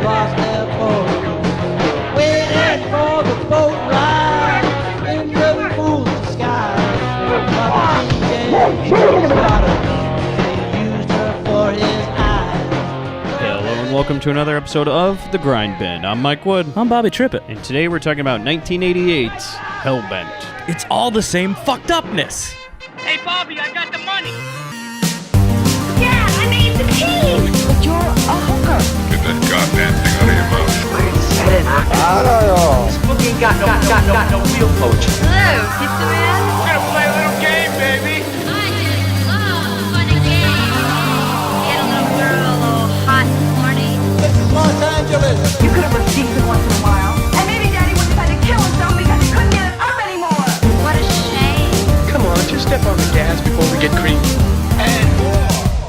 across their boat, waiting for the boat ride in the fool's disguise. Patron James Farrell, they used her for his eyes. Hello and welcome to another episode of The Grindbin. I'm Mike Wood. I'm Bobby Trippett. And today we're talking about 1988's Hellbent. It's all the same fucked upness. Hey, Bobby, I got the money. Yeah, I made the team. But you're a hooker. Get that goddamn thing out of your mouth. Spooky got no wheel coach. Hello, pizza man. We're gonna play a little game, baby. I just love fun and games. Get a little girl all hot and horny. This is Los Angeles. You could have been decent once in a while. And maybe Daddy wouldn't have had to kill himself because he couldn't get it up anymore. What a shame. Come on, just step on the gas before we get creepy.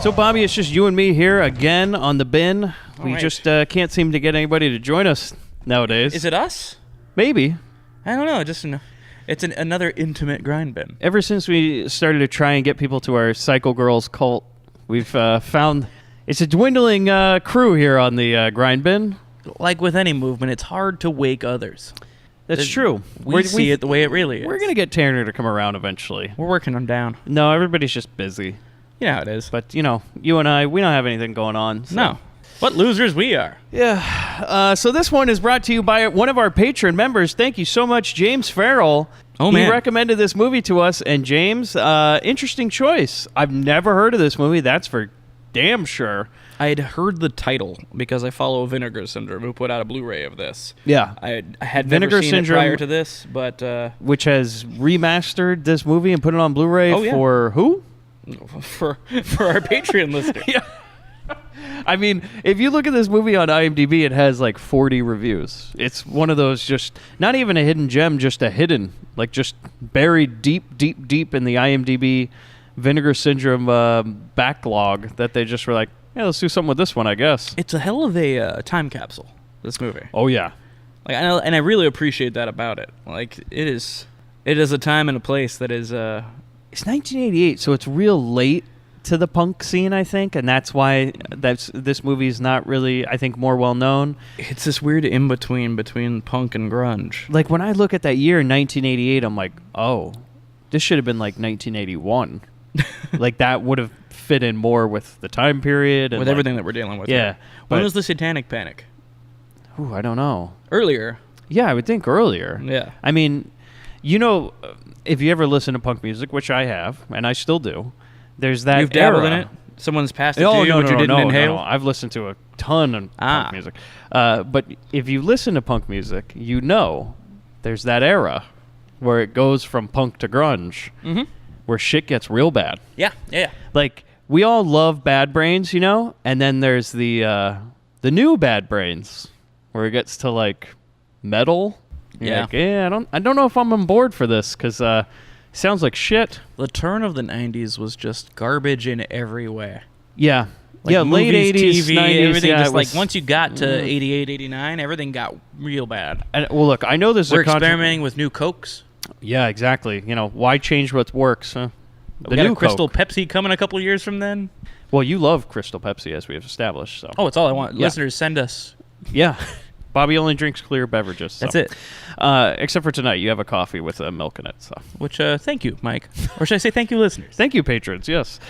So, Bobby, it's just you and me here again on the bin. We right. just can't seem to get anybody to join us nowadays. Is it us? Maybe. I don't know. It's another intimate grind bin. Ever since we started to try and get people to our Psycho Girls cult, we've found it's a dwindling crew here on the Grind Bin. Like with any movement, it's hard to wake others. That's true. We see it the way it really is. We're going to get Tanner to come around eventually. We're working them down. No, everybody's just busy. You know how it is. But, you know, you and I, we don't have anything going on. So. No. What losers we are. Yeah. So this one is brought to you by one of our Patron members. Thank you so much, James Farrell. Oh, man. He recommended this movie to us. And James, interesting choice. I've never heard of this movie. That's for damn sure. I had heard the title because I follow Vinegar Syndrome, who put out a Blu-ray of this. Yeah. I had Vinegar never seen Syndrome, it prior to this, but... which has remastered this movie and put it on Blu-ray Oh, yeah. for who? for our Patreon listeners. Yeah. I mean, if you look at this movie on IMDb, it has like 40 reviews. It's one of those just, not even a hidden gem, just a hidden, like just buried deep, deep, deep in the IMDb Vinegar Syndrome backlog that they just were like, yeah, let's do something with this one, I guess. It's a hell of a time capsule, this movie. Oh, yeah. Like, I really appreciate that about it. Like, it is a time and a place that is... It's 1988, so it's real late to the punk scene, I think, and that's why this movie is not really, I think, more well-known. It's this weird in-between between punk and grunge. Like, when I look at that year, 1988, I'm like, oh, this should have been like 1981. Like, that would have fit in more with the time period. And with like, everything that we're dealing with. Yeah. Here. When was the Satanic Panic? Ooh, I don't know. Earlier. Yeah, I would think earlier. Yeah. I mean, you know, if you ever listen to punk music, which I have, and I still do, there's that You've dabbled era. in it? Someone's passed it Oh, to you, no, but you didn't inhale? No. I've listened to a ton of punk music. But if you listen to punk music, you know there's that era where it goes from punk to grunge, where shit gets real bad. Yeah. Like, we all love Bad Brains, you know? And then there's the new Bad Brains, where it gets to, like, metal. You're Yeah. like, I don't know if I'm on board for this, because sounds like shit. The turn of the 90s was just garbage in every way. Yeah. Like yeah, movies, late 80s, TV, 90s. everything yeah, just it like was- once you got to 88, 89, everything got real bad. And, well, look, I know there's We're a experimenting with new Cokes. Yeah, exactly. You know, why change what works? Huh? We got a Crystal Pepsi coming a couple years from then. Well, you love Crystal Pepsi, as we have established. So. Oh, it's all I want. Yeah. Listeners, send us. Yeah. Bobby only drinks clear beverages. So. That's it. Except for tonight, you have a coffee with milk in it. So. Which, thank you, Mike. Or should I say thank you, listeners? Thank you, patrons. Yes.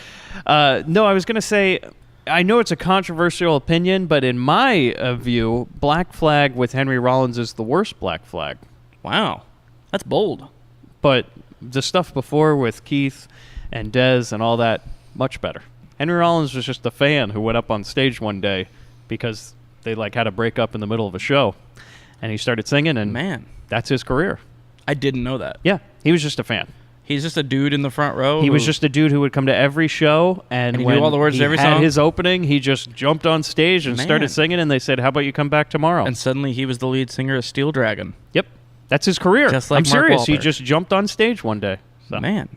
No, I was going to say, I know it's a controversial opinion, but in my view, Black Flag with Henry Rollins is the worst Black Flag. Wow. That's bold. But the stuff before with Keith and Dez and all that, much better. Henry Rollins was just a fan who went up on stage one day because they like had a break up in the middle of a show, and he started singing, and Man. that's his career. I didn't know that. Yeah, he was just a fan. He's just a dude in the front row. He was just a dude who would come to every show, and he when knew all the words he to every had song? his opening, he just jumped on stage and Man. started singing, and they said, "How about you come back tomorrow?" And suddenly he was the lead singer of Steel Dragon. Yep, that's his career. Just like I'm Mark serious. He Wahlberg. just jumped on stage one day. So. Man,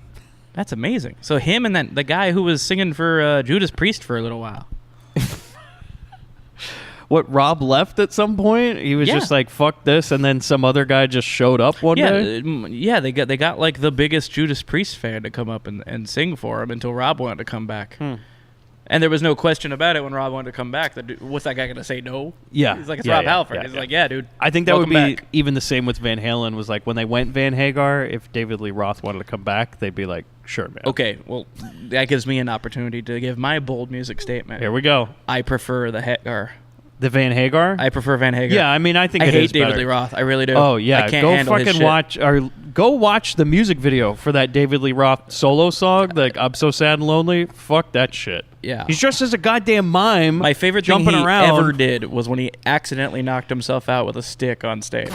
that's amazing. So him and the guy who was singing for Judas Priest for a little while. What, Rob left at some point? He was Yeah. just like, fuck this, and then some other guy just showed up one day? Yeah, they got like the biggest Judas Priest fan to come up and sing for him until Rob wanted to come back. And there was no question about it when Rob wanted to come back. What's that guy going to say no? Yeah. He's like, it's Yeah, Rob yeah, Halford. yeah, He's yeah. like, yeah, dude. I think that would welcome be back. even the same with Van Halen. Was like when they went Van Hagar, if David Lee Roth wanted to come back, they'd be like, sure, man. Okay, well, that gives me an opportunity to give my bold music statement. Here we go. I prefer the Hagar. The Van Hagar? I prefer Van Hagar. Yeah, I mean, I think I it hate is David better. Lee Roth. I really do. Oh yeah, I can't go handle his fucking shit. watch or go watch the music video for that David Lee Roth solo song. Like I'm so sad and lonely. Fuck that shit. Yeah. he's dressed as a goddamn mime. My favorite thing jumping he around. ever did was when he accidentally knocked himself out with a stick on stage.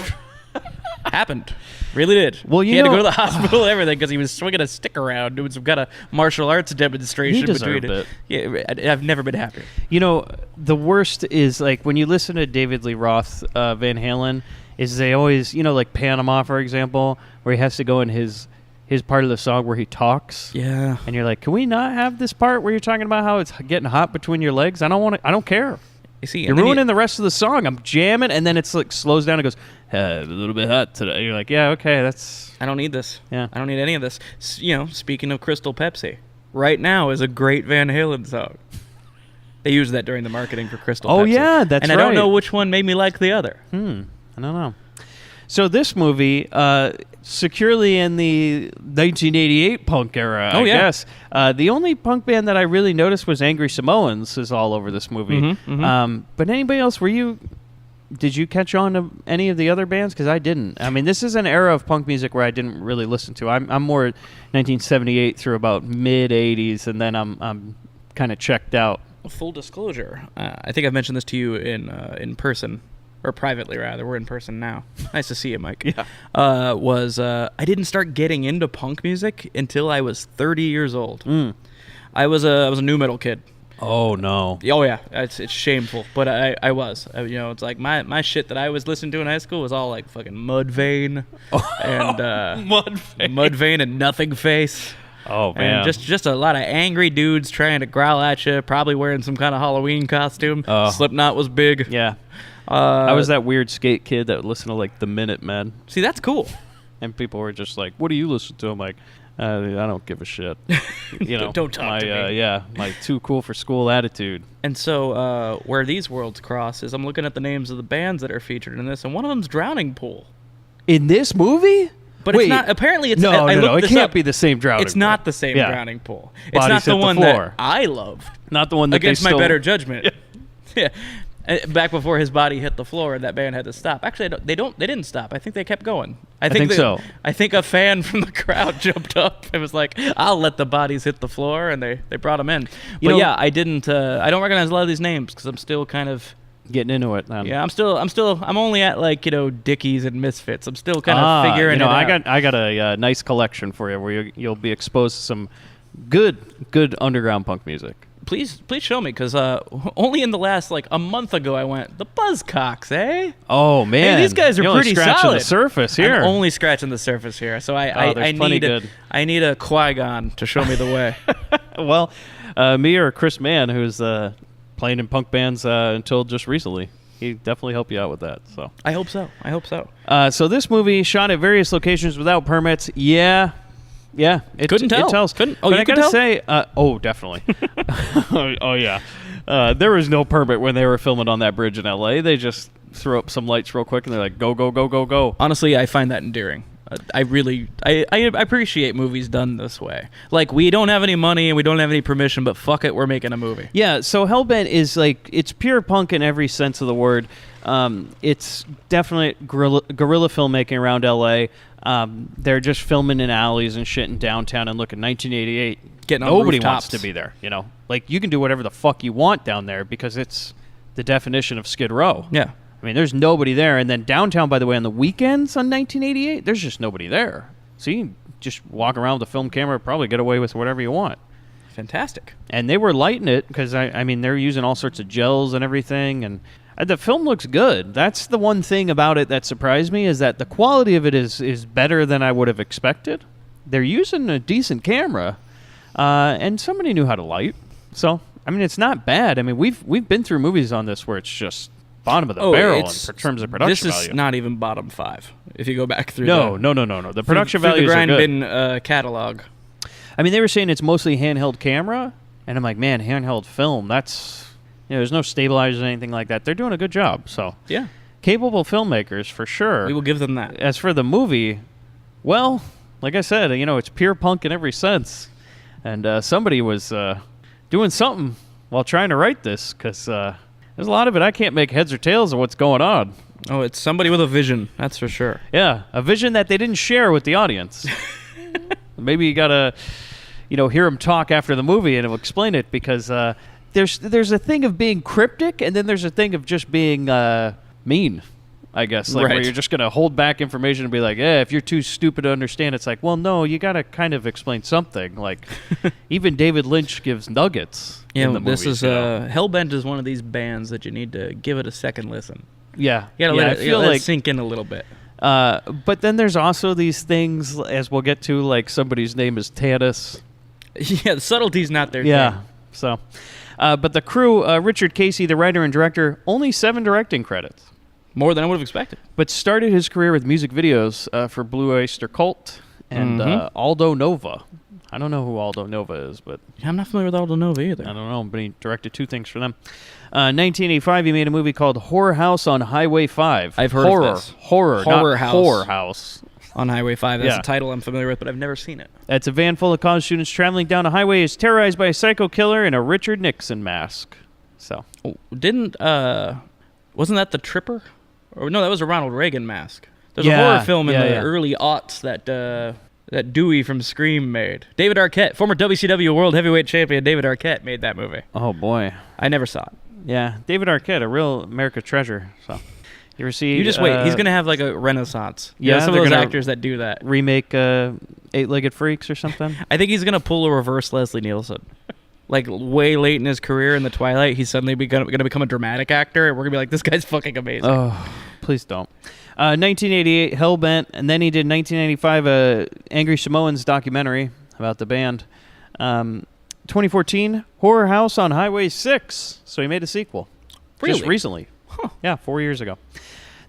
Happened. Really did. Well, he you had to know- go to the hospital and everything because he was swinging a stick around doing some kind of martial arts demonstration. He deserved between it. Yeah, I've never been happier. You know, the worst is like when you listen to David Lee Roth, Van Halen, is they always, like Panama, for example, where he has to go in his part of the song where he talks. Yeah. And you're like, can we not have this part where you're talking about how it's getting hot between your legs? I don't care. You see, You're ruining the rest of the song. I'm jamming, and then it's like slows down and goes, a little bit hot today. You're like, yeah, okay, that's... I don't need this. Yeah. I don't need any of this. Speaking of Crystal Pepsi, right now is a great Van Halen song. They used that during the marketing for Crystal Pepsi. Oh, yeah, that's And I don't right. know which one made me like the other. I don't know. So this movie, securely in the 1988 punk era, I Oh, yeah. guess. The only punk band that I really noticed was Angry Samoans is all over this movie. But anybody else, did you catch on to any of the other bands? Because I didn't. I mean, this is an era of punk music where I didn't really listen to. I'm more 1978 through about mid-80s, and then I'm kind of checked out. Full disclosure, I think I've mentioned this to you in person. Or privately, rather. We're in person now. Nice to see you, Mike. Yeah. I didn't start getting into punk music until I was 30 years old. I was a nu metal kid. Oh, no. Oh yeah, it's shameful, but I was. It's like my shit that I was listening to in high school was all like fucking Mudvayne and Mudvayne and Nothing Face. Oh, man. And just a lot of angry dudes trying to growl at you, probably wearing some kind of Halloween costume. Oh. Slipknot was big. Yeah. I was that weird skate kid that would listen to, like, the Minutemen. See, that's cool. And people were just like, what do you listen to? I'm like, I don't give a shit. Don't talk to me. Yeah, my too cool for school attitude. And so where these worlds cross is I'm looking at the names of the bands that are featured in this, and one of them's Drowning Pool. In this movie? But Wait, it's not. Apparently, it's no. It this can't up. be the same Drowning It's Pool. not the same Yeah. Drowning Pool. It's Bodies not the hit the one floor. that I loved. Not the one that Against they my stole. better judgment. Yeah. Back before his body hit the floor, that band had to stop. Actually, they didn't stop. I think they kept going. I think so. I think a fan from the crowd jumped up and was like, "I'll let the bodies hit the floor," and they brought them in. But yeah, I didn't. I don't recognize a lot of these names because I'm still kind of Getting into it. yeah. I'm only at like Dickies and Misfits. I'm still kind of figuring it out. I got a nice collection for you where you'll be exposed to some good underground punk music. Please show me, because only in the last like a month ago I went the Buzzcocks, eh? Oh man, Hey, these guys are You're only pretty scratching solid. the surface here. I'm only scratching the surface here, so I there's plenty need good. I need a Qui-Gon to show me the way. Well, me or Chris Mann, who's playing in punk bands until just recently, he definitely helped you out with that. So I hope so. so this movie shot at various locations without permits. Yeah, it Couldn't tell. It tells. Couldn't. but Oh, you I could gotta tell? say, definitely. oh yeah. There was no permit when they were filming on that bridge in L.A. They just threw up some lights real quick and they're like, go, go, go, go, go. Honestly, I find that endearing. I appreciate movies done this way. Like, we don't have any money and we don't have any permission, but fuck it, we're making a movie. Yeah, so Hellbent is like, it's pure punk in every sense of the word. It's definitely guerrilla filmmaking around L.A. They're just filming in alleys and shit in downtown, and look, in 1988, Getting on nobody rooftops. wants to be there, Like, you can do whatever the fuck you want down there because it's the definition of Skid Row. Yeah. I mean, there's nobody there. And then downtown, by the way, on the weekends on 1988, there's just nobody there. So you can just walk around with a film camera, probably get away with whatever you want. Fantastic. And they were lighting it because, I mean, they're using all sorts of gels and everything. And the film looks good. That's the one thing about it that surprised me, is that the quality of it is better than I would have expected. They're using a decent camera, and somebody knew how to light. So, I mean, it's not bad. I mean, we've been through movies on this where it's just bottom of the barrel in terms of production This is value. not even bottom 5. If you go back through No. The production through values the are good. Grindbin catalog. I mean, they were saying it's mostly handheld camera, And I'm like, man, handheld film, that's... there's no stabilizers or anything like that. They're doing a good job, so... Yeah. Capable filmmakers, for sure. We will give them that. As for the movie, well, like I said, it's pure punk in every sense. And somebody was doing something while trying to write this, because there's a lot of it I can't make heads or tails of what's going on. Oh, it's somebody with a vision, that's for sure. Yeah, a vision that they didn't share with the audience. Maybe you got to, hear them talk after the movie and it'll explain it, because there's a thing of being cryptic, and then there's a thing of just being mean, I guess. Like, where you're just going to hold back information and be like, if you're too stupid to understand, it's like, well, no, you got to kind of explain something. Like, even David Lynch gives nuggets in the movies. This is, Hellbent is one of these bands that you need to give it a second listen. Yeah. You got to let it sink in a little bit. But then there's also these things, as we'll get to, like somebody's name is Tanis. Yeah, the subtlety's not their thing. So... but the crew, Richard Casey, the writer and director, only 7 directing credits. More than I would have expected. But started his career with music videos for Blue Oyster Cult and Aldo Nova. I don't know who Aldo Nova is, but... Yeah, I'm not familiar with Aldo Nova either. I don't know, but he directed 2 things for them. 1985, he made a movie called Horror House on Highway 5. I've heard of this. Horror House. Horror House. On Highway 5. That's a title I'm familiar with, but I've never seen it. It's a van full of college students traveling down a highway is terrorized by a psycho killer in a Richard Nixon mask. So, wasn't that The Tripper? Or no, that was a Ronald Reagan mask. There's a horror film in the early aughts that Dewey from Scream made. David Arquette, former WCW World Heavyweight Champion David Arquette made that movie. Oh boy, I never saw it. Yeah, David Arquette, a real America treasure. So. You ever see? You just wait. He's gonna have like a renaissance. Yeah, some of those actors that do that. Remake Eight-Legged Freaks or something. I think he's gonna pull a reverse Leslie Nielsen. Like way late in his career in the Twilight, he's suddenly gonna become a dramatic actor, and we're gonna be like, this guy's fucking amazing. Oh, please don't. 1988, Hellbent, and then he did 1995 Angry Samoans documentary about the band. 2014, Horror House on Highway 6. So he made a sequel. Really? Just recently. Huh. Yeah, 4 years ago.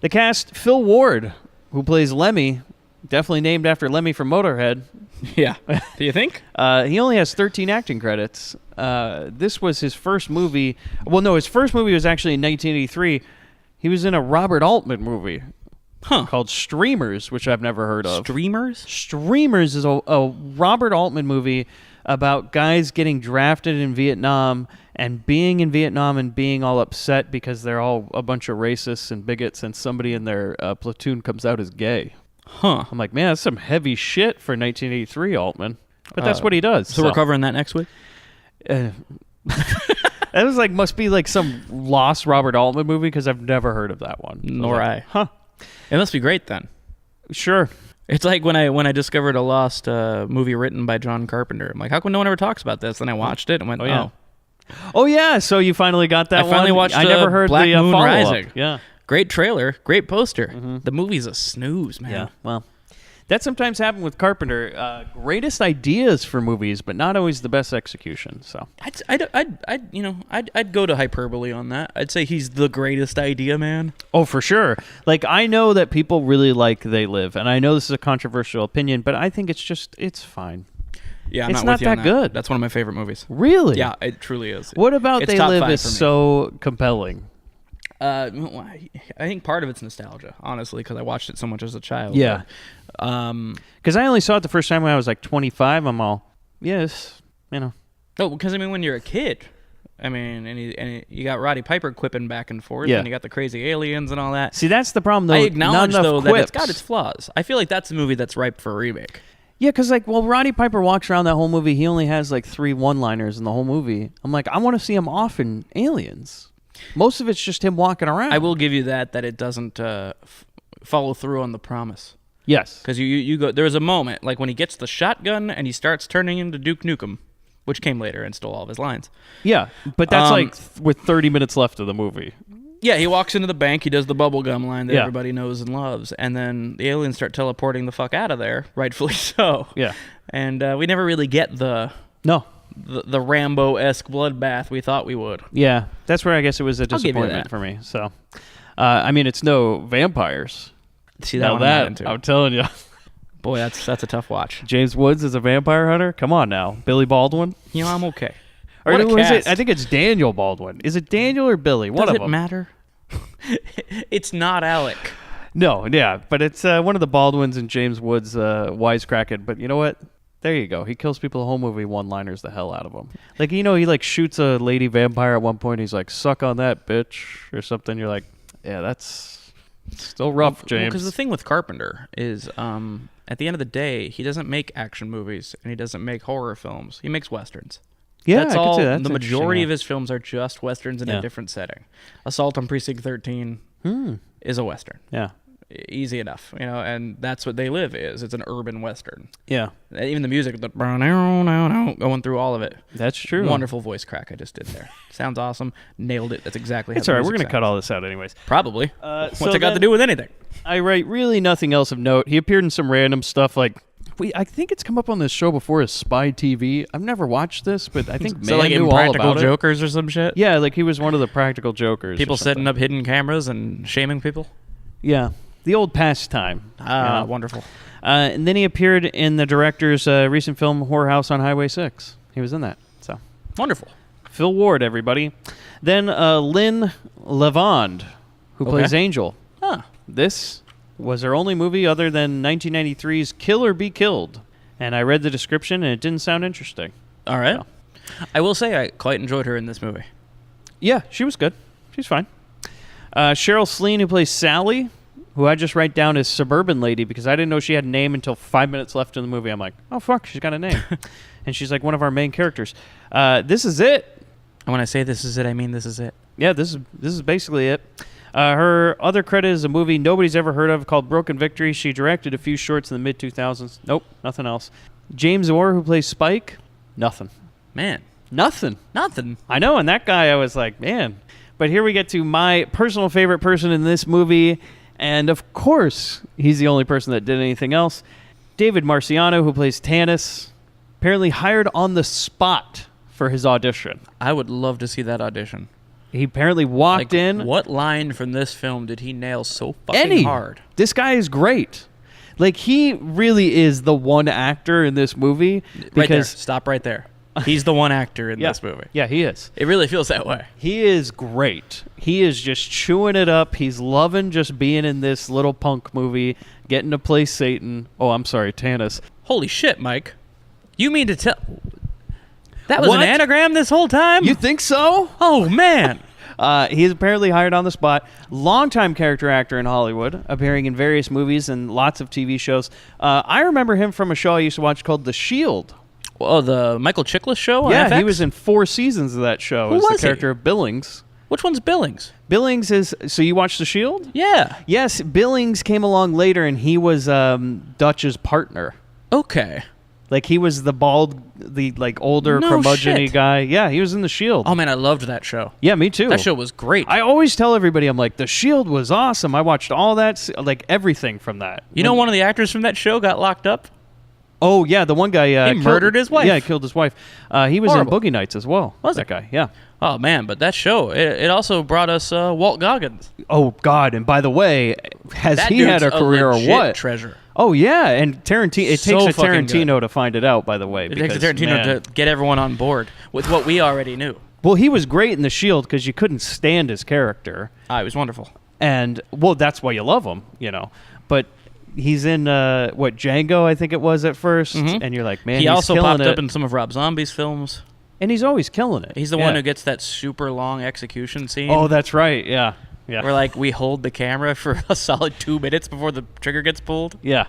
The cast, Phil Ward, who plays Lemmy, definitely named after Lemmy from Motorhead. Yeah. Do you think? He only has 13 acting credits. This was his first movie. Well, no, his first movie was actually in 1983. He was in a Robert Altman movie called Streamers, which I've never heard of. Streamers? Streamers is a Robert Altman movie about guys getting drafted in Vietnam and being in Vietnam and being all upset because they're all a bunch of racists and bigots, and somebody in their platoon comes out as gay. Huh. I'm like, man, that's some heavy shit for 1983 Altman. But that's what he does. So we're covering that next week? That was like, must be like some lost Robert Altman movie, because I've never heard of that one. Nor I. Huh. It must be great then. Sure. It's like when I discovered a lost movie written by John Carpenter. I'm like, how come no one ever talks about this? Then I watched it and went, Oh yeah, so you finally got that one? I finally watched I never heard Black the Moon follow-up. Rising. Yeah. Great trailer, great poster. The movie's a snooze, man. Yeah, well, that sometimes happens with Carpenter. Greatest ideas for movies, but not always the best execution. So I'd go to hyperbole on that. I'd say he's the greatest idea man. Oh, for sure. Like, I know that people really like They Live, and I know this is a controversial opinion, but I think it's fine. Yeah, I'm it's not not with you on that good. That's one of my favorite movies. Really? Yeah, it truly is. What about It's They top Live 5 is for me. so compelling? I think part of it's nostalgia, honestly, because I watched it so much as a child. Yeah. But, because I only saw it the first time when I was like 25. I'm all, yes, No, because I mean, when you're a kid, I mean, and you got Roddy Piper quipping back and forth, and you got the crazy aliens and all that. See, that's the problem, though. I acknowledge, though, that it's quips. got its flaws. I feel like that's a movie that's ripe for a remake. Yeah, because, like, Roddy Piper walks around that whole movie. He only has, like, 3 one-liners in the whole movie. I'm like, I want to see him off in Aliens. Most of it's just him walking around. I will give you that it doesn't follow through on the promise. Yes. Because you go, there's a moment, like when he gets the shotgun and he starts turning into Duke Nukem, which came later and stole all of his lines. Yeah, but that's with 30 minutes left of the movie. Yeah, he walks into the bank, he does the bubblegum line that everybody knows and loves, and then the aliens start teleporting the fuck out of there, rightfully so. Yeah. And we never really get the Rambo-esque bloodbath we thought we would. Yeah, that's where I guess it was a I'll give you disappointment that. for me. So, I mean, it's no vampires. See, that now one I'm not into. I'm telling you. Boy, that's a tough watch. James Woods is a vampire hunter? Come on now. Billy Baldwin? I'm okay. Or What a who is it? cast. I think it's Daniel Baldwin. Is it Daniel or Billy? One Does of it them. matter? It's not Alec. No, yeah, but it's one of the Baldwins and James Woods wisecracking. But you know what? There you go. He kills people the whole movie, one-liners the hell out of them. Like, he like shoots a lady vampire at one point. He's like, "Suck on that, bitch," or something. You're like, yeah, that's still rough, James. Because the thing with Carpenter is, at the end of the day, he doesn't make action movies and he doesn't make horror films. He makes westerns. Yeah, That's I could all. see that. That's The majority interesting, of his films are just westerns in Yeah. a different setting. Assault on Precinct 13 is a western. yeah, Easy enough, and that's what They Live is. It's an urban western. yeah, Even the music, going through all of it. that's true. Wonderful voice crack I just did there. Sounds awesome. Nailed it. That's exactly how It's the all right. We're music gonna cut sounds. all this out anyways. Probably. So What's it got to then- do with anything? I write really nothing else of note. He appeared in some random stuff like. I think it's come up on this show before as Spy TV. I've never watched this, but I think So man like knew all Impractical about it. Jokers or some shit? Yeah, like he was one of the practical jokers. People or something. setting up hidden cameras and shaming people? Yeah, the old pastime. Wonderful. And then he appeared in the director's recent film Whorehouse on Highway 6. He was in that. So Wonderful. Phil Ward, everybody. Then Lynn Levand, who plays Angel. Huh. This was her only movie other than 1993's Kill or Be Killed. And I read the description, and it didn't sound interesting. All right. So. I will say I quite enjoyed her in this movie. Yeah, she was good. She's fine. Cheryl Sleen, who plays Sally, who I just write down as Suburban Lady because I didn't know she had a name until 5 minutes left in the movie. I'm like, oh, fuck, she's got a name. And she's like one of our main characters. This is it. And when I say this is it, I mean this is it. Yeah, this is basically it. Her other credit is a movie nobody's ever heard of called Broken Victory. She directed a few shorts in the mid-2000s. Nope, nothing else. James Orr, who plays Spike, nothing. Man, Nothing. nothing. I know, and that guy, I was like, man. But here we get to my personal favorite person in this movie, and of course, he's the only person that did anything else. David Marciano, who plays Tanis, apparently hired on the spot for his audition. I would love to see that audition. He apparently walked in. What line from this film did he nail so fucking hard? This guy is great. Like, he really is the one actor in this movie. Right there. Because Stop right there. He's the one actor in this movie. Yeah, he is. It really feels that way. He is great. He is just chewing it up. He's loving just being in this little punk movie, getting to play Satan. Oh, I'm sorry, Tanis. Holy shit, Mike. You mean to tell... That was What? an anagram this whole time? You think so? Oh, man. He's apparently hired on the spot. Longtime character actor in Hollywood, appearing in various movies and lots of TV shows. I remember him from a show I used to watch called The Shield. Oh, the Michael Chiklis show on Yeah, FX? he was in 4 seasons of that show Who as was the he? character of Billings. Which one's Billings? Billings is... So you watched The Shield? Yeah. Yes, Billings came along later, and he was Dutch's partner. Okay. Like, he was the bald, older, No curmudgeon-y shit. guy. Yeah, he was in The Shield. Oh, man, I loved that show. Yeah, me too. That show was great. I always tell everybody, I'm like, The Shield was awesome. I watched all that, everything from that. You know one of the actors from that show got locked up? Oh, yeah, the one guy... He murdered his wife. Yeah, killed his wife. He was Horrible. in Boogie Nights as well. Was that he? guy, yeah. Oh, man, but that show, it also brought us Walt Goggins. Oh, God, and by the way, has That he had a dude's career or legit what? treasure. Oh, yeah, and Tarantino... It So takes a fucking Tarantino to find it out, by the way. It takes a Tarantino to get everyone on board with what we already knew. Well, he was great in The Shield because you couldn't stand his character. Ah, it was wonderful. And, well, that's why you love him, But he's in, Django, I think it was at first. Mhm. And you're like, man, He he's also killing popped it. up in some of Rob Zombie's films. And he's always killing it. He's the one who gets that super long execution scene. Oh, that's right, yeah. Where, we hold the camera for a solid 2 minutes before the trigger gets pulled. Yeah.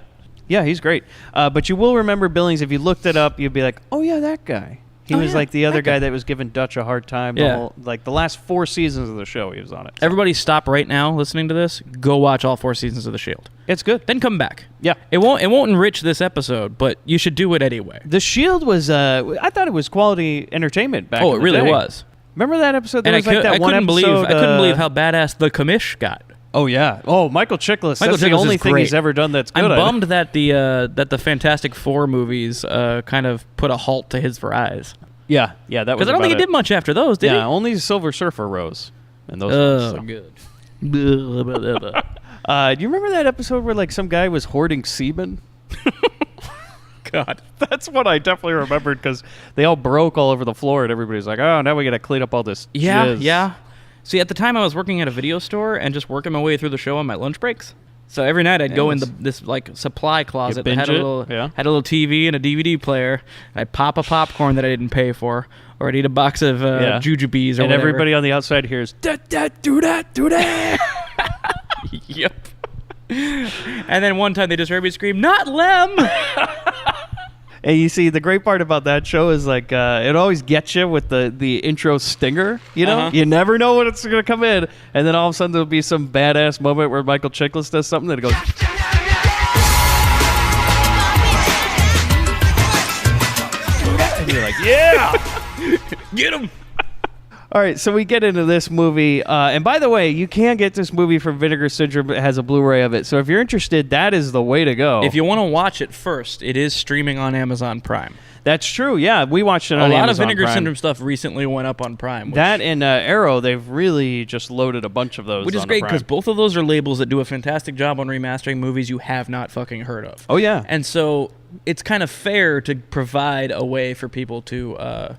Yeah, he's great. But you will remember Billings. If you looked it up, you'd be like, oh, yeah, that guy. He was yeah, the other that guy. guy that was giving Dutch a hard time. Yeah. The last 4 seasons of the show, he was on it. So. Everybody stop right now listening to this. Go watch all 4 seasons of The Shield. It's good. Then come back. Yeah. It won't enrich this episode, but you should do it anyway. The Shield was, I thought it was quality entertainment back in Oh, the it really day. was. Remember that episode? There And was that one episode. I couldn't believe how badass the commish got. Oh yeah. Oh, Michael Chiklis. That's the Chiklis only is thing great. he's ever done that's good. I'm I bummed that the Fantastic Four movies kind of put a halt to his rise. Yeah, that was. Because I don't think he did much after those, did he? Yeah, only Silver Surfer rose, and those. ones, so. Good. Do you remember that episode where some guy was hoarding semen? God. That's what I definitely remembered because they all broke all over the floor and everybody's like, oh, now we got to clean up all this jizz. Yeah. See, at the time I was working at a video store and just working my way through the show on my lunch breaks. So every night I'd go in this like supply closet that had a little TV and a DVD player. I'd pop a popcorn that I didn't pay for, or I'd eat a box of jujubes or and whatever. Everybody on the outside hears, do that. Yep. And then one time they just heard me scream, "Not Lem!" And you see, the great part about that show is like it always gets you with the intro stinger. You know, you never know when it's going to come in, and then all of a sudden there'll be some badass moment where Michael Chiklis does something that goes, and you're like, yeah, Get him! All right, so we get into this movie, and by the way, you can get this movie from Vinegar Syndrome. It has a Blu-ray of it, so if you're interested, that is the way to go. If you want to watch it first, it is streaming on Amazon Prime. That's true, yeah. We watched it on Amazon A lot of Vinegar Prime. Syndrome stuff recently went up on Prime. That and Arrow, they've really just loaded a bunch of those. Which is great because both of those are labels that do a fantastic job on remastering movies you have not fucking heard of. Oh, yeah. And so it's kind of fair to provide a way for people to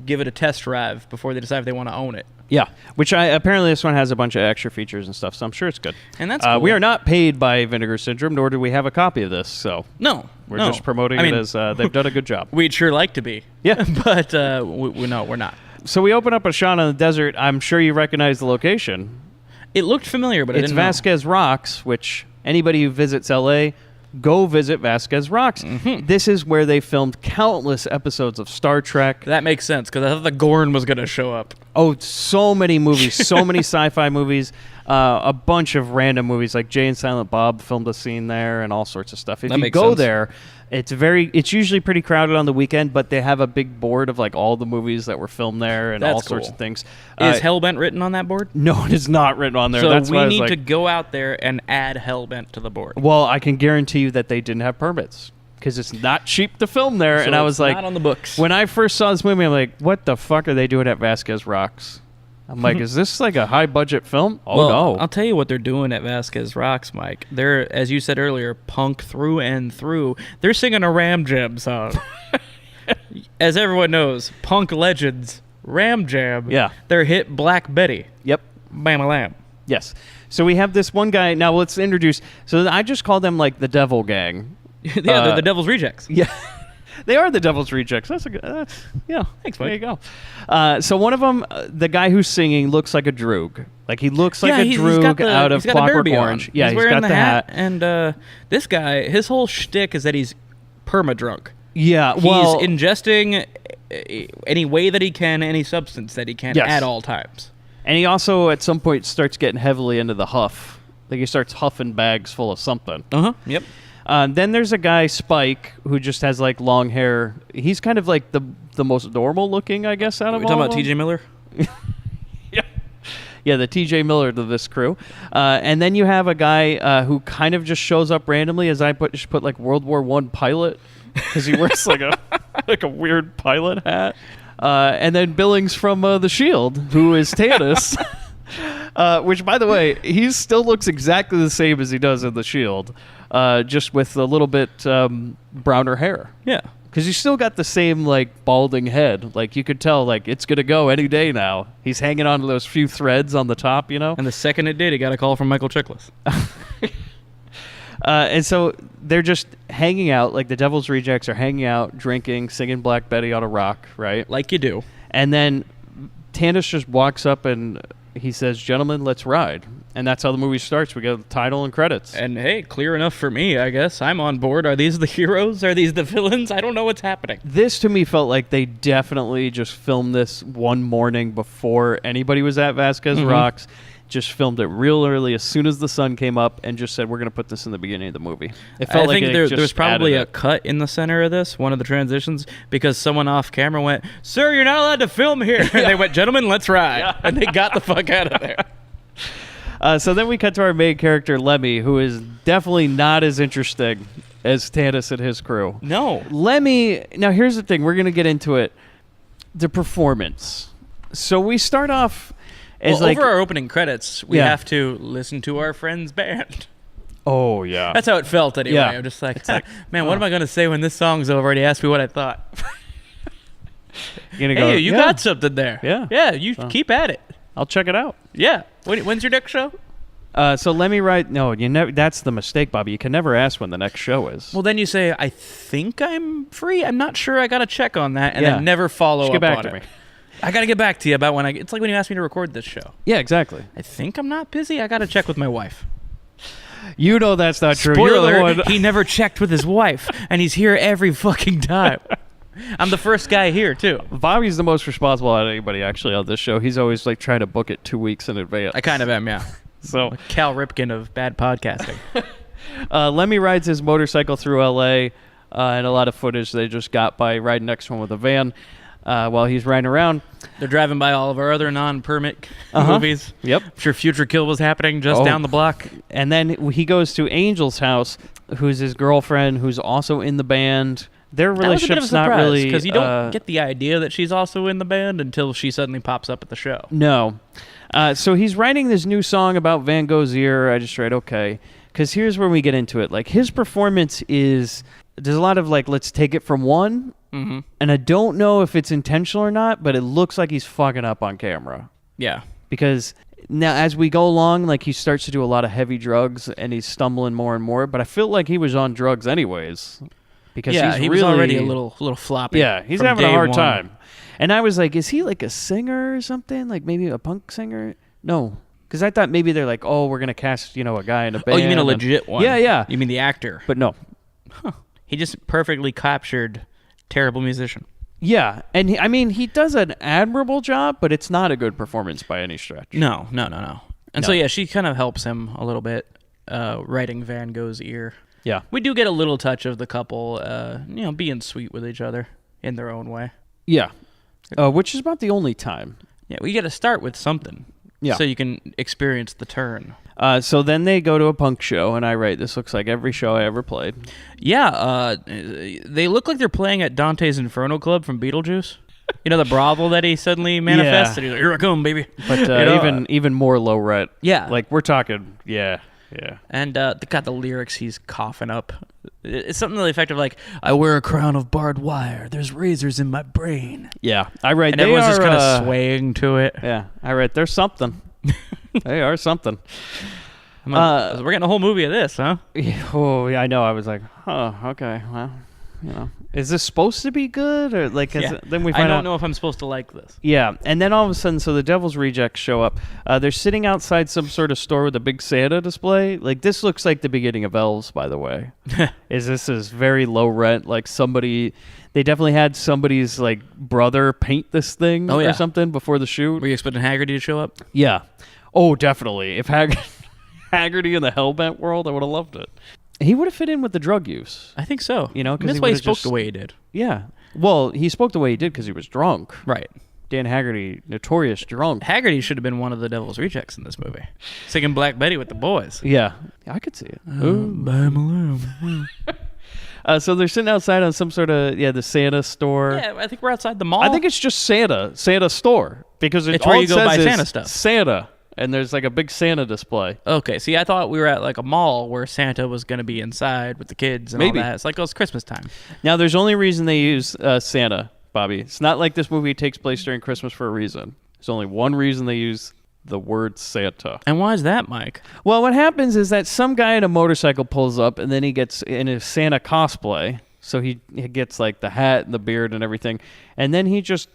give it a test drive before they decide if they want to own it. Yeah, which apparently this one has a bunch of extra features and stuff, so I'm sure it's good. And that's cool. We are not paid by Vinegar Syndrome, nor do we have a copy of this, so we're just promoting it as they've done a good job. We'd sure like to be. Yeah. But we're not. So we open up a shot on the desert. I'm sure you recognize the location. It looked familiar, but it's Vasquez Rocks, which anybody who visits L.A., go visit Vasquez Rocks. Mm-hmm. This is where they filmed countless episodes of Star Trek. That makes sense, because I thought the Gorn was going to show up. Oh, so many movies, so many sci-fi movies, a bunch of random movies, like Jay and Silent Bob filmed a scene there and all sorts of stuff. If you go there, it's usually pretty crowded on the weekend, but they have a big board of like all the movies that were filmed there and all sorts of things. Is Hellbent written on that board? No, it is not written on there. So That's we need to go out there and add Hellbent to the board. Well, I can guarantee you that they didn't have permits because it's not cheap to film there. So and I was like, not on the books. When I first saw this movie, I'm like, what the fuck are they doing at Vasquez Rocks? I'm like, is this like a high-budget film? Oh, no. I'll tell you what they're doing at Vasquez Rocks, Mike. They're, as you said earlier, punk through and through. They're singing a Ram Jam song. As everyone knows, punk legends, Ram Jam. Yeah. Their hit Black Betty. Yep. Bam-a-lam. Yes. So we have this one guy. Now, let's introduce. So I just call them like the Devil Gang. Yeah, they're the Devil's Rejects. Yeah. They are the Devil's Rejects. That's yeah. Thanks, Mike. There you go. So one of them, the guy who's singing, looks like a droog. Like he looks like a droog out of Clockwork Orange. Yeah, he's got the hat. And this guy, his whole shtick is that he's perma-drunk. Yeah, well, he's ingesting any way that he can, any substance that he can at all times. And he also, at some point, starts getting heavily into the huff. Like he starts huffing bags full of something. Yep. Then there's a guy, Spike, who just has like long hair. He's kind of like the most normal looking, I guess, out of all of them. Talking about T.J. Miller? Yeah, the T.J. Miller to this crew. And then you have a guy who kind of just shows up randomly, as I put like World War I pilot, because he wears like a weird pilot hat. And then Billings from The Shield, who is Tanis. Which, by the way, he still looks exactly the same as he does in The Shield, just with a little bit browner hair. Yeah. Because he's still got the same, like, balding head. Like, you could tell, like, it's going to go any day now. He's hanging on to those few threads on the top, you know? And the second it did, he got a call from Michael Chiklis. And so they're just hanging out, like the Devil's Rejects are hanging out, drinking, singing Black Betty on a rock, right? Like you do. And then Tanis just walks up and he says, "Gentlemen, let's ride." And that's how the movie starts. We get the title and credits. And hey, clear enough for me, I guess. I'm on board. Are these the heroes? Are these the villains? I don't know what's happening. This, to me, felt like they definitely just filmed this one morning before anybody was at Vasquez Rocks. Just filmed it real early as soon as the sun came up and just said, we're going to put this in the beginning of the movie. It felt I think there was probably a it. cut in the center of this, one of the transitions, because someone off camera went, "Sir, you're not allowed to film here." And they went, "Gentlemen, let's ride." Yeah. And they got the fuck out of there. So then we cut to our main character, Lemmy, who is definitely not as interesting as Tanis and his crew. No. Lemmy, now here's the thing. We're going to get into it. The performance. So we start off... Well, over our opening credits, we have to listen to our friend's band. Oh, yeah. That's how it felt anyway. Yeah. I'm just like, it's like, man, what am I going to say when this song's over? And he asked me what I thought. You're gonna go, Hey, you yeah, got something there. Yeah. Yeah, you keep at it. I'll check it out. Yeah. When's your next show? So Lemmy write. No, you never. That's the mistake, Bobby. You can never ask when the next show is. Well, then you say, I think I'm free. I'm not sure. I got to check on that. And Yeah. then never follow Just up get back on to it. me. I got to get back to you about when it's like when you asked me to record this show. Yeah, exactly. I think I'm not busy. I got to check with my wife. You know that's not true. Spoiler, You're the one. he never checked with his wife, and he's here every fucking time. I'm the first guy here, too. Bobby's the most responsible out of anybody actually on this show. He's always like trying to book it 2 weeks in advance. I kind of am, yeah. So Like Cal Ripken of bad podcasting. Lemmy rides his motorcycle through L.A. And a lot of footage they just got by riding next to him with a van while he's riding around. They're driving by all of our other non-permit movies. Yep. I'm sure Future Kill was happening just down the block. And then he goes to Angel's house, who's his girlfriend, who's also in the band. Their That was a bit of a relationship's not surprise, really because you don't get the idea that she's also in the band until she suddenly pops up at the show. No. So he's writing this new song about Van Gogh's ear. I just read, okay. Because here's where we get into it. Like, his performance is... There's a lot of, like, let's take it from one. Mm-hmm. And I don't know if it's intentional or not, but it looks like he's fucking up on camera. Yeah. Because now, as we go along, like, he starts to do a lot of heavy drugs, and he's stumbling more and more. But I feel like he was on drugs anyways. Because Yeah, he's he really, was already a little floppy. Yeah, he's from having a day hard one. time. And I was like, is he like a singer or something? Like maybe a punk singer? No. Because I thought maybe they're like, oh, we're going to cast, a guy in a band. Oh, you mean a legit one? Yeah, yeah. You mean the actor? But no. He just perfectly captured terrible musician. Yeah. And he does an admirable job, but it's not a good performance by any stretch. No. And No. so, yeah, she kind of helps him a little bit, writing Van Gogh's ear. Yeah. We do get a little touch of the couple, being sweet with each other in their own way. Yeah. Which is about the only time. Yeah, we got to start with something. Yeah. So you can experience the turn. So then they go to a punk show, and I write, this looks like every show I ever played. Yeah, they look like they're playing at Dante's Inferno Club from Beetlejuice. The brothel that he suddenly manifested. Yeah. He's like, here I come, baby. But even more low rent. Yeah. Like, we're talking, yeah. And they got the lyrics he's coughing up. It's something to the effect of like, I wear a crown of barbed wire. There's razors in my brain. Yeah. I write, And everyone's just kind of swaying to it. Yeah. I write, there's something. They are something. We're getting a whole movie of this, huh? Yeah, I know. I was like, okay, well, is this supposed to be good or like? Yeah. Then we find I don't out. know if I'm supposed to like this. Yeah, and then all of a sudden, so the Devil's Rejects show up. They're sitting outside some sort of store with a big Santa display. Like, this looks like the beginning of Elves, by the way. This is very low rent. Like, they definitely had somebody's like brother paint this thing Oh, yeah. or something before the shoot. Were you expecting Haggerty to show up? Yeah. Oh, definitely. If Haggerty in the Hellbent world, I would have loved it. He would have fit in with the drug use. I think so. 'cause And that's he why he would've spoke just- the way he did. Yeah. Well, he spoke the way he did because he was drunk. Right. Dan Haggerty, notorious drunk. Haggerty should have been one of the Devil's Rejects in this movie. Singing Black Betty with the boys. Yeah. I could see it. So they're sitting outside on some sort of, the Santa store. Yeah, I think we're outside the mall. I think it's just Santa store. Because It's all where you it go says buy is Santa stuff. Santa. And there's like a big Santa display. Okay, see, I thought we were at like a mall where Santa was going to be inside with the kids and Maybe. all that. It's like, it's Christmas time. Now, there's only reason they use Santa, Bobby. It's not like this movie takes place during Christmas for a reason. There's only one reason they use the word Santa. And why is that, Mike? Well, what happens is that some guy in a motorcycle pulls up, and then he gets in his Santa cosplay. So he gets like the hat and the beard and everything. And then he just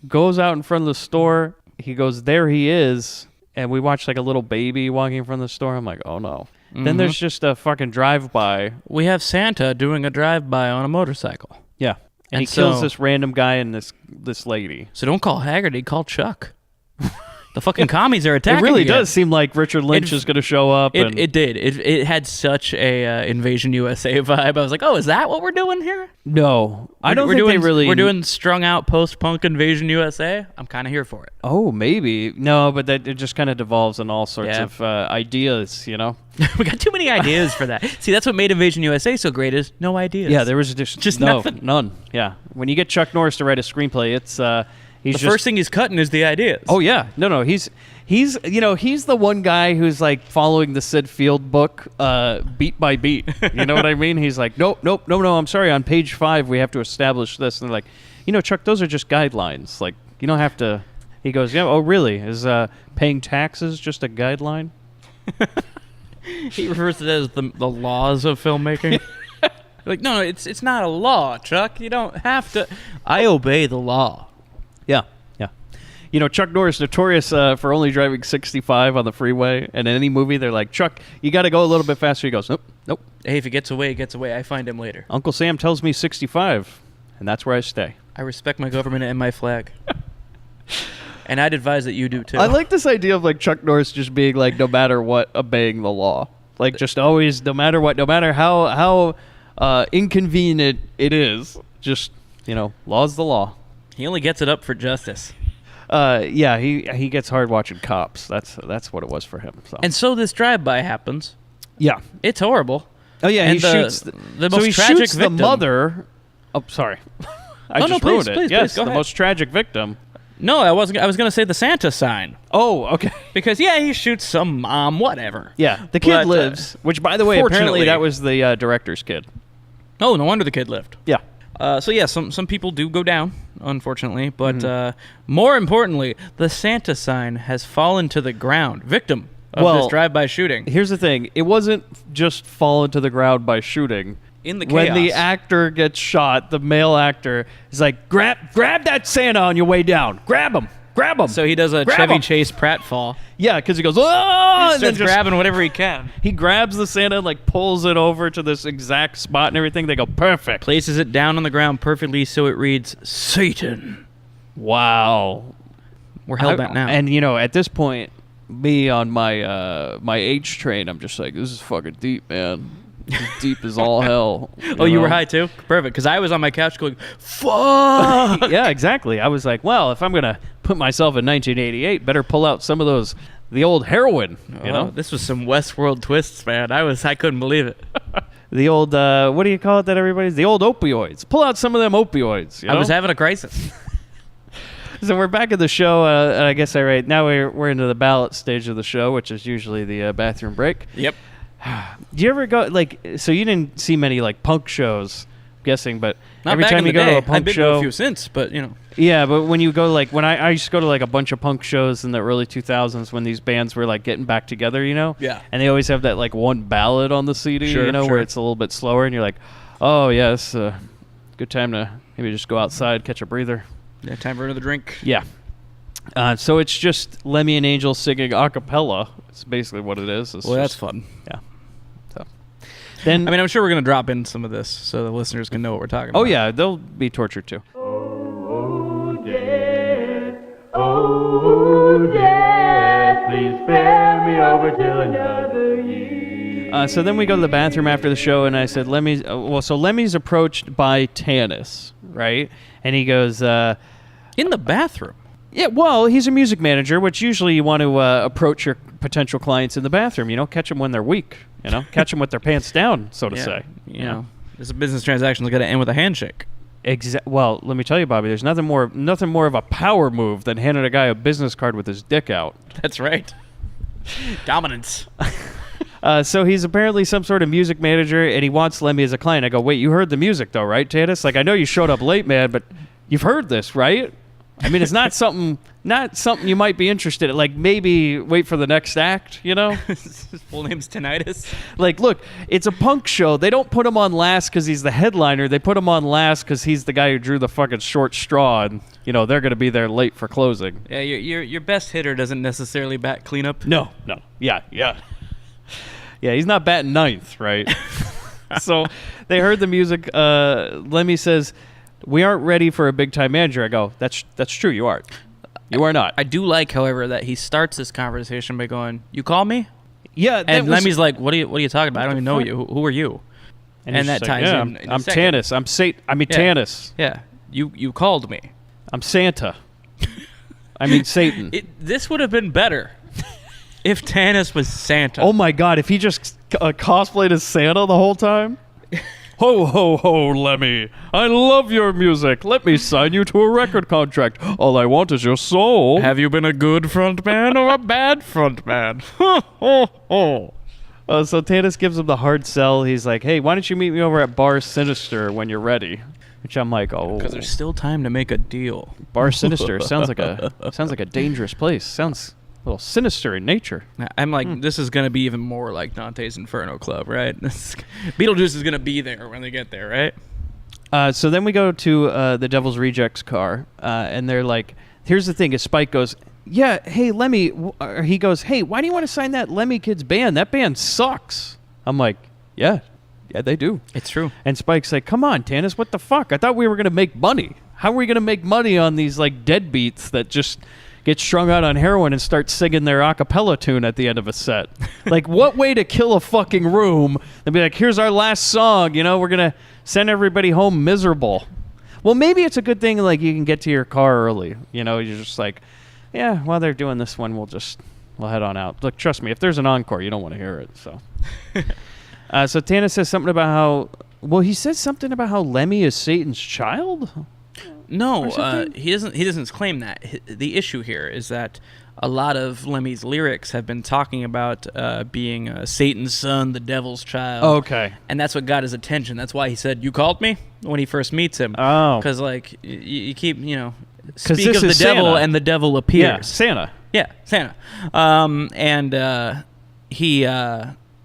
goes out in front of the store. He goes, there he is. And we watch like a little baby walking in front of the store. I'm like, oh no. Then there's just a fucking drive-by. We have Santa doing a drive-by on a motorcycle. Yeah. And he so- kills this random guy and this lady. So don't call Haggerty, call Chuck. The fucking commies are attacking It really again. does seem like Richard Lynch is going to show up. It did. It had such a Invasion USA vibe. I was like, oh, is that what we're doing here? No, I don't we're think doing, they really. We're doing strung out post-punk Invasion USA. I'm kind of here for it. Oh, maybe. No, but that it just kind of devolves in all sorts Yeah. of ideas, We got too many ideas for that. See, that's what made Invasion USA so great is no ideas. Yeah, there was just nothing. None. Yeah. When you get Chuck Norris to write a screenplay, it's he's The first thing he's cutting is the ideas. Oh yeah, no, he He's the one guy who's like following the Sid Field book beat by beat. You know what I mean? He's like, no, I'm sorry. On page 5, we have to establish this. And they're like, Chuck, those are just guidelines. Like, you don't have to. He goes, yeah, oh, really? Is paying taxes just a guideline? He refers to it as the laws of filmmaking. Like, no, it's not a law, Chuck. You don't have to. I obey the law. Yeah. Chuck Norris notorious for only driving 65 on the freeway. And in any movie, they're like, Chuck, you got to go a little bit faster. He goes, nope. Hey, if he gets away, he gets away. I find him later. Uncle Sam tells me 65, and that's where I stay. I respect my government and my flag. And I'd advise that you do, too. I like this idea of, like, Chuck Norris just being, like, no matter what, obeying the law. Like, just always, no matter what, no matter how inconvenient it is, just, law's the law. He only gets it up for justice. Yeah, he gets hard watching Cops. That's what it was for him. So. And so this drive-by happens. Yeah. It's horrible. Oh, yeah, and he shoots... the most tragic shoots victim. the mother... Oh, sorry. I just ruined it. Please, yes, go the ahead. most tragic victim. No, I was going to say the Santa sign. Oh, okay. Because, he shoots some mom, whatever. Yeah, the kid lives, which, by the way, apparently that was the director's kid. Oh, no wonder the kid lived. Yeah. Some people do go down, unfortunately. But more importantly, the Santa sign has fallen to the ground. Victim of this drive-by shooting. Here's the thing. It wasn't just fallen to the ground by shooting. In the chaos. When the actor gets shot, the male actor is like, grab that Santa on your way down. Grab him. So he does a Chevy Chase pratfall. Yeah, because he goes, oh! He starts grabbing whatever he can. He grabs the Santa and, like, pulls it over to this exact spot and everything. They go, perfect. Places it down on the ground perfectly so it reads, Satan. Wow. We're hellbent now. And, at this point, me on my H train, I'm just like, this is fucking deep, man. This is deep as all hell. You were high too? Perfect, because I was on my couch going, fuck! Yeah, exactly. I was like, well, if I'm going to put myself in 1988, better pull out some of the old heroin, This was some Westworld twists, man. I couldn't believe it. The old, what do you call it that everybody's? The old opioids. Pull out some of them opioids. I was having a crisis. So we're back at the show, and I guess now we're into the ballot stage of the show, which is usually the bathroom break. Yep. Do you ever go, so you didn't see many, punk shows, I'm guessing, but Not every back time in you the go day. to a punk I've been show... to a few since, but, Yeah, but when you go, when I used to go to, a bunch of punk shows in the early 2000s when these bands were, getting back together, Yeah. And they always have that, one ballad on the CD, Sure. where it's a little bit slower, and you're like, oh, yeah, it's a good time to maybe just go outside, catch a breather. Yeah, time for another drink. Yeah. So it's just Lemmy and Angel singing a cappella. It's basically what it is. That's fun. Yeah. So then, I'm sure we're going to drop in some of this so the listeners can know what we're talking about. Oh, yeah, they'll be tortured too. Oh, death, please spare me over till another year. So then we go to the bathroom after the show, and I said, Lemmy's approached by Tanis, right? And he goes, in the bathroom? Yeah, well, he's a music manager, which usually you want to approach your potential clients in the bathroom. Catch them when they're weak. Catch them with their pants down, so to say. This business transaction is going to end with a handshake. Well, let me tell you, Bobby. There's nothing more of a power move than handing a guy a business card with his dick out. That's right. Dominance. So he's apparently some sort of music manager, and he wants Lemmy as a client. I go, wait, you heard the music though, right, Tanis? I know you showed up late, man, but you've heard this, right? It's not something you might be interested in. Maybe wait for the next act, His full name's Tinnitus. Look, it's a punk show. They don't put him on last because he's the headliner. They put him on last because he's the guy who drew the fucking short straw, and they're going to be there late for closing. Yeah, your best hitter doesn't necessarily bat cleanup. No. Yeah. Yeah, he's not batting ninth, right? So they heard the music. Lemmy says, we aren't ready for a big-time manager. I go, that's true, you aren't. You are not. I do like, however, that he starts this conversation by going, you call me? Yeah. And Lemmy's like, what are you talking about? I don't even know you. Who are you? And that ties in. I'm Tanis. Tanis. Yeah. You called me. I'm Santa. Satan. This would have been better if Tanis was Santa. Oh, my God. If he just cosplayed as Santa the whole time? Ho, ho, ho, Lemmy. I love your music. Let me sign you to a record contract. All I want is your soul. Have you been a good front man or a bad front man? Ho, ho, ho. So Tanis gives him the hard sell. He's like, hey, why don't you meet me over at Bar Sinister when you're ready? Which I'm like, oh. Because there's still time to make a deal. Bar Sinister sounds like a dangerous place. Sounds a little sinister in nature. I'm like, this is going to be even more like Dante's Inferno Club, right? Beetlejuice is going to be there when they get there, right? So then we go to the Devil's Rejects car, and they're like, here's the thing, is Spike goes, yeah, hey, Lemmy, he goes, hey, why do you want to sign that Lemmy Kids band? That band sucks. I'm like, yeah, they do. It's true. And Spike's like, come on, Tanis, what the fuck? I thought we were going to make money. How are we going to make money on these, like, deadbeats that just get strung out on heroin and start singing their a cappella tune at the end of a set? Like, what way to kill a fucking room and be like, here's our last song, we're going to send everybody home miserable. Well, maybe it's a good thing, like, you can get to your car early. You're just like, yeah, while they're doing this one, we'll head on out. Look, trust me, if there's an encore, you don't want to hear it, so. So Tanis says something about he says something about how Lemmy is Satan's child? No, he doesn't claim that. The issue here is that a lot of Lemmy's lyrics have been talking about being Satan's son, the devil's child. Okay. And that's what got his attention. That's why he said, "You called me?" when he first meets him. Oh. Because, like, you keep, Speak of the devil Santa. and the devil appears. Yeah, Santa. Yeah, Santa. He,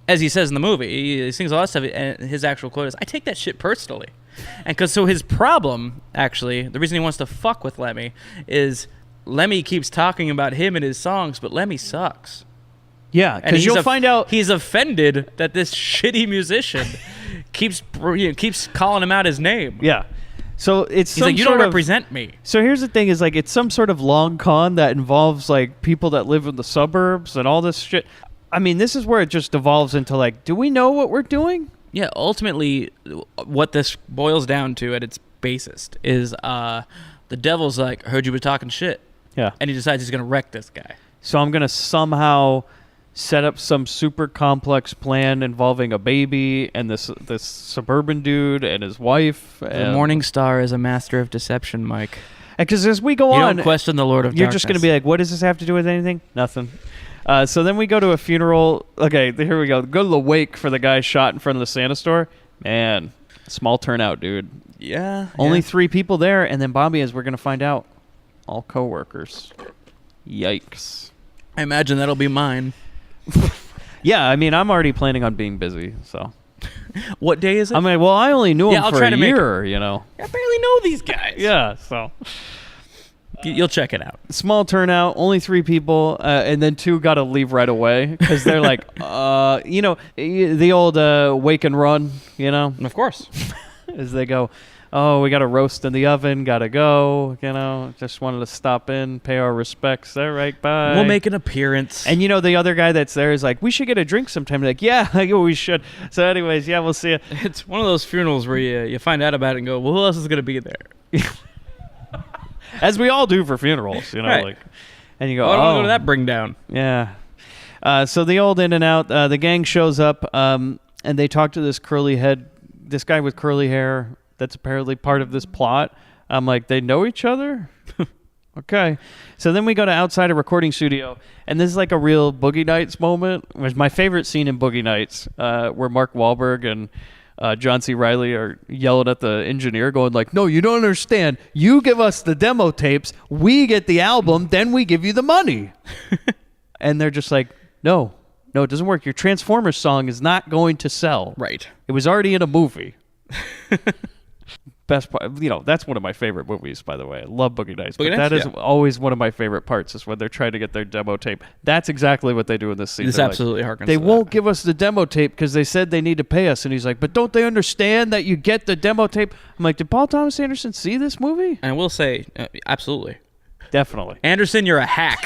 as he says in the movie, he sings a lot of stuff, and his actual quote is, I take that shit personally. And so his problem, actually, the reason he wants to fuck with Lemmy is Lemmy keeps talking about him in his songs, but Lemmy sucks. Yeah, because you'll find out he's offended that this shitty musician keeps calling him out his name. Yeah. So he's like, you don't represent me. So here's the thing: is like it's some sort of long con that involves like people that live in the suburbs and all this shit. I mean, this is where it just devolves into like, do we know what we're doing? Yeah. Ultimately, what this boils down to at its basest is the devil's like, I heard you were talking shit. Yeah. And he decides he's gonna wreck this guy. So I'm gonna somehow set up some super complex plan involving a baby and this suburban dude and his wife. The Morning Star is a master of deception, Mike. Because as we go you on, don't question the Lord of you're Darkness. just going to be like, what does this have to do with anything? Nothing. So then we go to a funeral. Okay, here we go. Go to the wake for the guy shot in front of the Santa store. Man, small turnout, dude. Yeah. Only 3 people there, and then Bobby, as we're going to find out, all coworkers. Yikes. I imagine that'll be mine. Yeah, I mean, I'm already planning on being busy, so. What day is it? I mean, well, I only knew him I'll for try a to make year, I barely know these guys. Yeah, so. You'll check it out. Small turnout, only 3 people, and then 2 got to leave right away because they're like, the old wake and run, Of course. as they go, oh, we got a roast in the oven, got to go, just wanted to stop in, pay our respects. All right, bye. We'll make an appearance. And the other guy that's there is like, we should get a drink sometime. Like, yeah, we should. So anyways, yeah, we'll see you. It's one of those funerals where you find out about it and go, well, who else is going to be there? As we all do for funerals, Right. like, and you go, I don't want to go to that bring down. Yeah. So the old in and out, the gang shows up, and they talk to this this guy with curly hair that's apparently part of this plot. I'm like, they know each other? Okay. So then we go to outside a recording studio, and this is like a real Boogie Nights moment. It was my favorite scene in Boogie Nights, where Mark Wahlberg and John C. Reilly are yelling at the engineer going like, no, you don't understand. You give us the demo tapes, we get the album, then we give you the money. And they're just like, no, it doesn't work. Your Transformers song is not going to sell. Right. It was already in a movie. Best part, that's one of my favorite movies, by the way. I love Boogie Nights. But that is always one of my favorite parts, is when they're trying to get their demo tape. That's exactly what they do in this scene. This absolutely harkens They to won't that. give us the demo tape because they said they need to pay us. And he's like, but don't they understand that you get the demo tape? I'm like, did Paul Thomas Anderson see this movie? And I will say, absolutely. Definitely. Anderson, you're a hack.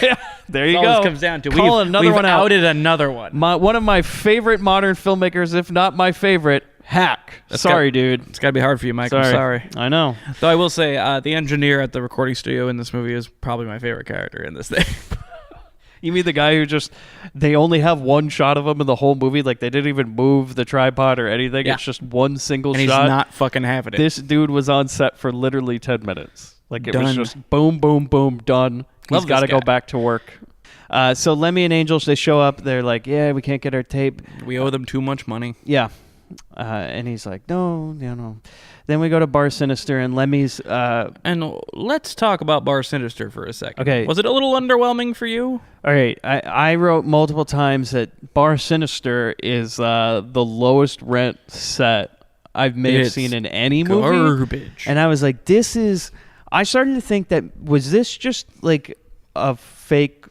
There you That's go. all this comes down to. Call another we've one out. outed another one. One of my favorite modern filmmakers, if not my favorite, hack. Sorry, dude. It's got to be hard for you, Mike. I'm sorry. I know. Though I will say, the engineer at the recording studio in this movie is probably my favorite character in this thing. You mean the guy who they only have one shot of him in the whole movie? Like, they didn't even move the tripod or anything. Yeah. It's just one single And shot. he's not fucking having it. This dude was on set for literally 10 minutes. Like, it was Done. just boom, boom, boom, done. Love He's got to this go guy. back to work. So Lemmy and Angels, they show up. They're like, yeah, we can't get our tape. We owe them too much money. Yeah. And he's like, no. Then we go to Bar Sinister, and Lemmy's... And let's talk about Bar Sinister for a second. Okay. Was it a little underwhelming for you? All right, I wrote multiple times that Bar Sinister is the lowest rent set I may have It's seen in any movie. garbage. And I was like, this is... I started to think that, was this just like a fake...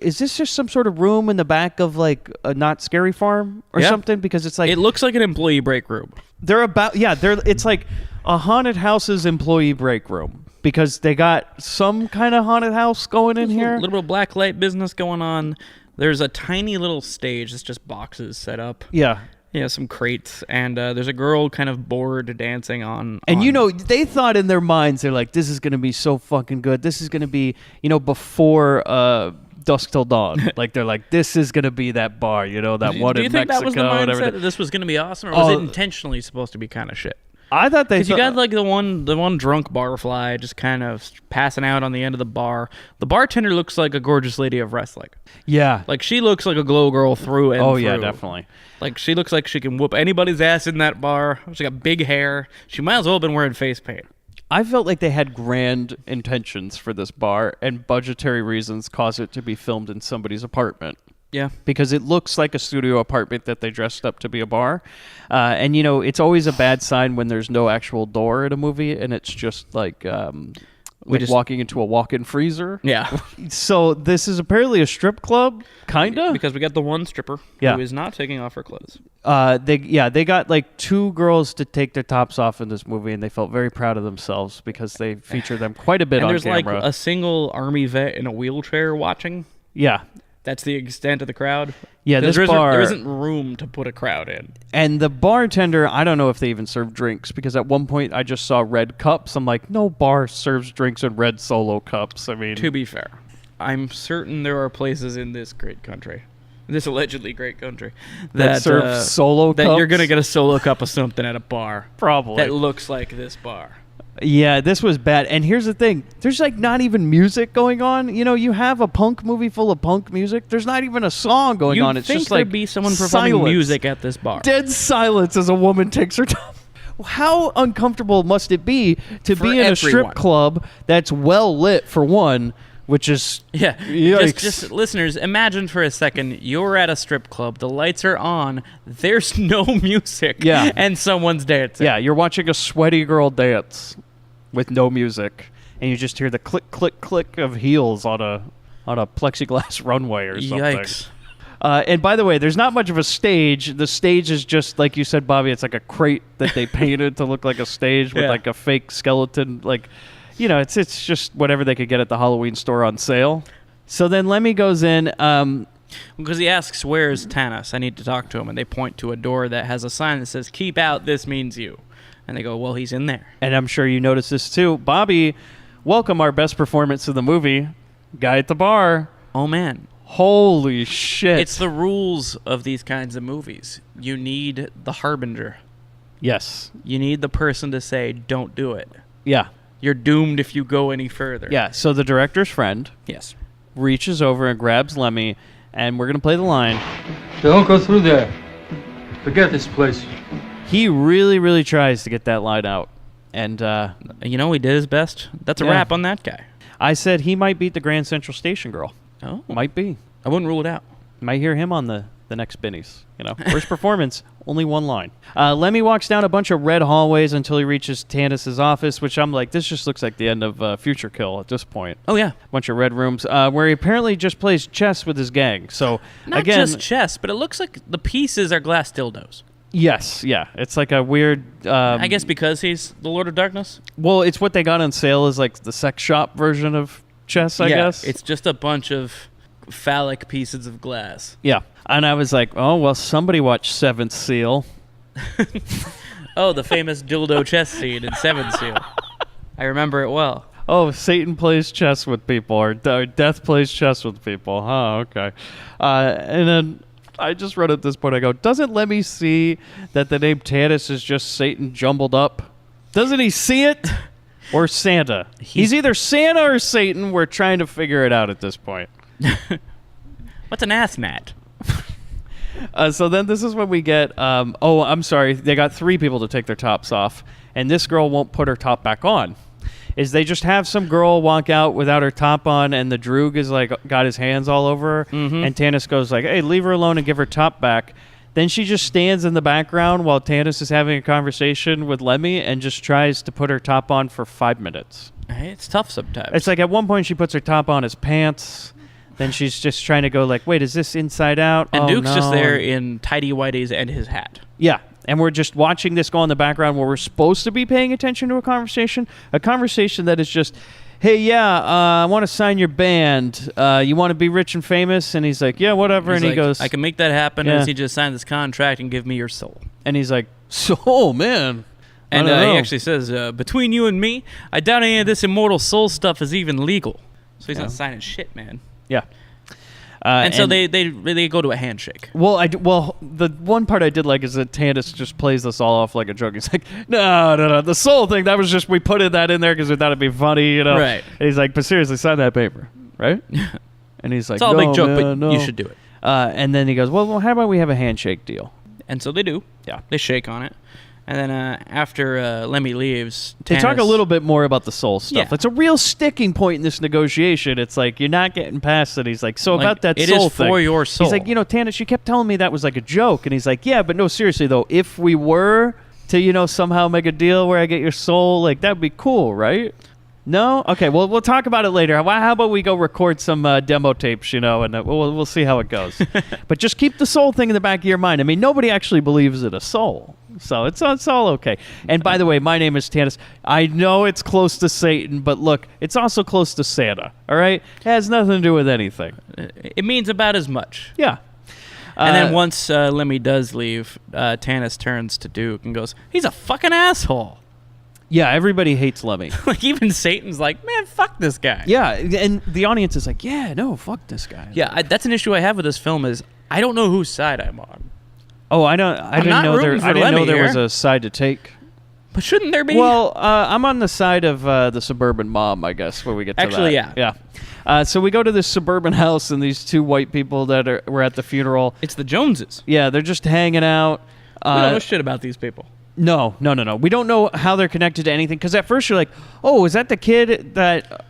Is this just some sort of room in the back of like a Not Scary Farm or Yeah. something? Because it's like... It looks like an employee break room. It's like a haunted house's employee break room. Because they got some kind of haunted house going in here. A little bit of black light business going on. There's a tiny little stage that's just boxes set up. Yeah. Yeah, some crates, and there's a girl kind of bored dancing on. And they thought in their minds, they're like, this is going to be so fucking good. This is going to be, before Dusk Till Dawn. Like, they're like, this is going to be that bar, that one Do you in think Mexico. that was the whatever. mindset that this was going to be awesome, or was it intentionally supposed to be kind of shit? I thought they... Because you got like the one drunk barfly just kind of passing out on the end of the bar. The bartender looks like a gorgeous lady of wrestling. Yeah. Like, she looks like a glow girl through and through. Yeah, definitely. Like, she looks like she can whoop anybody's ass in that bar. She got big hair. She might as well have been wearing face paint. I felt like they had grand intentions for this bar, and budgetary reasons caused it to be filmed in somebody's apartment. Yeah. Because it looks like a studio apartment that they dressed up to be a bar. And, it's always a bad sign when there's no actual door in a movie, and it's just like... walking into a walk-in freezer. Yeah. So this is apparently a strip club, kinda. Because we got the one stripper who is not taking off her clothes. They got like two girls to take their tops off in this movie, and they felt very proud of themselves because they feature them quite a bit And on there's camera. like a single army vet in a wheelchair watching. Yeah. That's the extent of the crowd. Yeah, there bar... isn't room to put a crowd in. And the bartender, I don't know if they even serve drinks, because at one point I just saw red cups. I'm like, no bar serves drinks in red Solo cups. I mean... To be fair, I'm certain there are places in this great country, this allegedly great country, that serve Solo cups? That you're going to get a Solo cup of something at a bar. Probably. That looks like this bar. Yeah, this was bad. And here's the thing. There's like not even music going on. You have a punk movie full of punk music. There's not even a song going on. It's just like there'd be someone performing silence. music at this bar. Dead silence as a woman takes her time. How uncomfortable must it be to For be in a everyone. strip club that's well lit, for one, which is... Yeah. Yikes. Just listeners, imagine for a second, you're at a strip club, the lights are on, there's no music, Yeah. and someone's dancing. Yeah, you're watching a sweaty girl dance with no music, and you just hear the click, click, click of heels on a plexiglass runway or something. Yikes. And by the way, there's not much of a stage. The stage is just, like you said, Bobby, it's like a crate that they painted to look like a stage with like a fake skeleton. Like, it's just whatever they could get at the Halloween store on sale. So then Lemmy goes in. Because he asks, where's Tanis? I need to talk to him. And they point to a door that has a sign that says, keep out, this means you. And they go, well, he's in there. And I'm sure you noticed this too. Bobby, welcome our best performance of the movie. Guy at the bar. Oh, man. Holy shit. It's the rules of these kinds of movies. You need the harbinger. Yes. You need the person to say, don't do it. Yeah. You're doomed if you go any further. Yeah, so the director's friend Yes. reaches over and grabs Lemmy, and we're going to play the line. Don't go through there. Forget this place. He really, really tries to get that line out. And He did his best. That's a wrap on that guy. I said he might beat the Grand Central Station girl. Oh. Might be. I wouldn't rule it out. Might hear him on the next Binnies. Worst performance, only one line. Lemmy walks down a bunch of red hallways until he reaches Tanis's office, which I'm like, this just looks like the end of Future Kill at this point. Oh, yeah. Bunch of red rooms, where he apparently just plays chess with his gang. So, Not again, just chess, but it looks like the pieces are glass dildos. Yes, yeah. It's like a weird... I guess because he's the Lord of Darkness? Well, it's what they got on sale is like the sex shop version of chess, I guess. It's just a bunch of phallic pieces of glass. Yeah. And I was like, oh, well, somebody watched Seventh Seal. Oh, the famous dildo chess scene in Seven Seal. I remember it well. Oh, Satan plays chess with people, or death plays chess with people. Huh, okay. And then I just wrote at this point, I go, doesn't Lemmy see that the name Tanis is just Satan jumbled up? Doesn't he see it? Or Santa? He's either Santa or Satan. We're trying to figure it out at this point. What's an ass mat? So then this is when we get, I'm sorry, they got 3 people to take their tops off, and this girl won't put her top back on. Is they just have some girl walk out without her top on, and the Droog is like got his hands all over her, and Tanis goes like, hey, leave her alone and give her top back. Then she just stands in the background while Tanis is having a conversation with Lemmy and just tries to put her top on for 5 minutes. It's tough sometimes. It's like at one point she puts her top on his pants. Then she's just trying to go like, wait, is this inside out? And oh, Duke's no. just there in tidy whities and his hat. Yeah. And we're just watching this go in the background where we're supposed to be paying attention to a conversation that is just, hey, yeah, I want to sign your band. You want to be rich and famous? And he's like, yeah, whatever. He's and he like, goes, I can make that happen yeah. as he just signed this contract and give me your soul. And he's like, soul, man. And I don't know. he actually says, between you and me, I doubt any of this immortal soul stuff is even legal. So he's not signing shit, man. Yeah. And so they go to a handshake. Well, the one part I did like is that Tanis just plays this all off like a joke. He's like, no, the soul thing, that was just, we put that in there because we thought it'd be funny, you know? Right. And he's like, but seriously, sign that paper, right? And he's like, It's all a no, big joke, man, but no. you should do it. And then he goes, well, how about we have a handshake deal? And so they do. Yeah. They shake on it. And then after Lemmy leaves, They talk a Tanis- little bit more about the soul stuff. Yeah. It's a real sticking point in this negotiation. It's like, you're not getting past it. He's like, so Like, about that it soul is thing. for your soul. He's like, Tanis, you kept telling me that was like a joke. And he's like, yeah, but no, seriously, though, if we were to, somehow make a deal where I get your soul, like, that would be cool, right? No? Okay, well, we'll talk about it later. How about we go record some demo tapes, and we'll see how it goes. But just keep the soul thing in the back of your mind. I mean, nobody actually believes in a soul. So it's all okay. And by the way, my name is Tanis. I know it's close to Satan, but look, it's also close to Santa, all right? It has nothing to do with anything. It means about as much. Yeah. And then once Lemmy does leave, Tanis turns to Duke and goes, he's a fucking asshole. Yeah, everybody hates Lemmy. Like, even Satan's like, man, fuck this guy. Yeah, and the audience is like, yeah, no, fuck this guy. Yeah, that's an issue I have with this film is I don't know whose side I'm on. Oh, I didn't not know there. rooting for I didn't know Lemmy there was here. a side to take. But shouldn't there be? Well, I'm on the side of the suburban mom, I guess, when we get to Actually, that. yeah. So we go to this suburban house, and these 2 white people that were at the funeral. It's the Joneses. Yeah, they're just hanging out. We don't know shit about these people. No. We don't know how they're connected to anything. Because at first you're like, oh, is that the kid that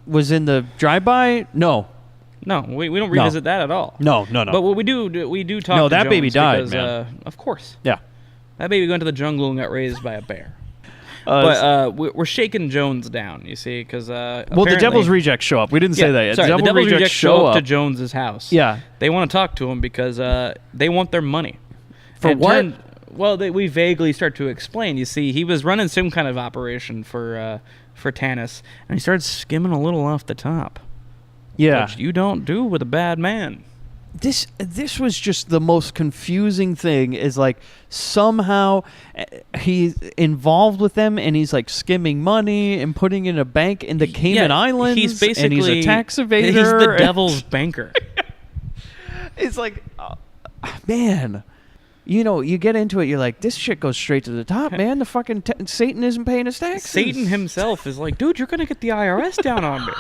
was in the drive-by? No. No, we don't revisit that at all. No. But what we do talk No, to that Jones baby died, because, man. Of course. Yeah. That baby went to the jungle and got raised by a bear. But we're shaking Jones down, you see, because well, the Devil's Rejects show up. We didn't say that yet. Sorry, the Devil's Rejects show up to up. Jones's house. Yeah. They want to talk to him because they want their money. For what? We vaguely start to explain. You see, he was running some kind of operation for Tanis, and he started skimming a little off the top. Yeah. Which you don't do with a bad man. This was just the most confusing thing is like somehow he's involved with them and he's like skimming money and putting in a bank in the Cayman Islands. He's basically and he's a tax evader. He's the devil's banker. It's like, man, you get into it. You're like, this shit goes straight to the top, man. The fucking Satan isn't paying his taxes. Satan himself is like, dude, you're gonna get the IRS down on me.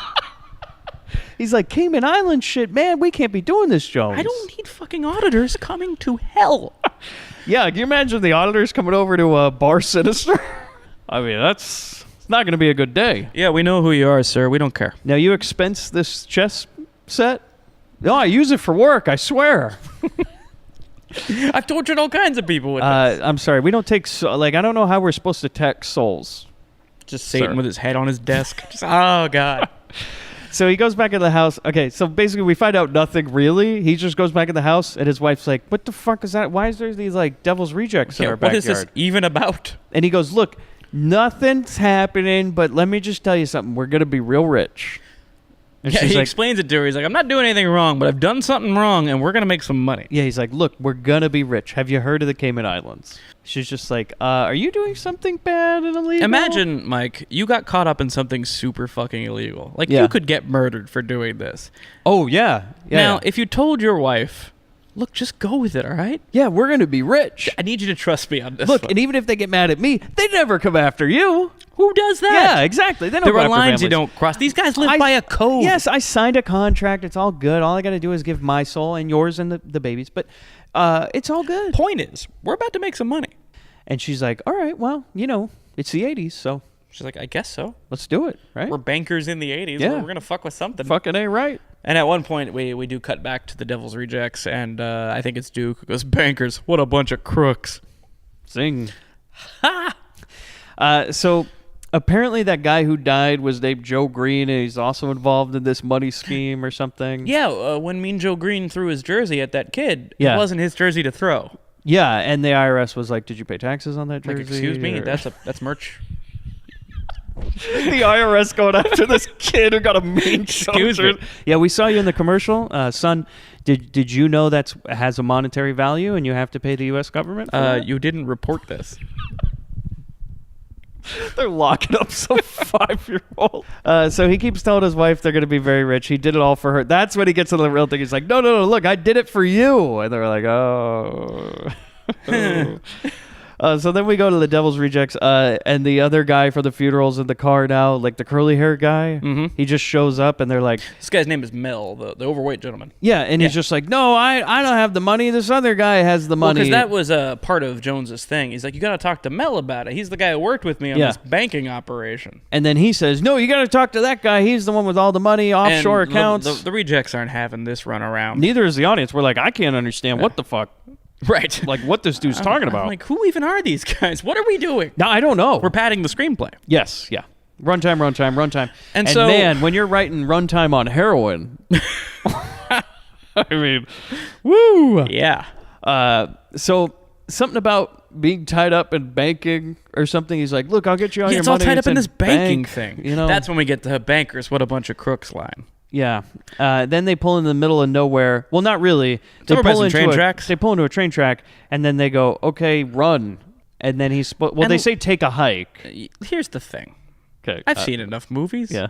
He's like, Cayman Island shit, man, we can't be doing this, Jones. I don't need fucking auditors coming to hell. Yeah, can you imagine the auditors coming over to Bar Sinister? I mean, it's not going to be a good day. Yeah, we know who you are, sir. We don't care. Now, you expense this chess set? No, I use it for work, I swear. I've tortured all kinds of people with this. I'm sorry, we don't take, I don't know how we're supposed to tax souls. Just Satan with his head on his desk. Oh, God. So he goes back in the house. Okay, so basically we find out nothing really. He just goes back in the house, and his wife's like, what the fuck is that? Why is there these, Devil's Rejects in our backyard? What is this even about? And he goes, look, nothing's happening, but let me just tell you something. We're going to be real rich. And Yeah, she's he like, explains it to her. He's like, I'm not doing anything wrong, but I've done something wrong, and we're going to make some money. yeah, he's like, look, we're gonna be rich. Have you heard of the Cayman Islands? She's just like, are you doing something bad and illegal? Imagine, Mike, you got caught up in something super fucking illegal. Like, Yeah. you could get murdered for doing this. Oh, yeah. Now, if you told your wife, look, just go with it, all right? yeah, we're gonna be rich. I need you to trust me on this Look, one. and even if they get mad at me, they never come after you. Who does that? Yeah, exactly. They don't There go are after lines you families. don't cross. These guys live by a code. Yes, I signed a contract. It's all good. All I got to do is give my soul and yours and the baby's. But it's all good. Point is, we're about to make some money. And she's like, all right, well, it's the 80s, so She's like, I guess so. let's do it, right? We're bankers in the 80s. Yeah. We're going to fuck with something. fucking A right. And at one point, we do cut back to the Devil's Rejects, and I think it's Duke who goes, bankers, what a bunch of crooks. Sing. So apparently that guy who died was named Joe Green, and he's also involved in this money scheme or something. Yeah, when Mean Joe Green threw his jersey at that kid, Yeah. it wasn't his jersey to throw. Yeah, and the IRS was like, did you pay taxes on that jersey? Like, excuse me, or- that's merch. the IRS going after this kid who got a mean Excuse shirt. me. Yeah, we saw you in the commercial. Son, did you know that has a monetary value and you have to pay the U.S. government for that? You didn't report this. They're locking up some 5-year-old. So he keeps telling his wife they're going to be very rich. He did it all for her. That's when he gets to the real thing. He's like, no, look, I did it for you. And they're like, oh. So then we go to the Devil's Rejects, and the other guy for the funeral's in the car now, like the curly hair guy. Mhm. He just shows up, and they're like, This guy's name is Mel, the overweight gentleman. yeah, and he's just like, no, I don't have the money. This other guy has the money. Because that was part of Jones's thing. He's like, you got to talk to Mel about it. He's the guy who worked with me on Yeah. this banking operation. And then he says, no, you got to talk to that guy. He's the one with all the money, offshore And accounts. The rejects aren't having this run around. Neither is the audience. We're like, I can't understand what the fuck. Right. Like, what this dude's talking I'm about. like, who even are these guys? What are we doing? No, I don't know. We're padding the screenplay. Yes, yeah. Runtime. And And so- man, when you're writing runtime on heroin, I mean, woo. Yeah. So something about being tied up in banking or something. He's like, look, I'll get you all Yeah, your it's all money. tied up in this banking bank, thing. You know, That's when we get to bankers. What a bunch of crooks line. yeah. Then they pull in the middle of nowhere. Well, not really. They over by some into train a- tracks. They pull into a train track, and then they go, okay, run. And then he's well. And they say take a hike. Here's the thing. Okay, I've seen enough movies. Yeah,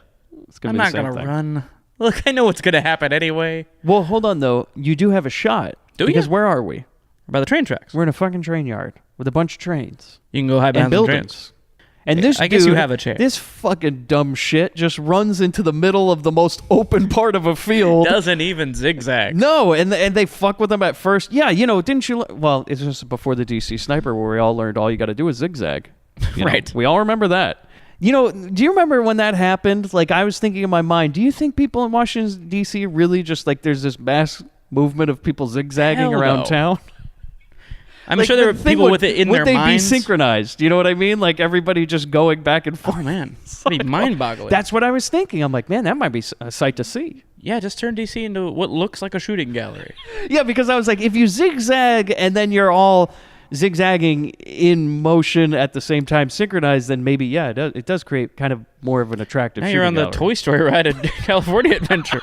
it's gonna I'm be the not same going to thing. run. Look, I know what's going to happen anyway. Well, hold on though. You do have a shot. Do Because ya? where are we? By the train tracks. We're in a fucking train yard with a bunch of trains You can go hide and behind the buildings. trains. And this I guess you dude, have a chance. This fucking dumb shit just runs into the middle of the most open part of a field. Doesn't even zigzag. No, and they fuck with him at first. Yeah, didn't you? Well, it's just before the DC Sniper where we all learned all you got to do is zigzag. You know, Right. we all remember that. Do you remember when that happened? Like, I was thinking in my mind, do you think people in Washington, D.C. really just, like, there's this mass movement of people zigzagging Hell around no. town? I'm Like, sure the there are thing people with it in their would they minds. be synchronized? You know what I mean? Like, everybody just going back and forth. Oh, man. That'd be mind-boggling. That's what I was thinking. I'm like, man, that might be a sight to see. Yeah, just turn DC into what looks like a shooting gallery. Yeah, because I was like, if you zigzag and then you're all zigzagging in motion at the same time synchronized, then maybe, yeah, it does create kind of more of an attractive Now shooting you're on the gallery. Toy Story ride at California Adventure.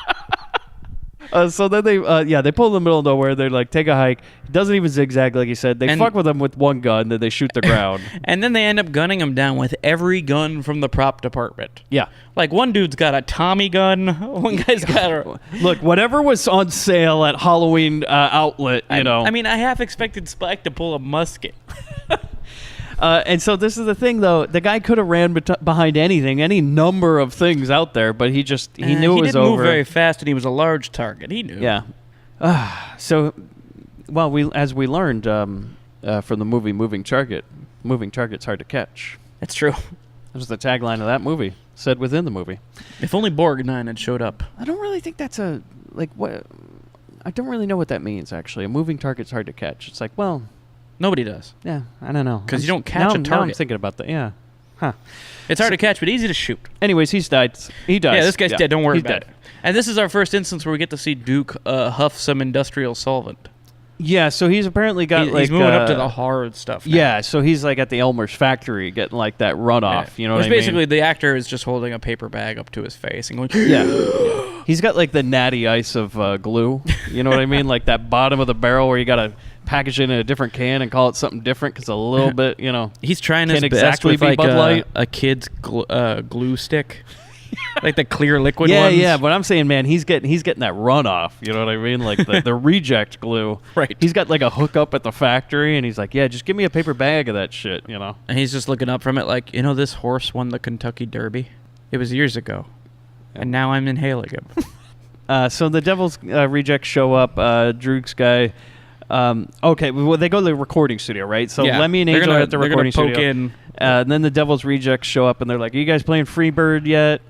So then they pull in the middle of nowhere. They're like, take a hike. It doesn't even zigzag, like you said. They And- fuck with them with one gun, then they shoot the ground. And then they end up gunning him down with every gun from the prop department. Yeah. Like, one dude's got a Tommy gun. One guy's got a... Look, whatever was on sale at Halloween outlet, you know. I mean, I half expected Spike to pull a musket. And so this is the thing, though. The guy could have ran behind anything, any number of things out there, but he knew it was He didn't over. move very fast, and he was a large target. He knew. Yeah. So, well, as we learned from the movie moving target's hard to catch. That's true. That was the tagline of that movie, said within the movie. If only Borgnine had showed up. I don't really think that's what. I don't really know what that means, actually. A moving target's hard to catch. It's like, well, Nobody does. yeah, I don't know. 'Cause you don't catch now a Now I'm target. thinking about that, yeah. Huh. It's hard to catch, but easy to shoot. Anyways, he dies. He dies. Yeah, this guy's dead. Don't worry He's about dead. it. And this is our first instance where we get to see Duke huff some industrial solvent. Yeah, so he's apparently got He's moving up to the hard stuff now. Yeah, so he's like at the Elmer's factory getting like that runoff. You know what I mean? Basically, the actor is just holding a paper bag up to his face and going, Yeah. He's got like the natty ice of glue. You know what I mean? Like that bottom of the barrel where you got to package it in a different can and call it something different because a little bit, you know. He's trying his can't best exactly with be like Bud Light. a kid's glue stick. Like the clear liquid Yeah, ones. yeah, but I'm saying, man, he's getting that runoff. You know what I mean? Like the reject glue. Right. He's got like a hookup at the factory, and he's like, yeah, just give me a paper bag of that shit. You know. And he's just looking up from it like, you know, this horse won the Kentucky Derby. It was years ago, and now I'm inhaling him. So the Devil's rejects show up. Droog's guy. Okay, well, they go to the recording studio, right? So Yeah, Lemmy and they're Angel gonna- are at the they're gonna recording poke studio. in. And then the Devil's rejects show up, and they're like, "Are you guys playing Freebird yet?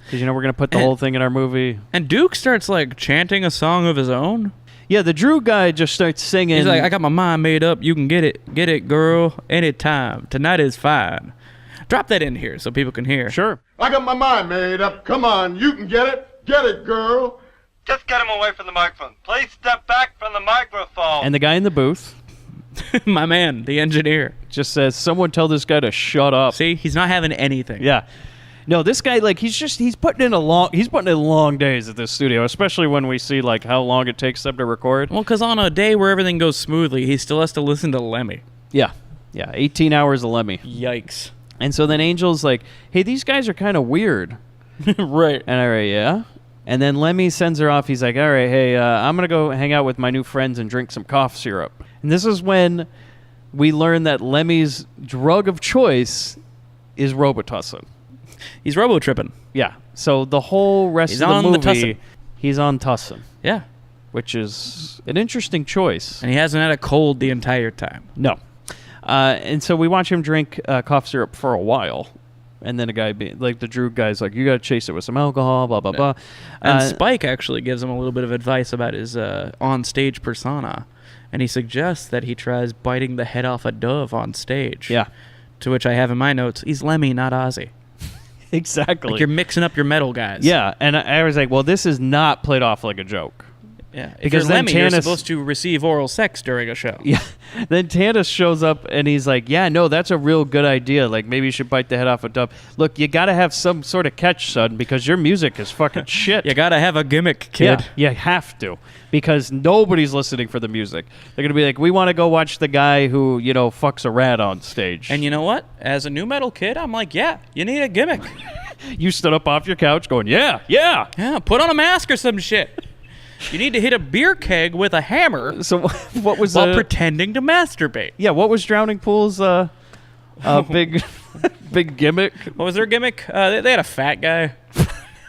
Because you know we're gonna put the whole thing in our movie." And Duke starts like chanting a song of his own. Yeah, the Droog guy just starts singing. He's like, I got my mind made up. You can get it, girl, anytime. Tonight is fine. Drop that in here so people can hear. Sure. I got my mind made up. Come on, you can get it. Get it, girl. Just get him away from the microphone. Please step back from the microphone. And the guy in the booth My man, the engineer, just says, "Someone tell this guy to shut up." see, he's not having anything. Yeah. No, this guy, like, he's putting in long days at this studio, especially when we see like how long it takes them to record. Well, because on a day where everything goes smoothly, he still has to listen to Lemmy. Yeah. 18 hours of Lemmy. Yikes. And so then Angel's like, "Hey, these guys are kind of weird." Right. And I write, "Yeah." And then Lemmy sends her off. He's like, "All right, hey, I'm going to go hang out with my new friends and drink some cough syrup." And this is when we learn that Lemmy's drug of choice is Robitussin. He's robo-tripping. Yeah. So the whole rest He's of the on the movie, Tussin. he's on Tussin, Yeah. which is an interesting choice. And he hasn't had a cold the entire time. No. And so we watch him drink cough syrup for a while. And then a guy, like the Droog guy's like, "You got to chase it with some alcohol, blah, blah, blah." And Spike actually gives him a little bit of advice about his on-stage persona. And he suggests that he tries biting the head off a dove on stage. Yeah. To which I have in my notes, he's Lemmy, not Ozzy. Exactly. Like you're mixing up your metal guys. Yeah, and I was like, well, this is not played off like a joke. Yeah. If Because you're then Lemmy, you're Tannis- supposed to receive oral sex during a show. Yeah. Then Tannis shows up and he's like, "Yeah, no, that's a real good idea. Like, maybe you should bite the head off a dove. Look, you got to have some sort of catch, son, because your music is fucking shit." You gotta have a gimmick, kid. Yeah, you have to. Because nobody's listening for the music. They're going to be like, "We want to go watch the guy who, you know, fucks a rat on stage." And you know what? As a new metal kid, I'm like, yeah, you need a gimmick. You stood up off your couch going, "Yeah, yeah." Yeah, put on a mask or some shit. You need to hit a beer keg with a hammer So what was while pretending to masturbate. Yeah, what was Drowning Pool's big big gimmick? What was their gimmick? They had a fat guy.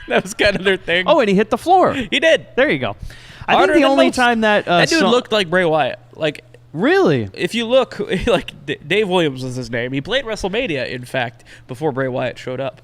That was kind of their thing. Oh, and he hit the floor. He did. There you go. I Harder think the than only most. time that That dude song- looked like Bray Wyatt. Like, really. if you look, like Dave Williams was his name. He played WrestleMania, in fact, before Bray Wyatt showed up.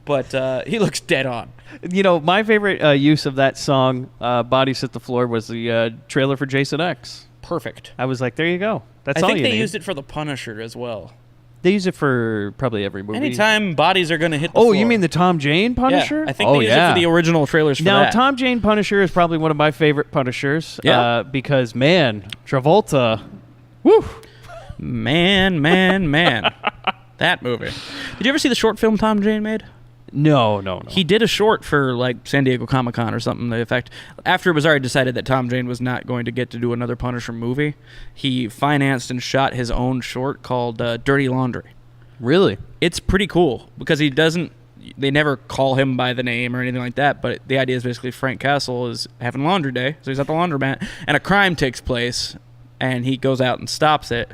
But he looks dead on. You know, my favorite use of that song, "Bodies Hit the Floor," was the trailer for Jason X. Perfect. I was like, there you go. That's I all think you they need. used it for the Punisher as well. They use it for probably every movie. Anytime bodies are going to hit the floor. Oh, you mean the Tom Jane Punisher? Yeah, I think they use it for the original trailers for Now, that. Tom Jane Punisher is probably one of my favorite Punishers. Yeah. Because, man, Travolta, woo. Man. That movie. Did you ever see the short film Tom Jane made? No. He did a short for like San Diego Comic-Con or something to the effect. After it was already decided that Tom Jane was not going to get to do another Punisher movie, he financed and shot his own short called Dirty Laundry. Really? It's pretty cool because they never call him by the name or anything like that, but the idea is basically Frank Castle is having laundry day, so he's at the laundromat, and a crime takes place, and he goes out and stops it.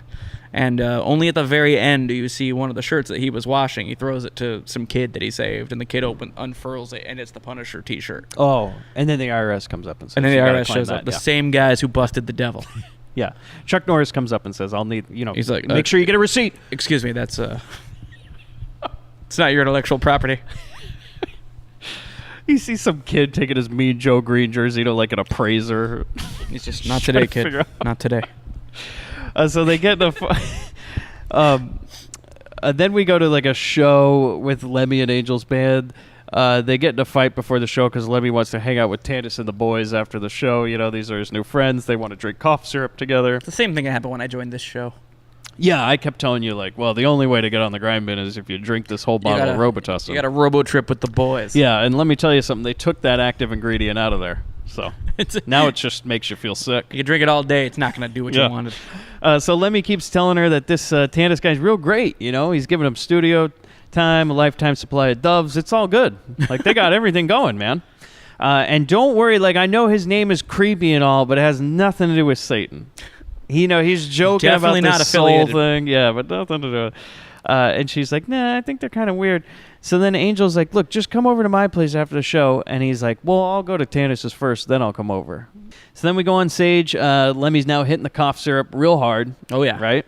And only at the very end do you see one of the shirts that he was washing. He throws it to some kid that he saved, and the kid unfurls it, and it's the Punisher T-shirt. Oh, and then the IRS comes up and says, And then the "You gotta IRS climb shows that." up. The Yeah. same guys who busted the devil. Yeah. Chuck Norris comes up and says, "I'll need, He's like, make sure you get a receipt." Excuse me, that's it's not your intellectual property. You see some kid taking his Mean Joe Green jersey to like an appraiser. He's just not Trying today, to figure kid. out- Not today. So they get the. Then we go to like a show with Lemmy and Angel's band. They get in a fight before the show because Lemmy wants to hang out with Tannis and the boys after the show. You know, these are his new friends. They want to drink cough syrup together. It's the same thing that happened when I joined this show. Yeah, I kept telling you, like, well, the only way to get on the Grindbin is if you drink this whole bottle of Robitussin. You got a robo trip with the boys. Yeah, and let me tell you something. They took that active ingredient out of there. So now it just makes you feel sick. You can drink it all day. It's not going to do what you wanted. So Lemmy keeps telling her that this Tannis guy's real great. You know, he's giving him studio time, a lifetime supply of doves. It's all good. Like, they got everything going, man. And don't worry, like, I know his name is creepy and all, but it has nothing to do with Satan. He's joking Definitely about not this soul affiliated. thing. Yeah, but nothing to do with it. And she's like, nah, I think they're kind of weird. So then Angel's like, look, just come over to my place after the show. And he's like, well, I'll go to Tannis's first, then I'll come over. So then we go on stage. Lemmy's now hitting the cough syrup real hard. Oh, yeah. Right?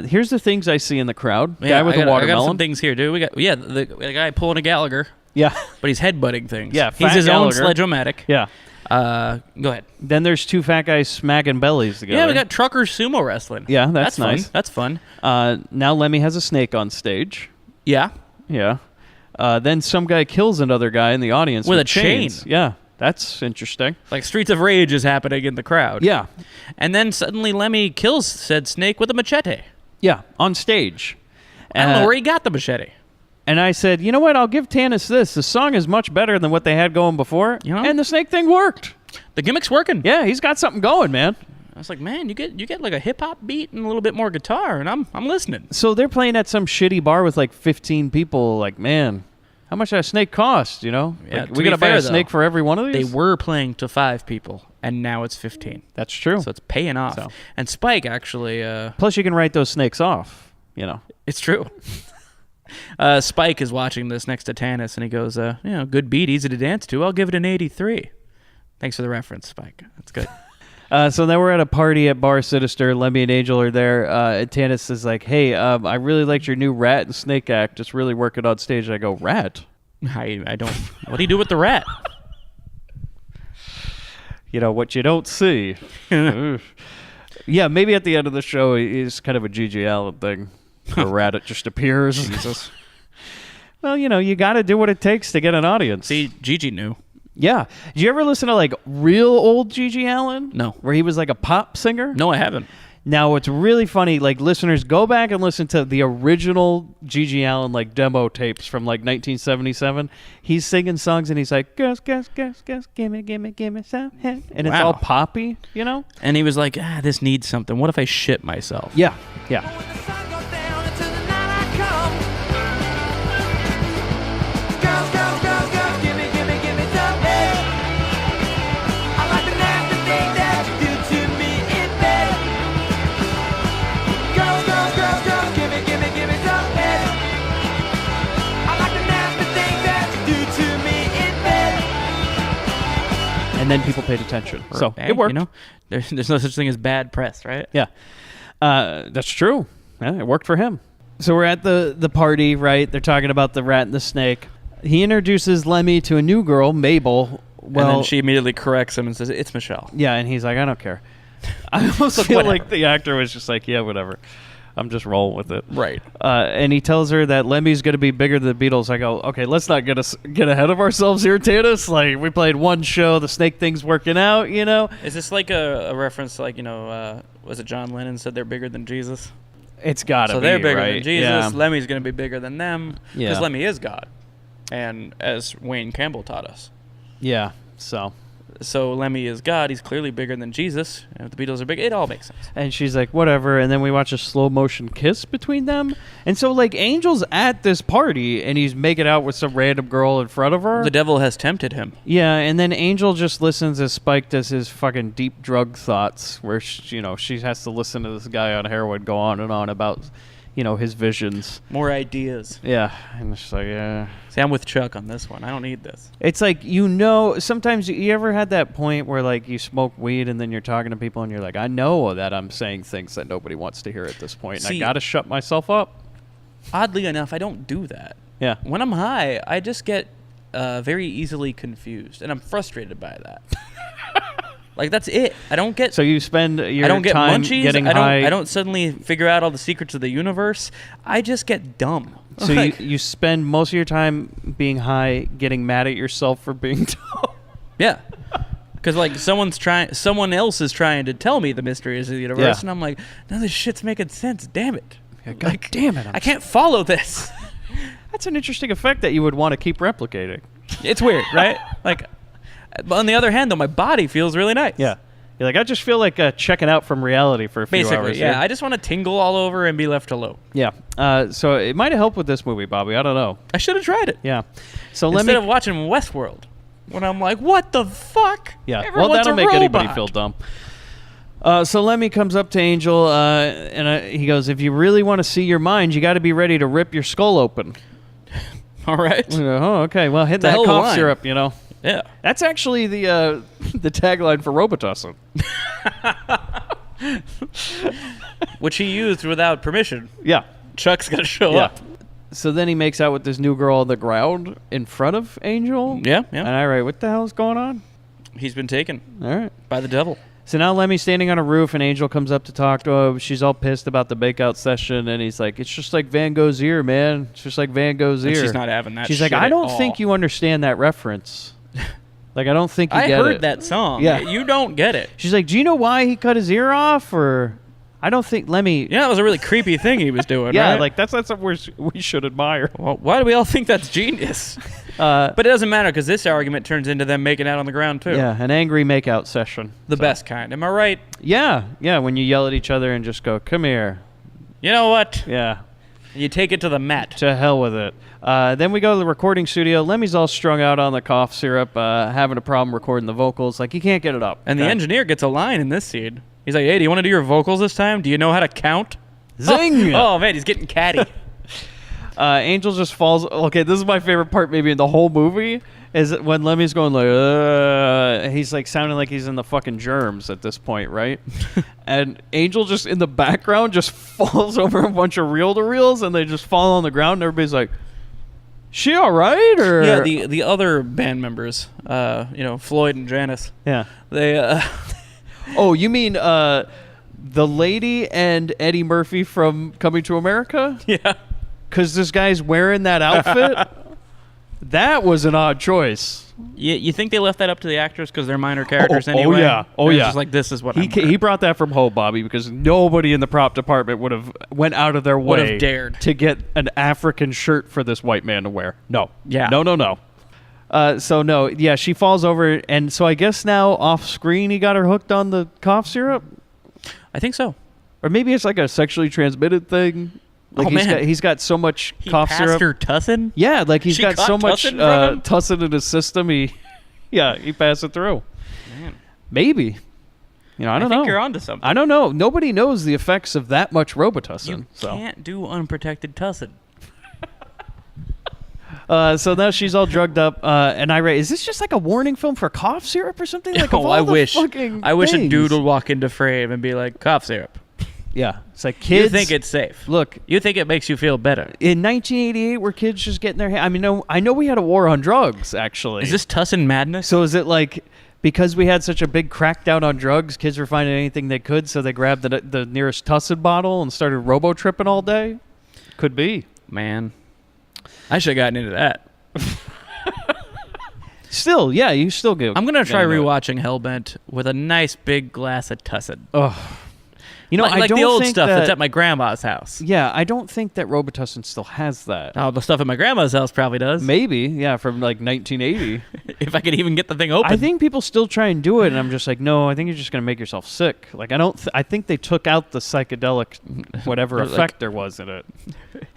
Here's the things I see in the crowd. Yeah, Guy with a watermelon. I got some things here, dude. We got the guy pulling a Gallagher. Yeah. But he's headbutting things. Yeah, he's his Gallagher. own sledge-o-matic. Yeah. Go ahead. Then there's two fat guys smacking bellies together. Yeah, we got trucker sumo wrestling. Yeah, that's nice. Fun. That's fun. Now Lemmy has a snake on stage. Yeah. Yeah. Then some guy kills another guy in the audience with a chains. chain. Yeah, that's interesting. Like Streets of Rage is happening in the crowd. Yeah. And then suddenly Lemmy kills said snake with a machete. Yeah, on stage. I don't know where he got the machete. And I said, you know what? I'll give Tannis this. The song is much better than what they had going before. You know? And the snake thing worked. The gimmick's working. Yeah, he's got something going, man. I was like, man, you get like a hip hop beat and a little bit more guitar, and I'm listening. So they're playing at some shitty bar with like 15 people. Like, man, how much that snake cost? You know, Yeah, like, we gotta buy a snake for every one of They these. were playing to 5 people, and now it's 15. That's true. So it's paying off. So. And Spike actually. Plus, you can write those snakes off. You know, it's true. Spike is watching this next to Tannis, and he goes, good beat, easy to dance to. I'll give it an 83. Thanks for the reference, Spike. That's good. So then we're at a party at Bar Sinister. Lemmy and Angel are there. And Tannis is like, hey, I really liked your new rat and snake act. Just really working on stage. And I go, rat? I don't. What do you do with the rat? You know, what you don't see. Yeah, maybe at the end of the show, it's kind of a G.G. Allen thing. A rat, it just appears. Jesus. Well, you know, you got to do what it takes to get an audience. See, Gigi knew. Yeah. Did you ever listen to, like, real old G.G. Allen? No. Where he was, like, a pop singer? No, I haven't. Now, what's really funny, like, listeners, go back and listen to the original G.G. Allen, like, demo tapes from, like, 1977. He's singing songs, and he's like, girls, girls, girls, girls, gimme, gimme, gimme some head. And it's all poppy, you know? And he was like, this needs something. What if I shit myself? Yeah, yeah. And then people paid attention. So Hey, it worked. You know, there's no such thing as bad press, right? Yeah. That's true. Yeah, it worked for him. So we're at the party, right? They're talking about the rat and the snake. He introduces Lemmy to a new girl, Mabel. Well, and then she immediately corrects him and says, it's Michelle. Yeah, and he's like, I don't care. I almost feel like the actor was just like, yeah, whatever. I'm just rolling with it. Right. And he tells her that Lemmy's going to be bigger than the Beatles. I go, okay, let's not get ahead of ourselves here, Tannis. Like, we played one show, the snake thing's working out, you know? Is this like a reference to, like, was it John Lennon said they're bigger than Jesus? It's got to be, So they're bigger right? than Jesus. Yeah. Lemmy's going to be bigger than them. Yeah. Because Lemmy is God. And as Wayne Campbell taught us. Yeah, So Lemmy is God. He's clearly bigger than Jesus. And if the Beatles are big, it all makes sense. And she's like, whatever. And then we watch a slow motion kiss between them. And so, like, Angel's at this party, and he's making out with some random girl in front of her. The devil has tempted him. Yeah, and then Angel just listens as Spike does his fucking deep drug thoughts, where, she has to listen to this guy on heroin go on and on about, his visions. More ideas. Yeah, and it's like, yeah. See, I'm with Chuck on this one. I don't need this. It's like, sometimes you ever had that point where, like, you smoke weed and then you're talking to people and you're like, I know that I'm saying things that nobody wants to hear at this point, and I got to shut myself up. Oddly enough, I don't do that. Yeah. When I'm high, I just get very easily confused, and I'm frustrated by that. Like, that's it. I don't get... So you spend your I don't get time munchies. getting I high. don't suddenly figure out all the secrets of the universe. I just get dumb. So you spend most of your time being high, getting mad at yourself for being dumb. Yeah. Because like someone else is trying to tell me the mysteries of the universe, and I'm like, no, this shit's making sense. Damn it! God damn it! I can't follow this. That's an interesting effect that you would want to keep replicating. It's weird, right? Like, but on the other hand, though, my body feels really nice. Yeah. You're like, I just feel like checking out from reality for a few Basically, hours. yeah. Here. I just want to tingle all over and be left alone. Yeah. So it might have helped with this movie, Bobby. I don't know. I should have tried it. Yeah. So Instead of watching Westworld, when I'm like, what the fuck? Yeah. Everyone's well, that'll a make robot. anybody feel dumb. So Lemmy comes up to Angel, and he goes, if you really want to see your mind, you got to be ready to rip your skull open. All right. Oh, okay. Well, hit It's a that hell of a cough line. syrup, you know. Yeah. That's actually the tagline for Robitussin. Which he used without permission. Yeah. Chuck's going to show up. So then he makes out with this new girl on the ground in front of Angel. Yeah. And all right, what the hell's going on? He's been taken. All right. By the devil. So now Lemmy's standing on a roof, and Angel comes up to talk to him. She's all pissed about the makeout session, and he's like, it's just like Van Gogh's ear, man. It's just like Van Gogh's ear. And she's not having that She's shit like, I at don't all. think you understand that reference. Like, I don't think you I get it. heard that song. Yeah. You don't get it. She's like, do you know why he cut his ear off? Or I don't think Lemmy... Yeah, that was a really creepy thing he was doing, Yeah, right? like, that's not something we should admire. Well, why do we all think that's genius? But it doesn't matter, because this argument turns into them making out on the ground, too. Yeah, an angry makeout session. The best kind. Am I right? Yeah, when you yell at each other and just go, come here. You know what? Yeah. You take it to the mat. To hell with it. Then we go to the recording studio. Lemmy's all strung out on the cough syrup, having a problem recording the vocals. Like, he can't get it up. And the engineer gets a line in this scene. He's like, hey, do you want to do your vocals this time? Do you know how to count? Zing! Oh man, he's getting catty. Angel just falls. Okay, this is my favorite part maybe in the whole movie, is when Lemmy's going like, he's like sounding like he's in the fucking Germs at this point, right? And Angel just in the background just falls over a bunch of reel-to-reels, and they just fall on the ground, and everybody's like, she all right? Or Yeah, the other band members, Floyd and Janice. Yeah. They Oh, you mean the lady and Eddie Murphy from Coming to America? Yeah. Because this guy's wearing that outfit? That was an odd choice. You think they left that up to the actors because they're minor characters anyway? Oh, yeah. Oh, They're yeah. Just like, this is what He brought that from home, Bobby, because nobody in the prop department would have went out of their way Would have dared. to get an African shirt for this white man to wear. No. Yeah. No. She falls over, and so I guess now off screen he got her hooked on the cough syrup? I think so. Or maybe it's like a sexually transmitted thing. Like he's got so much cough passed syrup. her tussin? Yeah, like he's She got caught so much tussin from him? tussin in his system. He passed it through. Man. Maybe. I don't know. I think you're onto something. I don't know. Nobody knows the effects of that much Robitussin. You can't do unprotected tussin. So now she's all drugged up, and I write, is this just like a warning film for cough syrup or something? Like, of all I the wish. fucking I wish a things. dude would walk into frame and be like, cough syrup. Yeah, it's like kids. You think it's safe. Look, you think it makes you feel better. In 1988, were kids just getting their hand? I mean, I know we had a war on drugs, actually. Is this tussin madness? So is it like because we had such a big crackdown on drugs, kids were finding anything they could, so they grabbed the nearest tussin bottle and started robo-tripping all day? Could be. Man, I should have gotten into that. Still, yeah, you still do. I'm gonna try rewatching Hellbent with a nice big glass of tussin. Oh, I don't the old stuff that's at my grandma's house. Yeah, I don't think that Robitussin still has that. Oh, the stuff at my grandma's house probably does. Maybe, yeah, from like 1980. If I could even get the thing open. I think people still try and do it, and I'm just like, no, I think you're just gonna make yourself sick. Like, I think they took out the psychedelic, whatever effect there was in it.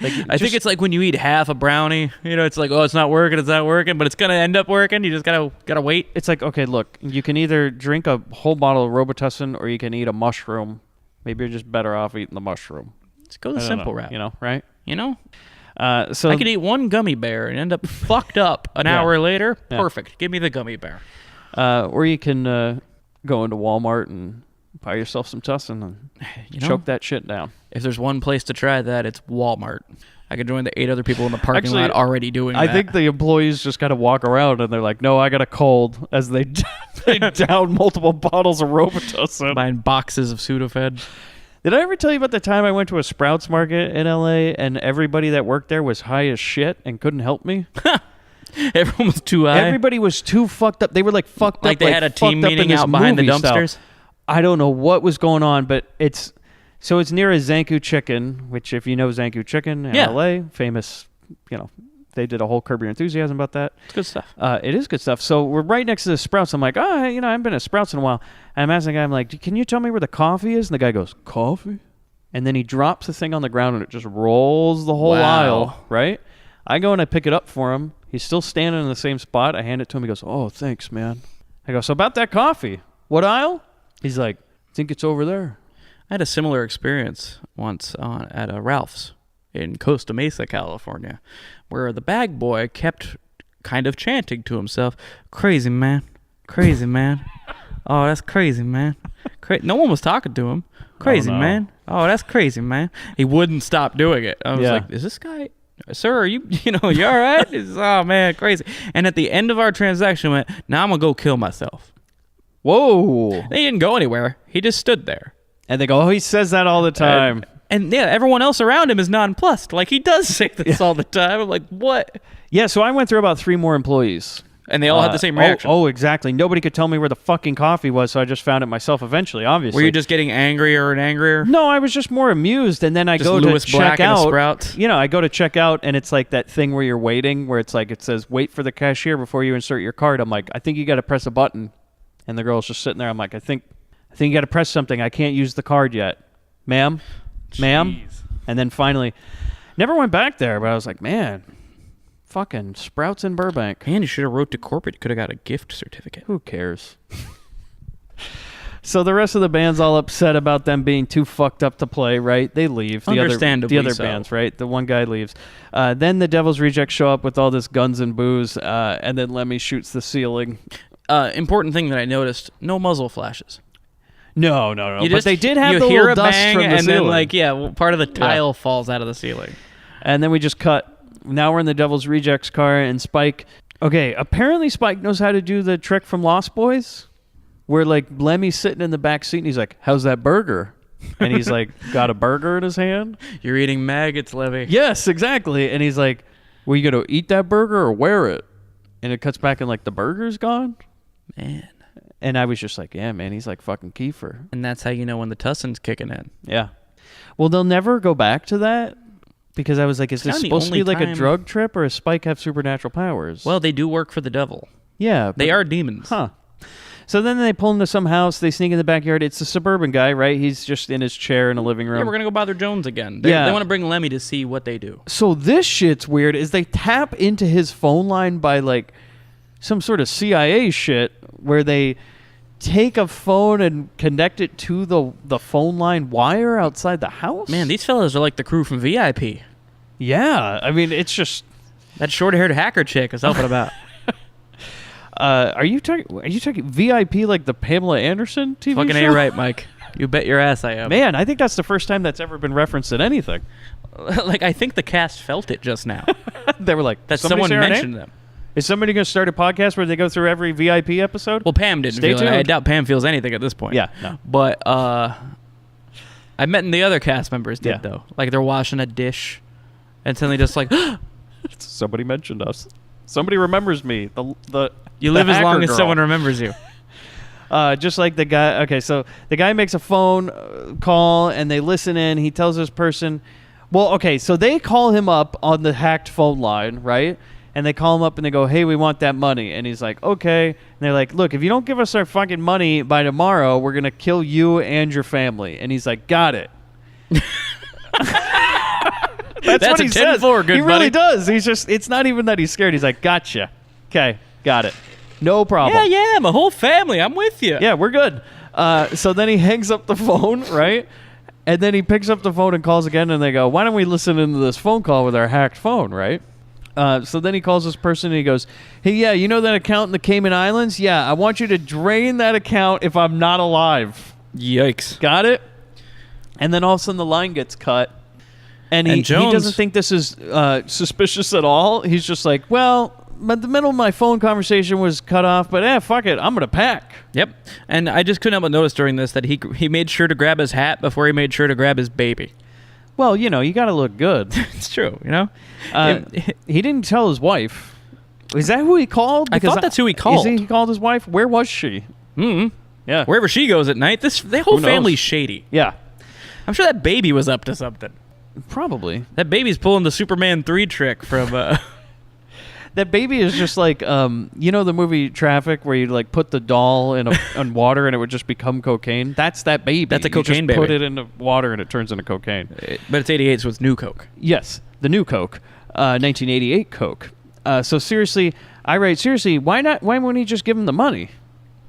Like, I think it's like when you eat half a brownie. It's like, oh, it's not working, but it's gonna end up working. You just gotta wait. It's like, okay, look, you can either drink a whole bottle of Robitussin or you can eat a mushroom. Maybe you're just better off eating the mushroom. Let's go the simple route. Right? So I could eat one gummy bear and end up fucked up an hour later. Yeah. Perfect. Give me the gummy bear. Or you can go into Walmart and buy yourself some tussin and choke that shit down. If there's one place to try that, it's Walmart. I could join the 8 other people in the parking lot already doing that. I think the employees just got to walk around and they're like, no, I got a cold, as they down multiple bottles of Robitussin. Buying boxes of Sudafed. Did I ever tell you about the time I went to a Sprouts Market in L.A. and everybody that worked there was high as shit and couldn't help me? Everyone was too high. Everybody was too fucked up. They were like fucked up. Like they had a team meeting out behind the dumpsters. I don't know what was going on, but it's near a Zanku Chicken, which if you know Zanku Chicken in LA, famous, they did a whole Curb Your Enthusiasm about that. It's good stuff. It is good stuff. So we're right next to the Sprouts. I'm like, I haven't been at Sprouts in a while. And I'm asking the guy, I'm like, can you tell me where the coffee is? And the guy goes, coffee? And then he drops the thing on the ground and it just rolls the whole aisle, right? I go and I pick it up for him. He's still standing in the same spot. I hand it to him. He goes, oh, thanks, man. I go, so about that coffee, what aisle? He's like, I think it's over there. I had a similar experience once at a Ralph's in Costa Mesa, California, where the bag boy kept kind of chanting to himself, crazy man, crazy man. Oh, that's crazy, man. No one was talking to him. Crazy, man. Oh, that's crazy, man. He wouldn't stop doing it. I was like, is this guy... Sir, are you all right? Oh, man, crazy. And at the end of our transaction, went, now I'm going to go kill myself. Whoa. They didn't go anywhere. He just stood there. And they go, oh, he says that all the time. And everyone else around him is nonplussed. Like, he does say this all the time. I'm like, what? Yeah, so I went through about 3 more employees. And they all had the same reaction. Oh, exactly. Nobody could tell me where the fucking coffee was, so I just found it myself eventually, obviously. Were you just getting angrier and angrier? No, I was just more amused, and then I go to check out. I go to check out, and it's like that thing where you're waiting, where it's like it says, wait for the cashier before you insert your card. I'm like, I think you got to press a button. And the girl's just sitting there. I'm like, I think you got to press something. I can't use the card yet. Ma'am? And then finally, never went back there, but I was like, man... Fucking Sprouts in Burbank. Man, you should have wrote to corporate. You could have got a gift certificate. Who cares? So the rest of the band's all upset about them being too fucked up to play, right? They leave. Understandably the other bands, right? The one guy leaves. Then the Devil's Rejects show up with all this guns and booze, and then Lemmy shoots the ceiling. Important thing that I noticed, no muzzle flashes. No. But they did have the little dust bang, from the and ceiling. then part of the tile falls out of the ceiling. And then we just cut. Now we're in the Devil's Rejects car, and Spike... Okay, apparently Spike knows how to do the trick from Lost Boys, where, like, Lemmy's sitting in the back seat, and he's like, how's that burger? And he's like, got a burger in his hand? You're eating maggots, Lemmy. Yes, exactly. And he's like, well, you going to eat that burger or wear it? And it cuts back, and, like, the burger's gone? Man. And I was just like, yeah, man, he's like fucking Kiefer. And that's how you know when the Tusson's kicking in. Yeah. Well, they'll never go back to that? Because I was like, is this supposed to be like a drug trip, or does Spike have supernatural powers? Well, they do work for the devil. Yeah. They are demons. Huh. So then they pull into some house. They sneak in the backyard. It's a suburban guy, right? He's just in his chair in a living room. Yeah, we're going to go bother Jones again. They want to bring Lemmy to see what they do. So this shit's weird, is they tap into his phone line by like some sort of CIA shit where they take a phone and connect it to the phone line wire outside the house. Man, these fellas are like the crew from VIP. Yeah, I mean, it's just that short-haired hacker chick is helping about. Are you talking VIP like the Pamela Anderson TV Fucking show? A right, Mike. You bet your ass I am. Man, I think that's the first time that's ever been referenced in anything. Like, I think the cast felt it just now. They were like, that someone mentioned them. Is somebody going to start a podcast where they go through every VIP episode? Well, Pam didn't feel it. I doubt Pam feels anything at this point. Yeah, no. But I met the other cast members did, though. Like, they're washing a dish, and suddenly just like... Somebody mentioned us. Somebody remembers me. You live as long as someone remembers you. Just like the guy... Okay, so the guy makes a phone call, and they listen in. He tells this person... Well, okay, so they call him up on the hacked phone line, right? And they call him up and they go, hey, we want that money. And he's like, okay. And they're like, look, if you don't give us our fucking money by tomorrow, we're going to kill you and your family. And he's like, got it. That's what he says. He really does. He's just, it's not even that he's scared. He's like, gotcha. Okay, got it. No problem. Yeah, my whole family. I'm with you. Yeah, we're good. So then he hangs up the phone, right? And then he picks up the phone and calls again. And they go, why don't we listen into this phone call with our hacked phone, right? So then he calls this person and he goes, hey, yeah, you know that account in the Cayman Islands? Yeah, I want you to drain that account if I'm not alive. Yikes. Got it? And then all of a sudden the line gets cut. And he doesn't think this is suspicious at all. He's just like, well, the middle of my phone conversation was cut off, but fuck it, I'm going to pack. Yep. And I just couldn't help but notice during this that he made sure to grab his hat before he made sure to grab his baby. Well, you know, you got to look good. It's true, you know? He didn't tell his wife. Is that who he called? I thought that's who he called. He called his wife? Where was she? Yeah. Wherever she goes at night. The whole family's shady. Yeah. I'm sure that baby was up to something. Probably. That baby's pulling the Superman 3 trick from... That baby is just like, you know the movie Traffic where you like put the doll in water and it would just become cocaine? That's that baby. That's a cocaine you just baby. Put it into water and it turns into cocaine. But it's 88, so it's new Coke. Yes, the new Coke. 1988 Coke. So seriously, why wouldn't he just give him the money?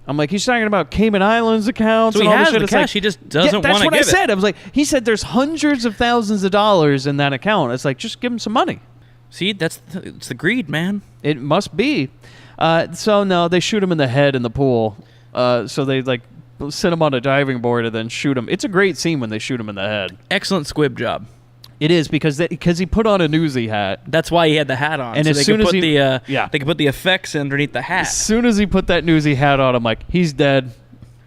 I'm like, he's talking about Cayman Islands accounts. So he and all has this shit. the It's cash, like, he just doesn't want to That's what give I it. said. I was like, he said there's hundreds of thousands of dollars in that account. It's like, just give him some money. See, it's the greed, man. It must be. So no, they shoot him in the head in the pool. So they like sit him on a diving board and then shoot him. It's a great scene when they shoot him in the head. Excellent squib job. It is because he put on a newsie hat. That's why he had the hat on. And so as they soon could as put they could put the effects underneath the hat. As soon as he put that newsie hat on, I'm like, he's dead.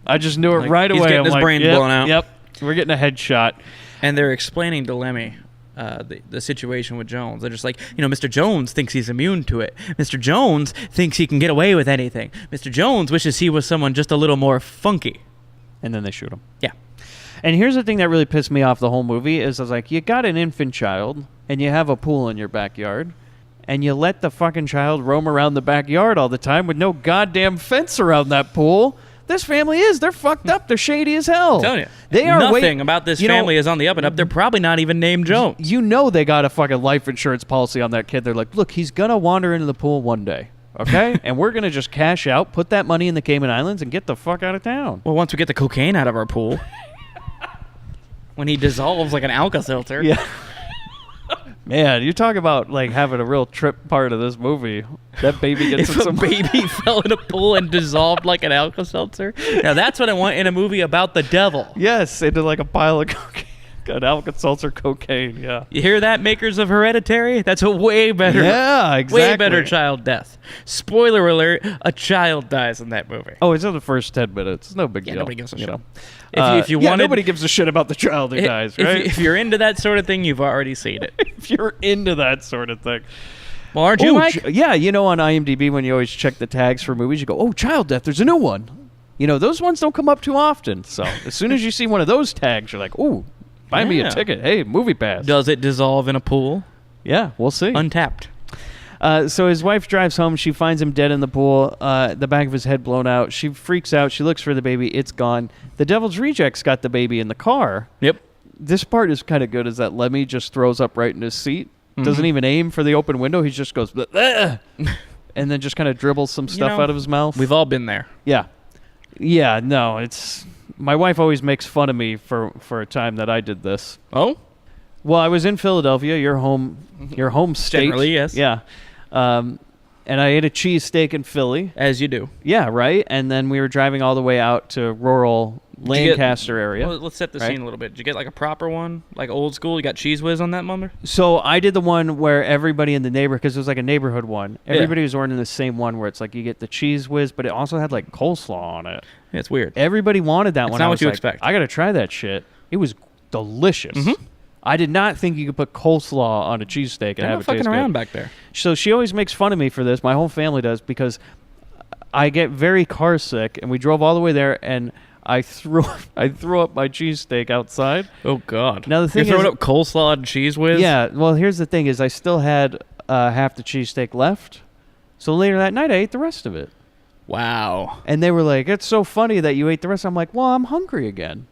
I just knew it right away. He's getting I'm his like, brains yep, blown out. Yep, we're getting a headshot. And they're explaining to Lemmy the situation with Jones. They're just like, Mr. Jones thinks he's immune to it. Mr. Jones thinks he can get away with anything. Mr. Jones wishes he was someone just a little more funky. And then they shoot him. Yeah. And here's the thing that really pissed me off the whole movie is I was like, you got an infant child and you have a pool in your backyard and you let the fucking child roam around the backyard all the time with no goddamn fence around that pool. This family they're fucked up. They're shady as hell. I'm telling you. They are Nothing about this family is on the up and up. They're probably not even named Jones. They got a fucking life insurance policy on that kid. They're like, look, he's going to wander into the pool one day. Okay? And we're going to just cash out, put that money in the Cayman Islands, and get the fuck out of town. Well, once we get the cocaine out of our pool, when he dissolves like an Alka-Seltzer. Yeah. Man, you talk about like having a real trip part of this movie. That baby gets if a baby fell in a pool and dissolved like an Alka-Seltzer. Now that's what I want in a movie about the devil. Yes, into like a pile of cocaine. An Alka-Seltzer cocaine, yeah. You hear that, makers of Hereditary? That's a way better, way better child death. Spoiler alert: a child dies in that movie. Oh, it's in the first 10 minutes. It's no big deal. Nobody gives a shit. If you wanted, nobody gives a shit about the child who dies, right? If you're into that sort of thing, you've already seen it. If you're into that sort of thing. Well, aren't you, Mike? Yeah, on IMDb when you always check the tags for movies, you go, oh, child death, there's a new one. Those ones don't come up too often. So as soon as you see one of those tags, you're like, ooh, buy me a ticket. Hey, movie pass. Does it dissolve in a pool? Yeah, we'll see. Untapped. So his wife drives home. She finds him dead in the pool, the back of his head blown out. She freaks out. She looks for the baby. It's gone. The Devil's Rejects got the baby in the car. Yep. This part is kind of good is that Lemmy just throws up right in his seat. Doesn't even aim for the open window. He just goes, and then just kind of dribbles some stuff out of his mouth. We've all been there. Yeah. Yeah, no, it's... My wife always makes fun of me for a time that I did this. Oh? Well, I was in Philadelphia, your home state. Generally, yes. Yeah. And I ate a cheesesteak in Philly. As you do. Yeah, right? And then we were driving all the way out to rural Lancaster area. Well, let's set the scene a little bit. Did you get like a proper one? Like old school? You got Cheese Whiz on that mother? So I did the one where everybody in the neighborhood, because it was like a neighborhood one, everybody was ordering the same one where it's like you get the Cheese Whiz, but it also had like coleslaw on it. Yeah, it's weird. Everybody wanted that one. It's not what you expect. I got to try that shit. It was delicious. I did not think you could put coleslaw on a cheesesteak and have it taste good. They're not fucking around back there. So she always makes fun of me for this. My whole family does because I get very car sick, and we drove all the way there, and I threw up my cheesesteak outside. Oh God! Now the thing You're throwing up coleslaw and Cheese Whiz? Yeah. Well, here's the thing: is I still had half the cheesesteak left. So later that night, I ate the rest of it. Wow. And they were like, "It's so funny that you ate the rest." I'm like, "Well, I'm hungry again."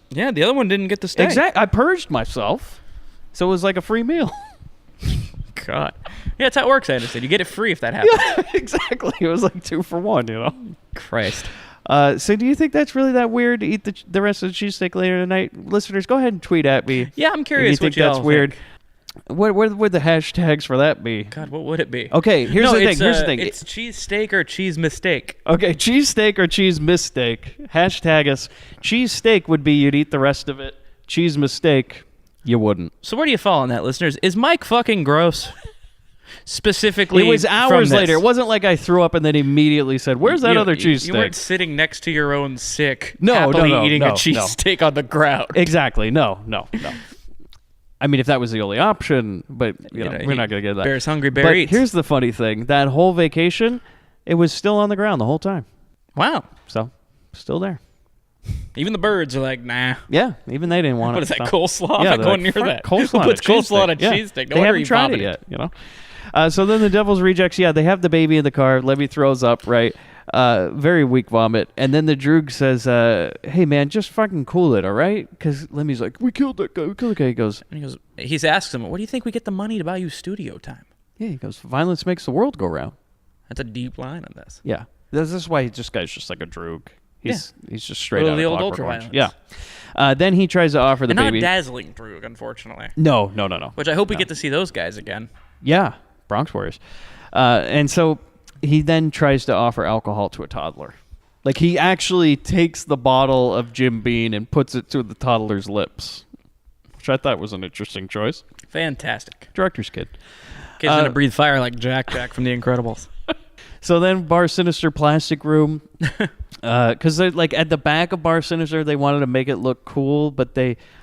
Yeah, the other one didn't get the steak. Exactly. I purged myself, so it was like a free meal. God. Yeah, that's how it works, I understand. You get it free if that happens. Yeah, exactly. It was like 2 for 1, Christ. So do you think that's really that weird to eat the rest of the cheesesteak later tonight? Listeners, go ahead and tweet at me. Yeah, I'm curious if you what think that's weird. Think. What would the hashtags for that be? God, what would it be? Okay, here's the thing. It's cheese steak or cheese mistake. Okay, cheese steak or cheese mistake. Hashtag us. Cheese steak would be you'd eat the rest of it. Cheese mistake, you wouldn't. So where do you fall on that, listeners? Is Mike fucking gross? Specifically, it was hours later. It wasn't like I threw up and then immediately said, "Where's that other cheese steak?" You weren't sitting next to your own sick, happily eating a cheese steak on the ground. Exactly. No. I mean, if that was the only option, but you know, we're not going to get that. Bear's hungry, bear eats. Here's the funny thing. That whole vacation, it was still on the ground the whole time. Wow. So, still there. Even the birds are like, nah. Yeah, even they didn't want What it. is that, coleslaw? I'm not going near that. Coleslaw Who puts coleslaw on a cheesesteak? No they wonder haven't you tried vomited. it yet, you know? So then the Devil's Rejects, they have the baby in the car. Lemmy throws up, right? Very weak vomit. And then the Droog says, hey, man, just fucking cool it, all right? Because Lemmy's like, we killed that guy. He asks him, what do you think we get the money to buy you studio time? Yeah, he goes, violence makes the world go round. That's a deep line on this. Yeah. This is why this guy's just like a Droog. He's just straight out of the old Clockwork ultra Orange. Yeah. Then he tries to offer the and baby. not a dazzling Droog, unfortunately. No. Which I hope we get to see those guys again. Yeah, Bronx Warriors. And so he then tries to offer alcohol to a toddler. Like, he actually takes the bottle of Jim Beam and puts it to the toddler's lips, which I thought was an interesting choice. Fantastic. Director's kid. Kid's gonna breathe fire like Jack from The Incredibles. So then Bar Sinister Plastic Room, because like at the back of Bar Sinister, they wanted to make it look cool, but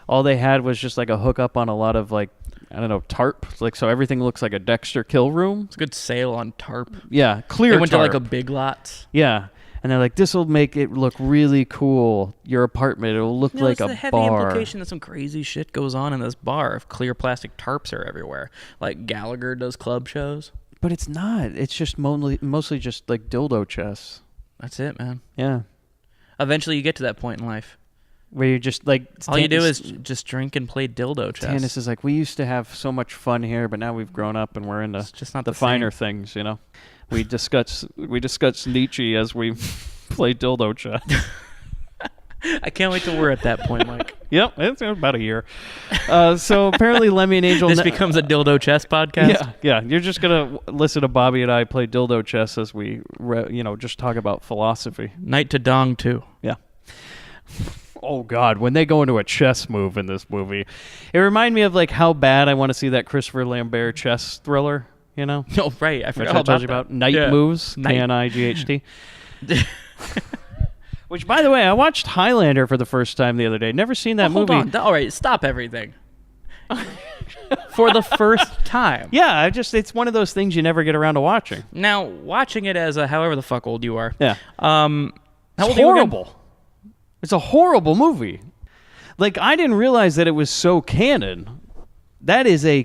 all they had was just like a hookup on a lot of like, I don't know, tarp. Like, so everything looks like a Dexter kill room. It's a good sale on tarp. Yeah, clear They went tarp. to like a Big Lots. Yeah. And they're like, this will make it look really cool. Your apartment, it'll look like a the heavy bar. implication that some crazy shit goes on in this bar if clear plastic tarps are everywhere. Like Gallagher does club shows. But it's not. It's just mostly just like dildo chests. That's it, man. Yeah. Eventually you get to that point in life where you're just like... all you do is just drink and play dildo chests. Tannis is like, we used to have so much fun here, but now we've grown up and we're into just not the the finer same. things, you know? We discuss Nietzsche as we play dildo chess. I can't wait till we're at that point, Mike. Yep, it's about a year. So apparently Lemmy and Angel... This becomes a dildo chess podcast? Yeah. You're just going to listen to Bobby and I play dildo chess as we, just talk about philosophy. Night to Dong, too. Yeah. Oh, God. When they go into a chess move in this movie, it reminded me of like how bad I want to see that Christopher Lambert chess thriller, you know? Oh, right. I forgot Which I told you about. Night Moves, K-N-I-G-H-T. Which, by the way, I watched Highlander for the first time the other day. Never seen that movie. Hold on. All right, stop everything. For the first time. Yeah, it's one of those things you never get around to watching. Now, watching it as however the fuck old you are. Yeah. How it's horrible. It's a horrible movie. Like, I didn't realize that it was so canon. That is a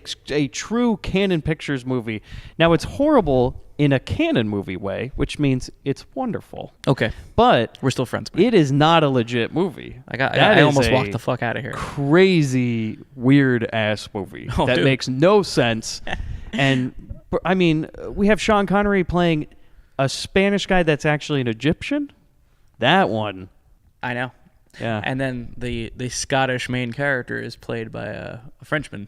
true Canon Pictures movie. Now, it's horrible in a Canon movie way, which means it's wonderful. Okay. But we're still friends, man. It is not a legit movie. I almost walked the fuck out of here. Crazy, weird-ass movie that makes no sense. And, I mean, we have Sean Connery playing a Spanish guy that's actually an Egyptian. That one. I know. Yeah. And then the Scottish main character is played by a Frenchman.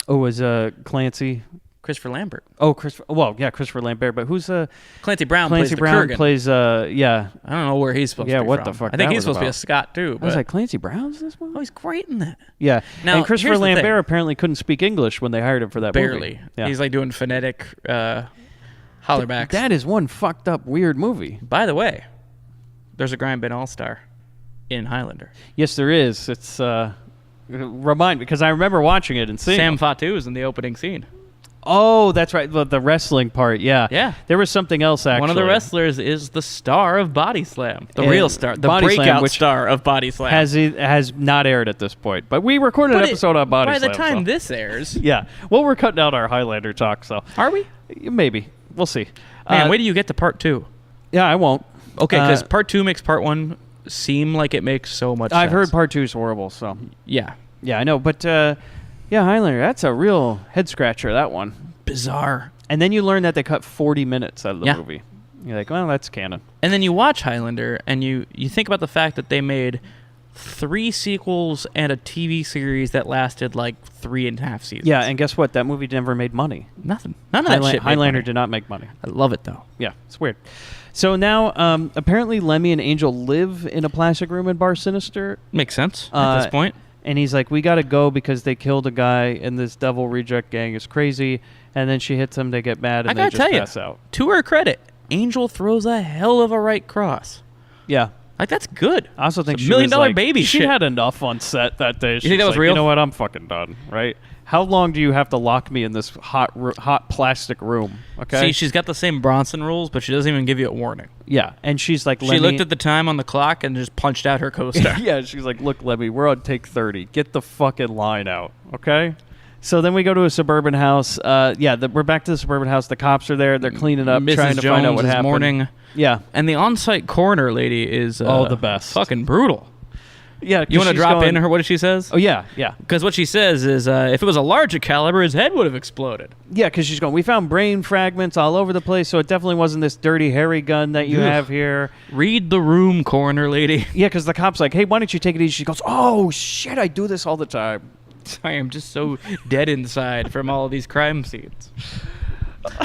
Oh, was Clancy... Christopher Lambert. Oh, Christopher Lambert. But who's Clancy Brown? Clancy Brown plays I don't know where he's supposed to be from. Yeah, what the fuck? I think he's supposed to be a Scot too. I was like, Clancy Brown's this one? Oh, he's great in that. Yeah. Now, and Christopher Lambert apparently couldn't speak English when they hired him for that movie. Barely. Yeah. He's like doing phonetic hollerbacks. That is one fucked up weird movie. By the way, there's a Grindbin All-Star in Highlander. Yes, there is. It's remind me because I remember watching it and seeing Sam Fatu is in the opening scene. Oh, that's right. The wrestling part, yeah. Yeah. There was something else, actually. One of the wrestlers is the star of Body Slam. The real star. The breakout star of Body Slam. Has not aired at this point. But we recorded an episode on Body Slam. By the time this airs. Yeah. Well, we're cutting out our Highlander talk, so. Are we? Maybe. We'll see. Man, wait till you get to part 2. Yeah, I won't. Okay, because part 2 makes part 1 seem like it makes so much sense. I've heard part 2 is horrible, so. Yeah. Yeah, I know. But, yeah, Highlander, that's a real head-scratcher, that one. Bizarre. And then you learn that they cut 40 minutes out of the movie. You're like, well, that's canon. And then you watch Highlander, and you think about the fact that they made 3 sequels and a TV series that lasted like 3.5 seasons. Yeah, and guess what? That movie never made money. Nothing. None of that shit Highlander did not make money. I love it, though. Yeah, it's weird. So now, apparently Lemmy and Angel live in a plastic room in Bar Sinister. Makes sense at this point. And he's like, we got to go because they killed a guy, and this devil reject gang is crazy. And then she hits them, they get mad, and they just pass out. To her credit, Angel throws a hell of a right cross. Yeah. Like, that's good. I also think $1 million was like, baby she shit. had enough on set that day. You think that was like, real? You know what? I'm fucking done, right? how long do you have to lock me in this hot plastic room? Okay. See, she's got the same Bronson rules, but she doesn't even give you a warning. Yeah, and she's like, Lemmy, she looked at the time on the clock and just punched out her co-star. Yeah, she's like, look, Lemmy, we're on take 30. Get the fucking line out, okay? So then we go to a suburban house. We're back to the suburban house. The cops are there. They're cleaning up, Mrs. trying to Jones find out what is happened. mourning. Yeah. And the on-site coroner lady is the best. Fucking brutal. Yeah. You want to drop in her? What she says? Oh, yeah, yeah. Because what she says is if it was a larger caliber, his head would have exploded. Yeah, because she's going, we found brain fragments all over the place, so it definitely wasn't this dirty, hairy gun that you have here. Read the room, coroner lady. Yeah, because the cop's like, hey, why don't you take it easy? She goes, oh, shit, I do this all the time. I am just so dead inside from all of these crime scenes.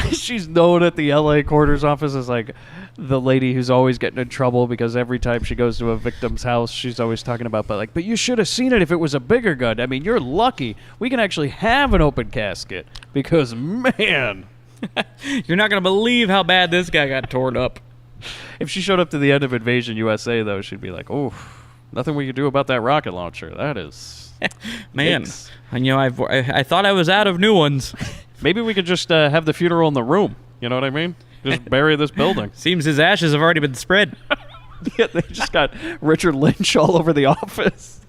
She's known at the LA coroner's office as like the lady who's always getting in trouble because every time she goes to a victim's house, she's always talking about, but you should have seen it if it was a bigger gun. I mean, you're lucky. We can actually have an open casket because, man. You're not going to believe how bad this guy got torn up. If she showed up to the end of Invasion USA, though, she'd be like, oh, nothing we could do about that rocket launcher. That is... Man, and I thought I was out of new ones. Maybe we could just have the funeral in the room. You know what I mean? Just bury this building. Seems his ashes have already been spread. Yeah, they just got Richard Lynch all over the office.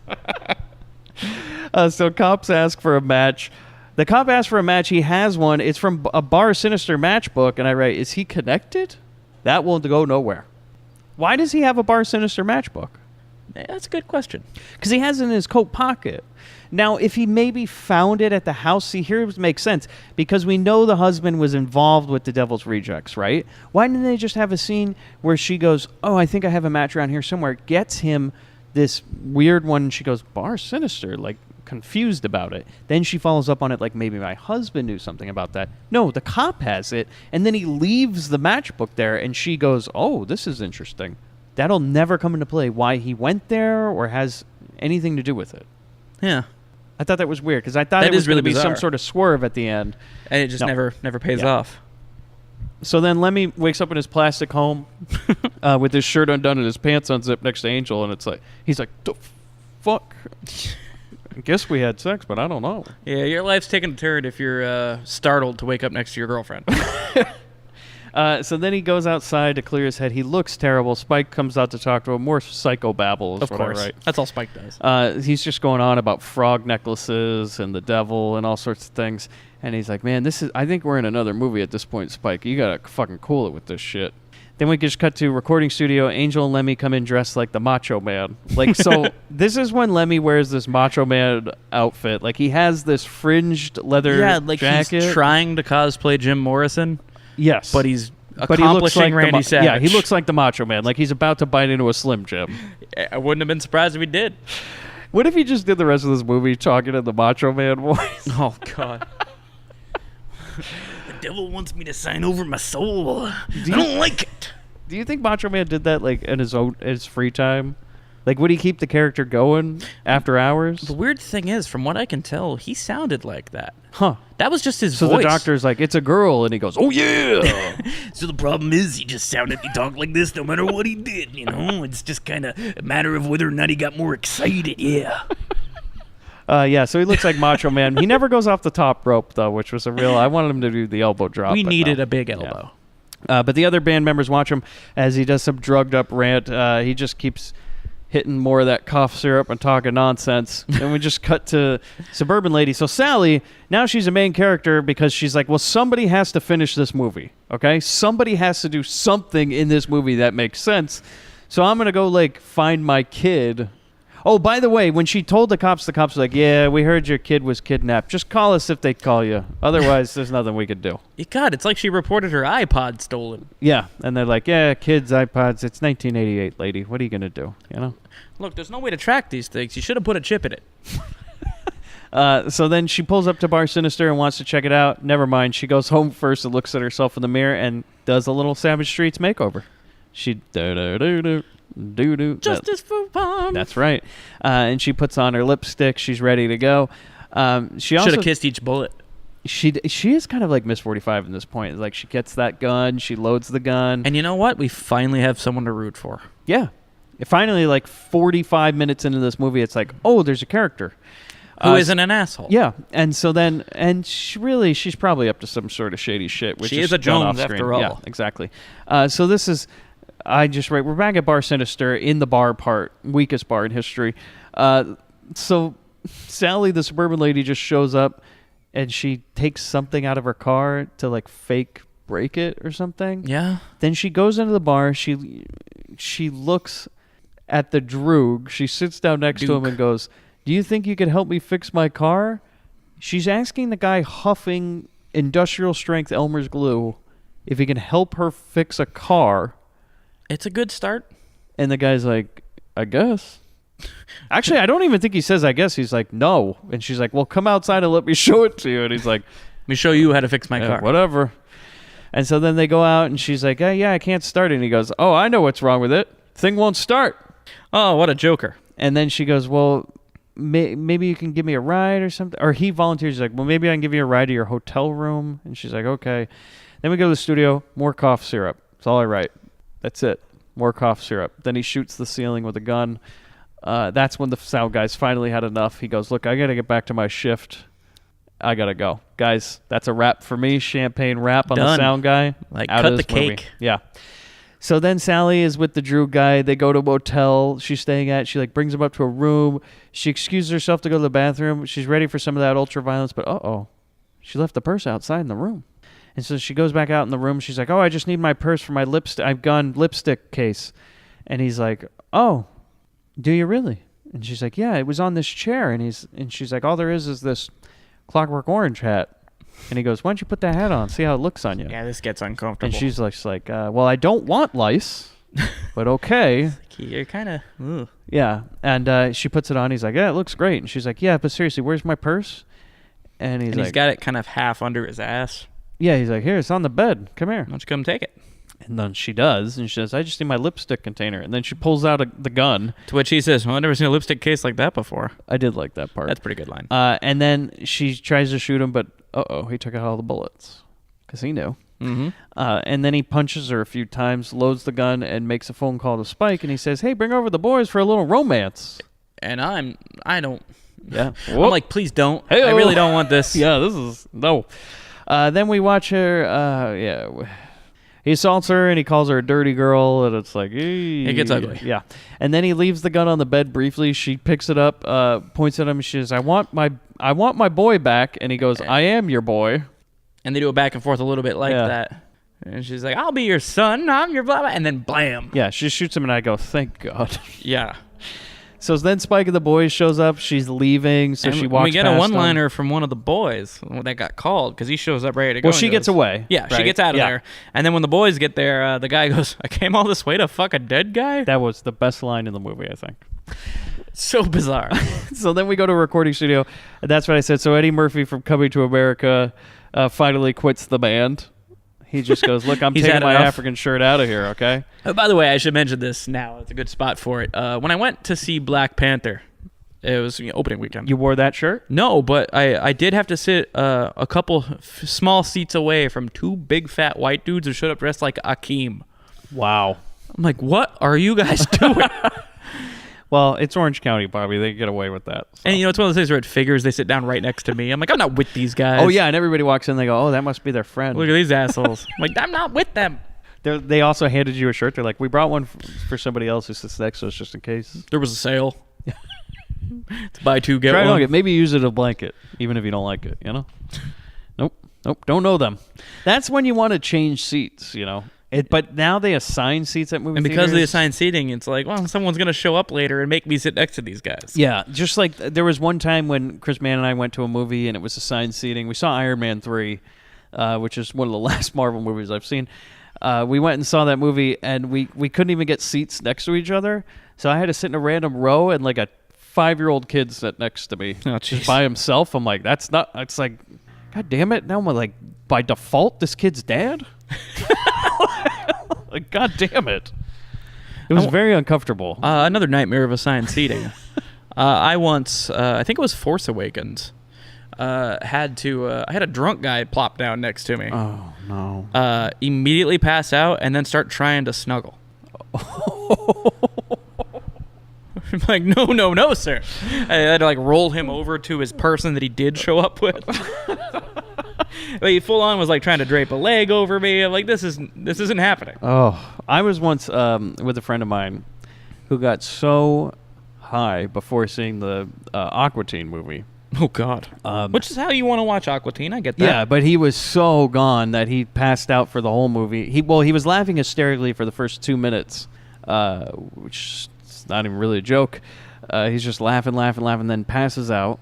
So cops ask for a match. The cop asks for a match. He has one. It's from a Bar Sinister matchbook, and I write, is he connected? That will go nowhere. Why does he have a Bar Sinister matchbook? That's a good question. Because he has it in his coat pocket. Now, if he maybe found it at the house, see, here it makes sense. Because we know the husband was involved with the Devil's Rejects, right? Why didn't they just have a scene where she goes, oh, I think I have a match around here somewhere, gets him this weird one, and she goes, Bar Sinister, like, confused about it. Then she follows up on it like, maybe my husband knew something about that. No, the cop has it, and then he leaves the matchbook there, and she goes, oh, this is interesting. That'll never come into play why he went there or has anything to do with it. Yeah. I thought that was weird because I thought it was really going to be some bizarre. sort of swerve at the end. And it just never pays off. So then Lemmy wakes up in his plastic home with his shirt undone and his pants unzipped next to Angel, and he's like, the fuck? I guess we had sex, but I don't know. Yeah, your life's taking a turn if you're startled to wake up next to your girlfriend. So then he goes outside to clear his head. He looks terrible. Spike comes out to talk to him. More psychobabble is of course. right. That's all Spike does. He's just going on about frog necklaces and the devil and all sorts of things. And he's like, man, I think we're in another movie at this point, Spike. You got to fucking cool it with this shit. Then we just cut to recording studio. Angel and Lemmy come in dressed like the Macho Man. Like, so this is when Lemmy wears this Macho Man outfit. Like, he has this fringed leather jacket. He's trying to cosplay Jim Morrison. Yes. But he's accomplishing Randy Savage. Yeah, he looks like the Macho Man. Like he's about to bite into a Slim Jim. I wouldn't have been surprised if he did. What if he just did the rest of this movie talking in the Macho Man voice? Oh, God. The devil wants me to sign over my soul. I don't like it. Do you think Macho Man did that like in his free time? Like, would he keep the character going after hours? The weird thing is, from what I can tell, he sounded like that. Huh. That was just his voice. So the doctor's like, it's a girl, and he goes, oh, yeah! So the problem is he just sounded, he talked like this no matter what he did, you know? It's just kind of a matter of whether or not he got more excited, yeah. Yeah, so he looks like Macho Man. He never goes off the top rope, though, which was I wanted him to do the elbow drop. We needed a big elbow. Yeah. But the other band members watch him as he does some drugged up rant. He just keeps hitting more of that cough syrup and talking nonsense. And we just cut to Suburban Lady. So Sally, now she's a main character because she's like, well, somebody has to finish this movie, okay? Somebody has to do something in this movie that makes sense. So I'm going to go, like, find my kid. Oh, by the way, when she told the cops were like, yeah, we heard your kid was kidnapped. Just call us if they call you. Otherwise, there's nothing we could do. God, it's like she reported her iPod stolen. Yeah, and they're like, yeah, kids, iPods, it's 1988, lady. What are you going to do, you know? Look, there's no way to track these things. You should have put a chip in it. So then she pulls up to Bar Sinister and wants to check it out. Never mind. She goes home first and looks at herself in the mirror and does a little Savage Streets makeover. She Justice for Palm. That's right. And she puts on her lipstick. She's ready to go. She also should have kissed each bullet. She is kind of like Miss 45 at this point. Like, she gets that gun. She loads the gun. And you know what? We finally have someone to root for. Yeah. Finally, like 45 minutes into this movie, it's like, oh, there's a character. Who isn't an asshole. Yeah, and so then, and she's probably up to some sort of shady shit. Which she is a Jones after all. Yeah, exactly. So this is, we're back at Bar Sinister in the bar part, weakest bar in history. So Sally, the suburban lady, just shows up, and she takes something out of her car to like fake break it or something. Yeah. Then she goes into the bar. She looks at the Droog. She sits down next to him and goes, "Do you think you could help me fix my car?" She's asking the guy huffing industrial strength Elmer's glue if he can help her fix a car. It's a good start. And the guy's like, "I guess." Actually, I don't even think he says "I guess." He's like, "No." And she's like, "Well, come outside and let me show it to you." And he's like, "Let me show you how to fix my car." Whatever. And so then they go out, and she's like, yeah, I can't start it. And he goes, "Oh, I know what's wrong with it. Thing won't start." Oh, what a joker. And then she goes, "Well, maybe you can give me a ride or something." Or he volunteers. He's like, "Well, maybe I can give you a ride to your hotel room." And she's like, "Okay." Then we go to the studio. More cough syrup. That's all I write. That's it. More cough syrup. Then he shoots the ceiling with a gun. That's when the sound guys finally had enough. He goes, "Look, I got to get back to my shift. I got to go." Guys, that's a wrap for me. Champagne wrap on Done. the sound guy. Like, Out cut of the this movie. cake. Yeah. So then Sally is with the Drew guy. They go to a motel she's staying at. She like brings him up to a room. She excuses herself to go to the bathroom. She's ready for some of that ultra violence, but she left the purse outside in the room. And so she goes back out in the room. She's like, "Oh, I just need my purse for my lipstick case." And he's like, "Oh, do you really?" And she's like, "Yeah, it was on this chair." And she's like, "All there is this Clockwork Orange hat." And he goes, "Why don't you put that hat on? See how it looks on you." Yeah, this gets uncomfortable. And she's like, "Well, I don't want lice, but okay." You're kind of... Yeah. And she puts it on. He's like, "Yeah, it looks great." And she's like, "Yeah, but seriously, where's my purse?" And he's got it kind of half under his ass. Yeah, he's like, "Here, it's on the bed. Come here." Why don't you come take it? And then she does, and she says, "I just need my lipstick container." And then she pulls out the gun. To which he says, "Well, I've never seen a lipstick case like that before." I did like that part. That's a pretty good line. And then she tries to shoot him, but he took out all the bullets because he knew. Mm-hmm. And then he punches her a few times, loads the gun, and makes a phone call to Spike, and he says, "Hey, bring over the boys for a little romance." And I don't... Yeah. I'm like, please don't. Hey-o. I really don't want this. Yeah, this is... No. Then we watch her... He assaults her, and he calls her a dirty girl, and it's like... It gets ugly. Yeah. And then he leaves the gun on the bed briefly. She picks it up, points at him, and she says, I want my boy back. And he goes, "I am your boy." And they do it back and forth a little bit like that. And she's like, "I'll be your son. I'm your blah, blah." And then blam. Yeah, she shoots him, and I go, "Thank God." Yeah. So then Spike and the boys shows up. She's leaving, so she walks we get past a one-liner them. from one of the boys that got called because he shows up ready to go. Well, she gets away. Yeah, right? she gets out of there. And then when the boys get there, the guy goes, "I came all this way to fuck a dead guy?" That was the best line in the movie, I think. So bizarre. So then we go to a recording studio, and that's what I said. So Eddie Murphy from Coming to America finally quits the band. He just goes, "Look, I'm taking my African shirt out of here, okay?" By the way, I should mention this now. It's a good spot for it. When I went to see Black Panther, it was opening weekend. You wore that shirt? No, but I did have to sit a couple small seats away from two big fat white dudes who showed up dressed like Akeem. Wow. I'm like, what are you guys doing? Well, it's Orange County, Bobby. They get away with that. So. And it's one of those things where it figures they sit down right next to me. I'm like, I'm not with these guys. Oh, yeah, and everybody walks in, they go, "Oh, that must be their friend." Look at these assholes. I'm like, I'm not with them. They also handed you a shirt. They're like, "We brought one for somebody else who sits next to us just in case." There was a sale. To buy two, get Try one. it. Maybe use it as a blanket, even if you don't like it, Nope. Don't know them. That's when you want to change seats, But now they assign seats at movie And theaters. because they assign seating, it's like, well, someone's going to show up later and make me sit next to these guys. Yeah, just like there was one time when Chris Mann and I went to a movie and it was assigned seating. We saw Iron Man 3, which is one of the last Marvel movies I've seen. We went and saw that movie, and we couldn't even get seats next to each other. So I had to sit in a random row, and like a 5-year-old kid sat next to me just by himself. I'm like, that's not... It's like, God damn it. Now I'm like, by default, this kid's dad? Like, God damn it. It was very uncomfortable. Another nightmare of assigned seating. I once, I think it was Force Awakens, I had a drunk guy plop down next to me. Oh, no. Immediately pass out and then start trying to snuggle. I'm like, no, sir. I had to like roll him over to his person that he did show up with. But he full on was like trying to drape a leg over me. I'm like, this isn't happening. Oh, I was once with a friend of mine who got so high before seeing the Aqua Teen movie. Oh, God. Which is how you want to watch Aqua Teen. I get that. Yeah, but he was so gone that he passed out for the whole movie. He was laughing hysterically for the first 2 minutes, which is not even really a joke. He's just laughing, then passes out.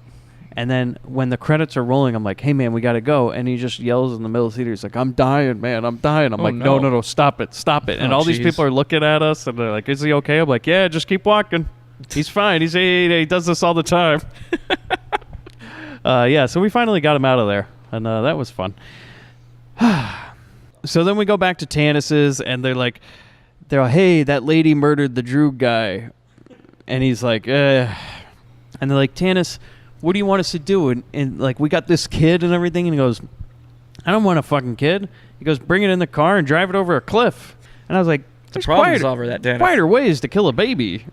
And then when the credits are rolling, I'm like, hey, man, we got to go. And he just yells in the middle of the theater. He's like, I'm dying, man. I'm dying. I'm like, no, stop it. And all these people are looking at us, and they're like, is he okay? I'm like, yeah, just keep walking. He's fine. He does this all the time. So we finally got him out of there, and that was fun. So then we go back to Tanis's, and they're like, hey, that lady murdered the Droog guy. And he's like, and they're like, Tanis, what do you want us to do? And like, we got this kid and everything. And he goes, I don't want a fucking kid. He goes, bring it in the car and drive it over a cliff. And I was like, there's quieter ways to kill a baby.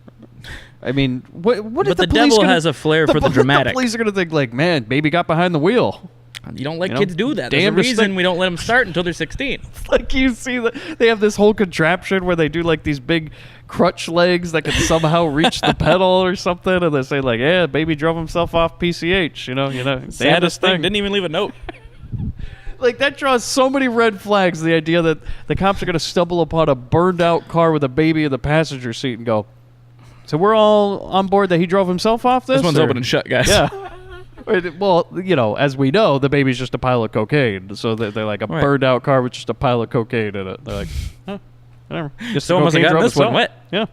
I mean, what but the devil has a flair for the dramatic. The police are going to think like, man, baby got behind the wheel. You don't let kids do that. There's a reason we don't let them start until they're 16. It's like you see they have this whole contraption where they do like these big crutch legs that can somehow reach the pedal or something, and they say like, yeah, baby drove himself off PCH. You know, saddest thing. Didn't even leave a note. Like, that draws so many red flags. The idea that the cops are going to stumble upon a burned out car with a baby in the passenger seat and go, so we're all on board that he drove himself off this? This one's open and shut, guys. Yeah. Well, as we know, the baby's just a pile of cocaine. So they're like a burned out car with just a pile of cocaine in it. They're like, whatever. Someone must have gotten this one wet. Yeah.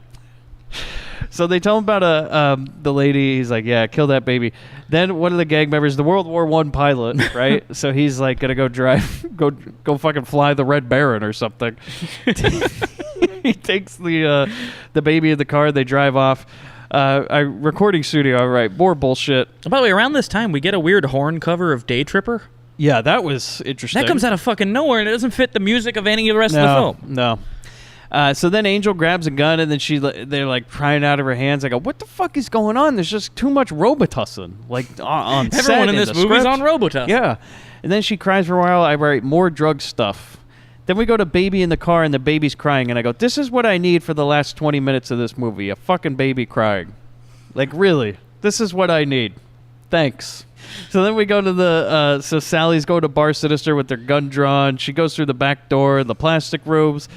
So they tell him about the lady. He's like, yeah, kill that baby. Then one of the gang members, the World War I pilot, right? So he's like going to go drive, go fucking fly the Red Baron or something. He takes the baby in the car. They drive off. A recording studio, all right, more bullshit. By the way, around this time, we get a weird horn cover of Day Tripper. Yeah, that was interesting. That comes out of fucking nowhere, and it doesn't fit the music of any of the rest of the film. No. So then Angel grabs a gun, and then they're like prying out of her hands. I go, what the fuck is going on? There's just too much Robitussin. Like, on set. Everyone in this movie's on Robitussin. Yeah. And then she cries for a while. I write more drug stuff. Then we go to baby in the car, and the baby's crying. And I go, this is what I need for the last 20 minutes of this movie. A fucking baby crying. Like, really? This is what I need. Thanks. So then we go to so Sally's going to Bar Sinister with their gun drawn. She goes through the back door in the plastic robes.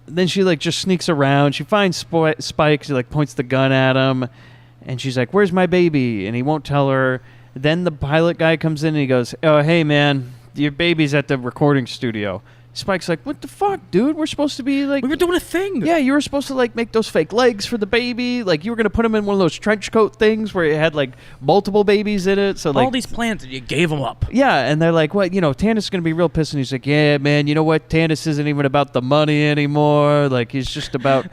Then she, like, just sneaks around. She finds Spike. She, like, points the gun at him. And she's like, where's my baby? And he won't tell her. Then the pilot guy comes in and he goes, oh, hey, man, your baby's at the recording studio. Spike's like, what the fuck, dude? We're supposed to be like... We were doing a thing. Yeah, you were supposed to like make those fake legs for the baby. Like, you were going to put him in one of those trench coat things where it had like multiple babies in it. So like all these plans and you gave them up. Yeah, and they're like, what, Tanis is going to be real pissed. And he's like, yeah, man, you know what? Tanis isn't even about the money anymore. Like, he's just about...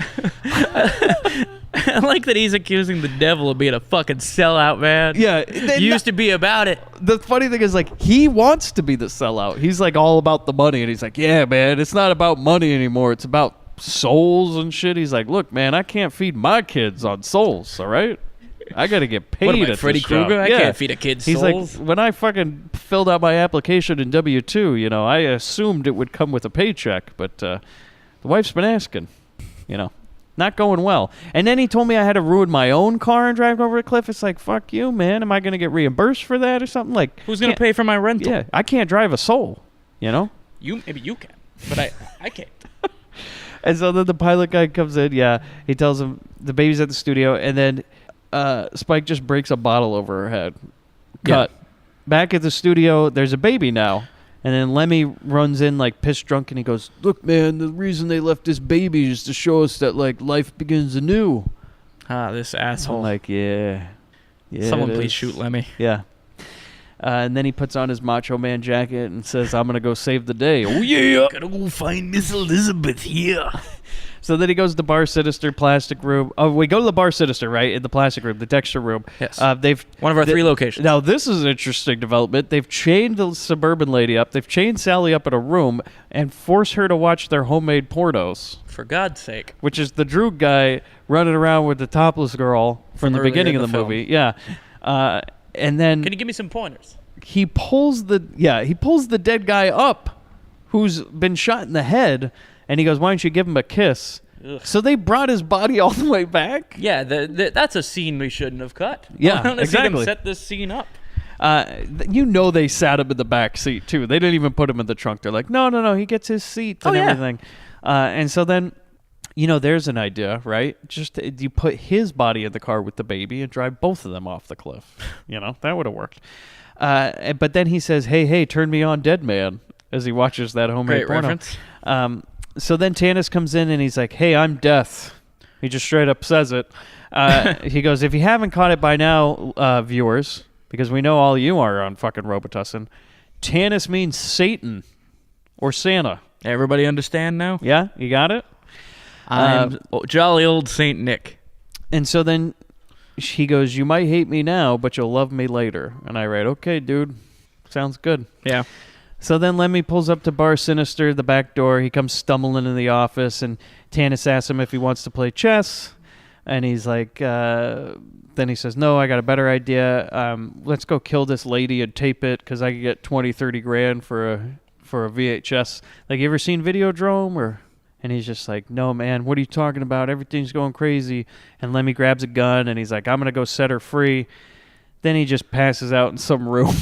I like that he's accusing the devil of being a fucking sellout, man. Yeah. Used to be about it. The funny thing is, like, he wants to be the sellout. He's, like, all about the money. And he's like, yeah, man, it's not about money anymore. It's about souls and shit. He's like, look, man, I can't feed my kids on souls, all right? I got to get paid. What am I, Freddy Krueger? I can't feed a kid's souls. He's like, when I fucking filled out my application in W-2, I assumed it would come with a paycheck. But the wife's been asking, Not going well. And then he told me I had to ruin my own car and drive over a cliff. It's like, fuck you, man. Am I going to get reimbursed for that or something? Like, who's going to pay for my rental? Yeah, I can't drive a soul, Maybe you can, but I can't. And so then the pilot guy comes in. Yeah, he tells him the baby's at the studio. And then Spike just breaks a bottle over her head. Cut. Yeah. Back at the studio, there's a baby now. And then Lemmy runs in, like, pissed drunk, and he goes, look, man, the reason they left this baby is to show us that, like, life begins anew. This asshole. I'm like, yeah. Someone please shoot Lemmy. Yeah. And then he puts on his Macho Man jacket and says, I'm going to go save the day. Oh, yeah. Gotta go find Miss Elizabeth here. So then he goes to Bar Sinister plastic room. Oh, we go to the Bar Sinister, right? In the plastic room, the Dexter room. Yes. They've one of our 3 locations. Now, this is an interesting development. They've chained the suburban lady up. They've chained Sally up in a room and forced her to watch their homemade pornos. For God's sake. Which is the Droog guy running around with the topless girl from the beginning of the movie. Yeah. And then... Can you give me some pointers? He pulls the dead guy up who's been shot in the head, and he goes, why don't you give him a kiss? Ugh. So they brought his body all the way back? Yeah, that's a scene we shouldn't have cut. Yeah, I want to see them set this scene up. They sat him in the back seat, too. They didn't even put him in the trunk. They're like, no, he gets his seat and everything. And so then, there's an idea, right? Just you put his body in the car with the baby and drive both of them off the cliff. That would have worked. But then he says, hey, turn me on, dead man, as he watches that homemade porno. Reference. So then Tanis comes in and he's like, hey, I'm death. He just straight up says it. He goes, if you haven't caught it by now, viewers, because we know all you are on fucking Robitussin, Tanis means Satan or Santa. Everybody understand now? Yeah, you got it? I'm jolly old Saint Nick. And so then he goes, you might hate me now, but you'll love me later. And I write, okay, dude, sounds good. Yeah. So then Lemmy pulls up to Bar Sinister, the back door. He comes stumbling in the office, and Tanis asks him if he wants to play chess. And he's like, then he says, no, I got a better idea. Let's go kill this lady and tape it, because I could get 20, 30 grand for a VHS. Like, you ever seen Videodrome? And he's just like, no, man, what are you talking about? Everything's going crazy. And Lemmy grabs a gun, and he's like, I'm going to go set her free. Then he just passes out in some room.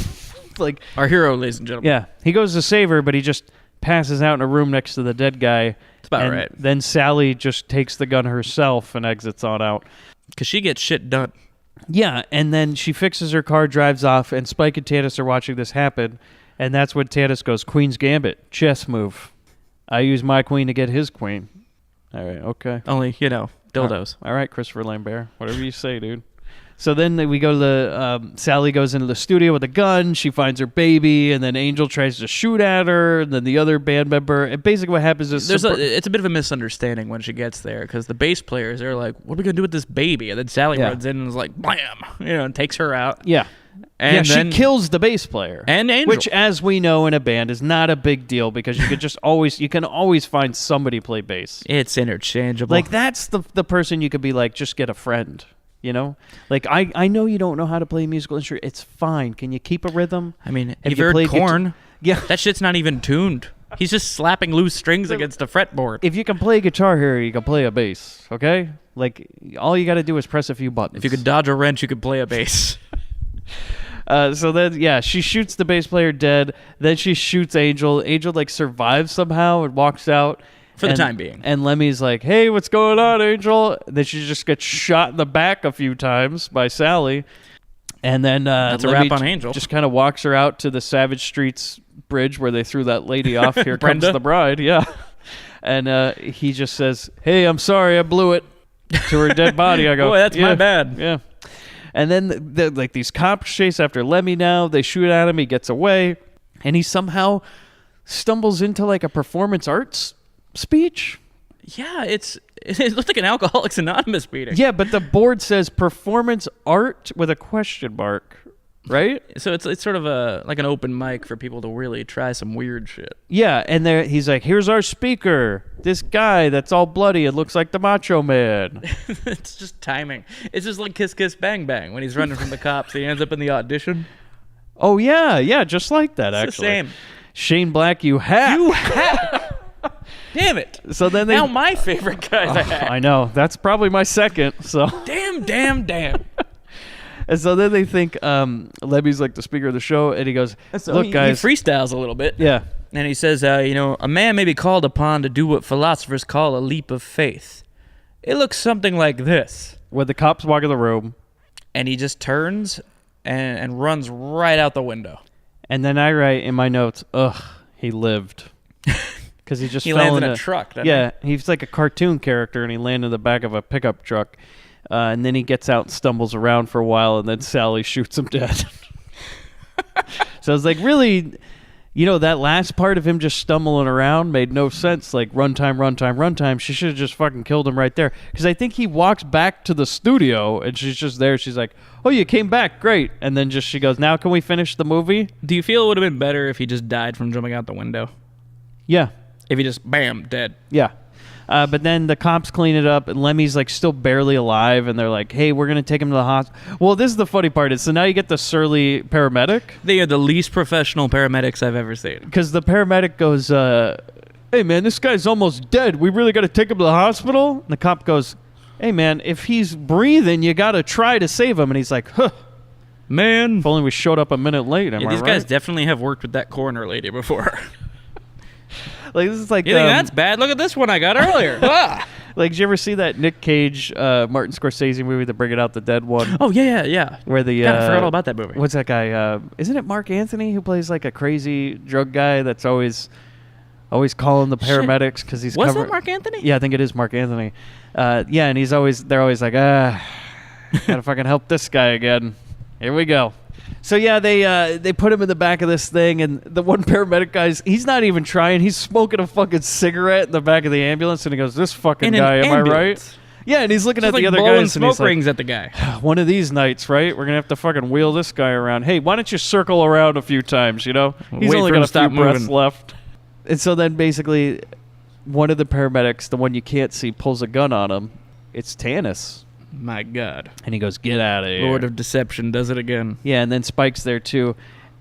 Like our hero, ladies and gentlemen. Yeah, he goes to save her, but he just passes out in a room next to the dead guy. That's about right. Then Sally just takes the gun herself and exits on out. Because she gets shit done. Yeah, and then she fixes her car, drives off, and Spike and Tanis are watching this happen. And that's when Tanis goes, Queen's Gambit, chess move. I use my queen to get his queen. All right, okay. Only, dildos. All right, Christopher Lambert. Whatever you say, dude. So then we go to the, Sally goes into the studio with a gun. She finds her baby, and then Angel tries to shoot at her, and then the other band member. And basically what happens is... it's a bit of a misunderstanding when she gets there, because the bass players are like, what are we going to do with this baby? And then Sally runs in and is like, blam! And takes her out. Yeah. And then, she kills the bass player. And Angel. Which, as we know in a band, is not a big deal, because you can always find somebody play bass. It's interchangeable. Like, that's the person you could be like, just get a friend. Like, I know you don't know how to play a musical instrument. It's fine. Can you keep a rhythm? I mean, have you heard Korn? Yeah. That shit's not even tuned. He's just slapping loose strings against the fretboard. If you can play a guitar here, you can play a bass, okay? Like, all you got to do is press a few buttons. If you could dodge a wrench, you could play a bass. So then, she shoots the bass player dead. Then she shoots Angel. Angel, survives somehow and walks out. For the time being. And Lemmy's like, hey, what's going on, Angel? And then she just gets shot in the back a few times by Sally. And then that's a Lemmy wrap on Angel. Just kind of walks her out to the Savage Streets bridge where they threw that lady off. Here comes the bride. Yeah. And he just says, hey, I'm sorry, I blew it. To her dead body. I go, boy, that's my bad. Yeah. And then these cops chase after Lemmy now. They shoot at him. He gets away. And he somehow stumbles into a performance arts speech. Yeah, it looks like an Alcoholics Anonymous meeting. Yeah, but the board says performance art with a question mark, right? So it's sort of like an open mic for people to really try some weird shit. Yeah, and he's like, here's our speaker, this guy that's all bloody and looks like the Macho Man. It's just timing. It's just like Kiss Kiss Bang Bang when he's running from the cops. He ends up in the audition. Oh yeah, just like that. It's actually the same. Shane Black, you hack. Damn it! So then now my favorite guy's a hack. I know, that's probably my second. So damn. And so then they think Lemmy's like the speaker of the show, and he goes, "Look, guys," he freestyles a little bit. Yeah, and he says, a man may be called upon to do what philosophers call a leap of faith. It looks something like this. When the cops walk in the room, and he just turns and runs right out the window. And then I write in my notes, "Ugh, he lived." Because he just he fell lands in in a truck. Yeah, he's like a cartoon character, and he landed in the back of a pickup truck. And then he gets out and stumbles around for a while, and then Sally shoots him dead. So it's like, really, You know, that last part of him just stumbling around made no sense. Like, runtime. She should have just fucking killed him right there. Because I think he walks back to the studio, and she's just there. She's like, oh, you came back. Great. And then she goes, now can we finish the movie? Do you feel it would have been better if he just died from jumping out the window? Yeah. If he just, bam, dead. Yeah. But then the cops clean it up, and Lemmy's like still barely alive, and they're like, hey, we're going to take him to the hospital. Well, this is the funny part. So now you get the surly paramedic. They are the least professional paramedics I've ever seen. Because the paramedic goes, hey, man, this guy's almost dead. We really got to take him to the hospital? And the cop goes, hey, man, if he's breathing, you got to try to save him. And he's like, huh. Man. If only we showed up a minute late, am I right? These guys definitely have worked with that coroner lady before. Like, this is like, you think that's bad? Look at this one I got earlier. Like, did you ever see that Nick Cage, Martin Scorsese movie, the Bringing Out the Dead one? Oh, yeah. Where the God, I forgot all about that movie. What's that guy? Isn't it Mark Anthony who plays like a crazy drug guy that's always calling the paramedics because he's Was that Mark Anthony? Yeah, I think it is Mark Anthony. Yeah, and they're always like, gotta fucking help this guy again. Here we go. So yeah, they put him in the back of this thing, and the one paramedic he's not even trying. He's smoking a fucking cigarette in the back of the ambulance, and he goes, "This fucking guy, am I right?" Yeah, and he's looking at the other guys, and he's smoke rings at the guy. One of these nights, right? We're gonna have to fucking wheel this guy around. Hey, why don't you circle around a few times? You know, he's only got a few breaths left. And so then basically, one of the paramedics, the one you can't see, pulls a gun on him. It's Tanis. My God. And he goes, get out of here. Lord of Deception does it again. Yeah, and then Spike's there too.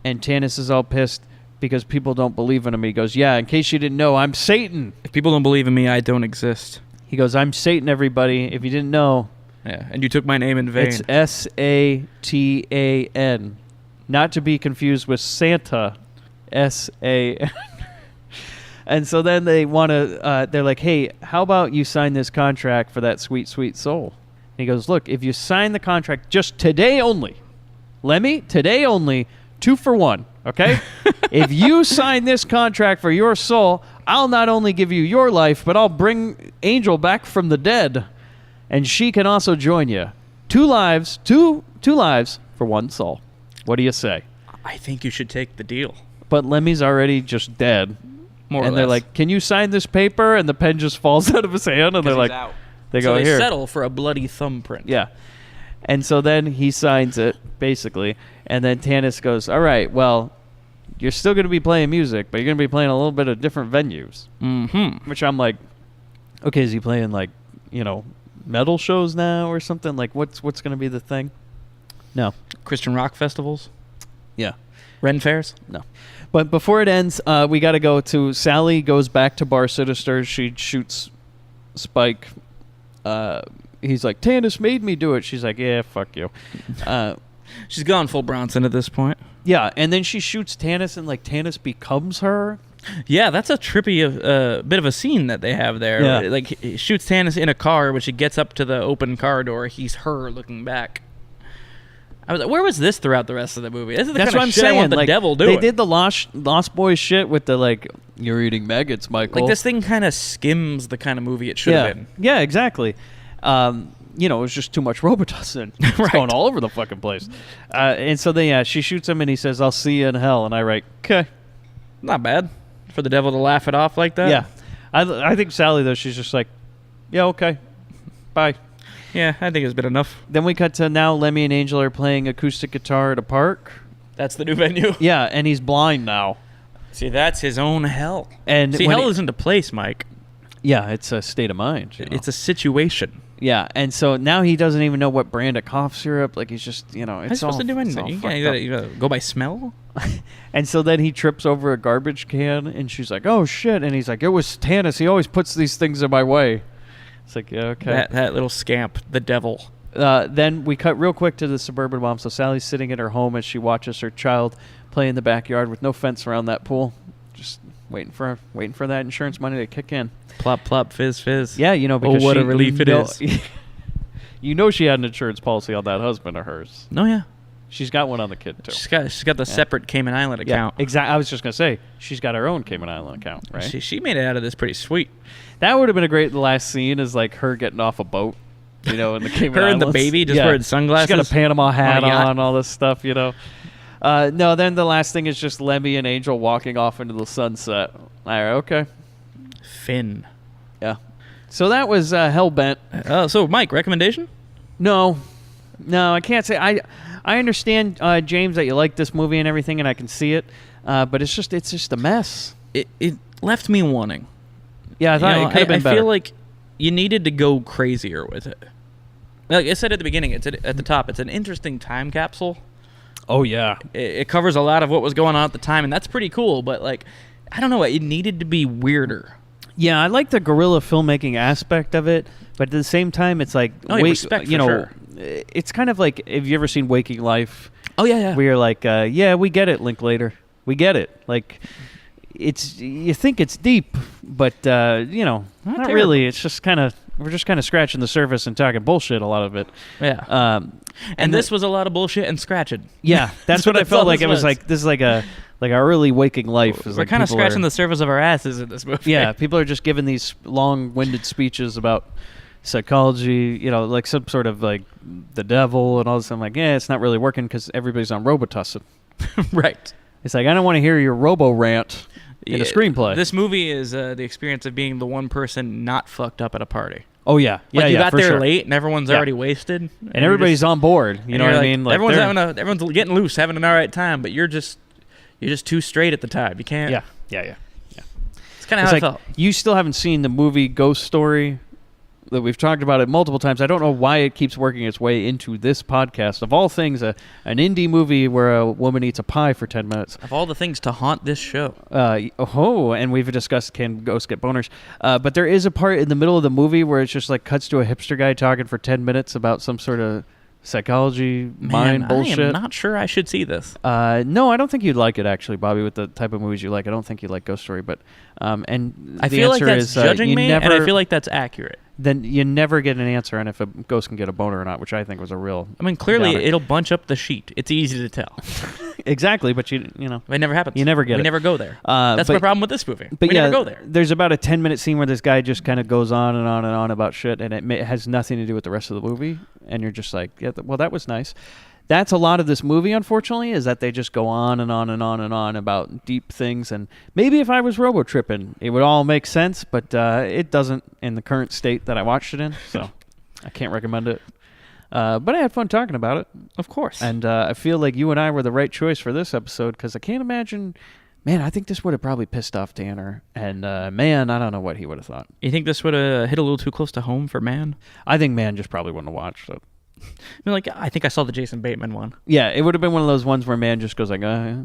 And Tanis is all pissed because people don't believe in him. He goes, yeah, in case you didn't know, I'm Satan. If people don't believe in me, I don't exist. He goes, I'm Satan, everybody. If you didn't know. Yeah, and you took my name in vain. It's S-A-T-A-N. Not to be confused with Santa. S-A-N. And so then they want to, they're like, hey, how about you sign this contract for that sweet, sweet soul? And he goes, look, if you sign the contract just today only, Lemmy, today only, 2 for 1, okay? If you sign this contract for your soul, I'll not only give you your life, but I'll bring Angel back from the dead, and she can also join you. 2 lives, two lives for 1 soul. What do you say? I think you should take the deal. But Lemmy's already just dead. More or and less. They're like, can you sign this paper? And the pen just falls out of his hand, and they're like, out. They so go they here. settle for a bloody thumbprint. Yeah. And so then he signs it, basically. And then Tanis goes, all right, well, you're still going to be playing music, but you're going to be playing a little bit of different venues. Mm-hmm. Which I'm like, okay, is he playing, like, you know, metal shows now or something? Like, what's going to be the thing? No. Christian rock festivals? Yeah. Ren fairs? No. But before it ends, we got to go to Sally goes back to Bar Sinister. She shoots Spike. He's like, Tanis made me do it. She's like, yeah, fuck you. She's gone full Bronson at this point. Yeah, and then she shoots Tanis, and like Tanis becomes her. Yeah, that's a trippy bit of a scene that they have there. Yeah. Like, he shoots Tanis in a car, but she gets up to the open car door. He's her looking back. I was like, where was this throughout the rest of the movie? This is the That's kind what of I'm shit saying. I want the like, devil doing. They did the Lost Boys shit with the, like, you're eating maggots, Michael. Like, this thing kind of skims the kind of movie it should have been. Yeah, exactly. You know, it was just too much Robitussin. It's Right. going all over the fucking place. And so then, she shoots him, and he says, I'll see you in hell. And I write, okay. Not bad for the devil to laugh it off like that. Yeah. I think Sally, though, she's just like, yeah, okay. Bye. Yeah, I think it's been enough. Then we cut to now Lemmy and Angel are playing acoustic guitar at a park. That's the new venue. Yeah, and he's blind now. See, that's his own hell. And see, hell isn't a place, Mike. Yeah, it's a state of mind. You know? It's a situation. Yeah, and so now he doesn't even know what brand of cough syrup. Like, he's just, you know, it's supposed to do anything. You gotta go by smell. And so then he trips over a garbage can, and she's like, oh, shit. And he's like, it was Tanis. He always puts these things in my way. It's like, yeah, okay. That little scamp, the devil. Then we cut real quick to the suburban mom. So Sally's sitting at her home as she watches her child play in the backyard with no fence around that pool. Just waiting for that insurance money to kick in. Plop, plop, fizz, fizz. Yeah, you know, because what a relief it is. You know she had an insurance policy on that husband of hers. No, yeah. She's got one on the kid, too. She's got the separate Cayman Island account. Yeah, exactly. I was just going to say, she's got her own Cayman Island account, right? She made it out of this pretty sweet. That would have been a great last scene, is like her getting off a boat, you know, in the Cayman Her Islands. and the baby just wearing sunglasses. She's got a Panama hat on a yacht. on, all this stuff, you know. No, then the last thing is just Lemmy and Angel walking off into the sunset. All right, okay. Finn. Yeah. So that was Hellbent. So, Mike, recommendation? No, I can't say. I understand, James, that you like this movie and everything, and I can see it. But it's just a mess. It left me wanting. Yeah, I thought it could have been better. I feel like you needed to go crazier with it. Like I said at the beginning, it's at the top. It's an interesting time capsule. Oh yeah, it covers a lot of what was going on at the time, and that's pretty cool. But like, I don't know, it needed to be weirder. Yeah, I like the guerrilla filmmaking aspect of it, but at the same time, it's like respect for sure. It's kind of like, have you ever seen Waking Life? Oh yeah. Where you're like, yeah, we get it, Linklater, we get it. Like, you think it's deep, but not really. It's just we're just kind of scratching the surface and talking bullshit. A lot of it. Yeah. And this was a lot of bullshit and scratching. Yeah, that's what I felt like. It was like this is like a early Waking Life. We're kind of scratching the surface of our asses in this movie. Yeah, people are just giving these long-winded speeches about psychology, like some sort of like the devil and all this. I'm like, yeah, it's not really working because everybody's on Robitussin. Right. It's like, I don't want to hear your robo rant in a screenplay. This movie is the experience of being the one person not fucked up at a party. Oh yeah, like you got there sure. late and everyone's already wasted, and everybody's on board. You know what I mean? Like everyone's getting loose, having an all right time, but you're just too straight at the time. You can't. Yeah. It's kind of how I felt. You still haven't seen the movie Ghost Story. That we've talked about it multiple times. I don't know why it keeps working its way into this podcast. Of all things, an indie movie where a woman eats a pie for 10 minutes. Of all the things to haunt this show. And we've discussed can ghosts get boners. But there is a part in the middle of the movie where it's just like cuts to a hipster guy talking for 10 minutes about some sort of psychology, mind bullshit. I am not sure I should see this. No, I don't think you'd like it, actually, Bobby, with the type of movies you like. I don't think you'd like Ghost Story. But and I feel like that's judging me, and I feel like that's accurate. Then you never get an answer on if a ghost can get a boner or not, which I think was a real... I mean, clearly it'll bunch up the sheet. It's easy to tell. Exactly, but you know... It never happens. You never get it. We never go there. That's my problem with this movie. But we never go there. There's about a 10-minute scene where this guy just kind of goes on and on and on about shit, and it has nothing to do with the rest of the movie, and you're just like, yeah, well, that was nice. That's a lot of this movie, unfortunately, is that they just go on and on and on and on about deep things. And maybe if I was robo-tripping, it would all make sense, but it doesn't in the current state that I watched it in, so I can't recommend it. But I had fun talking about it. Of course. And I feel like you and I were the right choice for this episode, because I can't imagine... Man, I think this would have probably pissed off Tanner. And, man, I don't know what he would have thought. You think this would have hit a little too close to home for Man? I think Man just probably wouldn't have watched it. I think I saw the Jason Bateman one. Yeah, it would have been one of those ones where Man just goes like, yeah.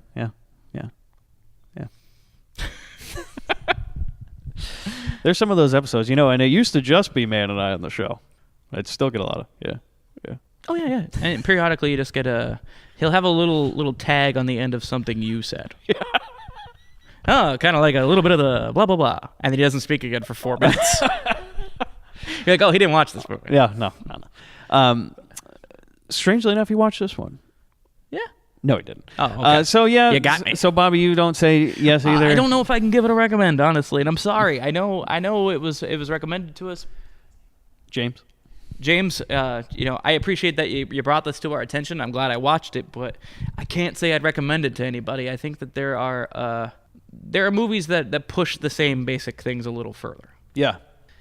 There's some of those episodes, and it used to just be Man and I on the show. I'd still get a lot of, yeah. Oh, yeah. And periodically you just get he'll have a little tag on the end of something you said. Yeah. Oh, kind of like a little bit of the blah, blah, blah. And then he doesn't speak again for 4 minutes. You're like, oh, he didn't watch this movie. Yeah, no. Strangely enough, he watched this one. Yeah. No, he didn't. Oh, okay. So, yeah. You got me. So, Bobby, you don't say yes either? I don't know if I can give it a recommend, honestly, and I'm sorry. I know it was recommended to us. James, I appreciate that you brought this to our attention. I'm glad I watched it, but I can't say I'd recommend it to anybody. I think that there are movies that push the same basic things a little further. Yeah.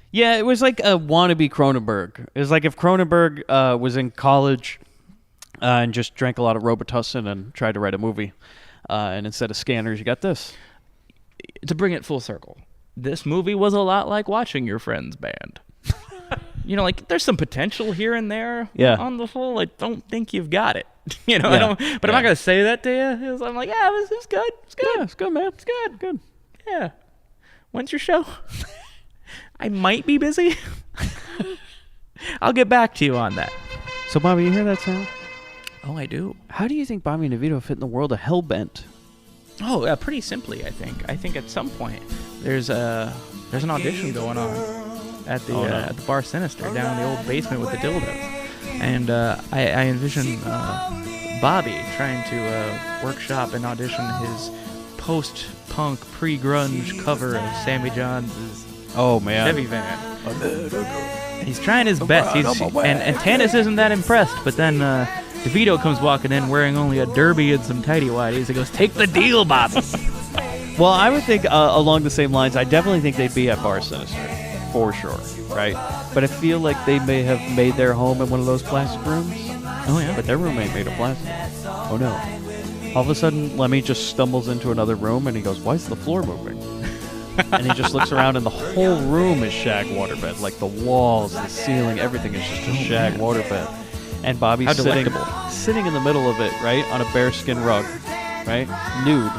Yeah, it was like a wannabe Cronenberg. It was like if Cronenberg was in college and just drank a lot of Robitussin and tried to write a movie. And instead of Scanners, you got this. To bring it full circle, this movie was a lot like watching your friend's band. There's some potential here and there. Yeah. On the whole, I don't think you've got it. I don't. But I'm not gonna say that to you. I'm like, yeah, it was good. It's good. Yeah, it's good, man. It's good. Yeah. When's your show? I might be busy. I'll get back to you on that. So, Bobby, you hear that sound? Oh, I do. How do you think Bobby and DeVito fit in the world of Hellbent? Oh, pretty simply, I think. I think at some point there's an audition going on at the Bar Sinister down in the old basement with the dildos, and I envision Bobby trying to workshop and audition his post-punk, pre-grunge cover of Sammy John's Chevy van. He's trying his best. And Tanis isn't that impressed, but then DeVito comes walking in wearing only a derby and some tighty whities. He goes, "Take the deal, Bobby." Well, I would think along the same lines. I definitely think they'd be at Bar Sinister, for sure, right? But I feel like they may have made their home in one of those plastic rooms. Oh yeah. But their room ain't made of plastic. Oh no. All of a sudden, Lemmy just stumbles into another room and he goes, "Why is the floor moving?" And he just looks around and the whole room is shag waterbed. Like the walls, the ceiling, everything is just a shag waterbed. And Bobby's sitting in the middle of it, right, on a bearskin rug, right, nude.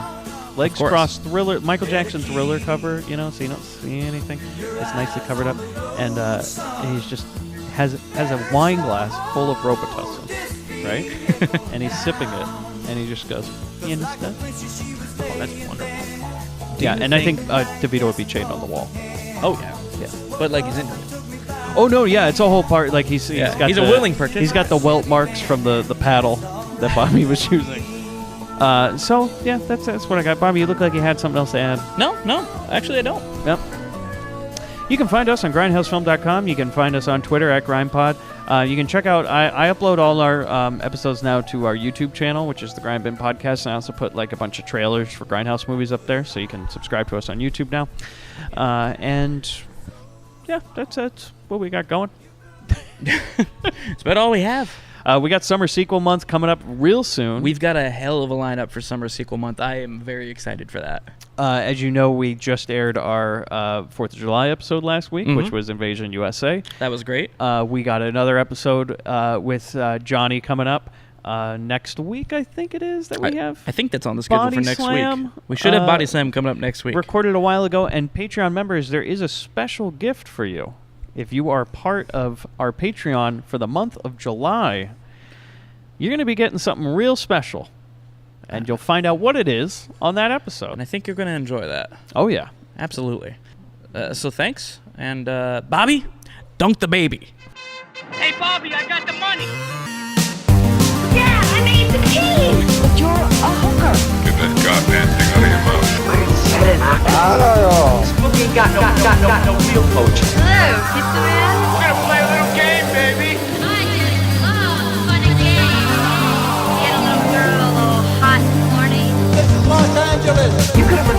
Legs crossed, Thriller, Michael Jackson Thriller cover, you know, so you don't see anything. It's nicely covered up, and he's just has a wine glass full of Robitussin, right? And he's sipping it, and he just goes, "You understand?" Oh, that's wonderful. Yeah, and I think DeVito would be chained on the wall. Oh yeah. But like he's into it. Oh no, yeah, it's a whole part. Like he's got a willing participant. He's got the welt marks from the paddle that Bobby was using. So yeah, that's what I got. Bobby, you look like you had something else to add. No, actually I don't. Yep. You can find us on grindhousefilm.com. You can find us on Twitter at grindpod. You can check out. I upload all our episodes now to our YouTube channel, which is the Grindbin podcast. And I also put like a bunch of trailers for Grindhouse movies up there, so you can subscribe to us on YouTube now. And yeah, that's what we got going. It's about all we have. We got Summer Sequel Month coming up real soon. We've got a hell of a lineup for Summer Sequel Month. I am very excited for that. As you know, we just aired our 4th of July episode last week, which was Invasion USA. That was great. We got another episode with Johnny coming up next week, I think it is, that we have. I think that's on the schedule Body for next Slam, week. We should have Body Slam coming up next week. Recorded a while ago, and Patreon members, there is a special gift for you. If you are part of our Patreon for the month of July, you're going to be getting something real special. And you'll find out what it is on that episode. And I think you're going to enjoy that. Oh, yeah. Absolutely. So thanks. And Bobby, dunk the baby. Hey, Bobby, I got the money. Yeah, I made the key. But you're a hooker. Get that goddamn thing out of your mouth. Spooky ain't got no real poach. Hello, pizza man. We're gonna play a little game, baby. I just love fun and games. Get a little girl all hot and horny. This is Los Angeles. You could have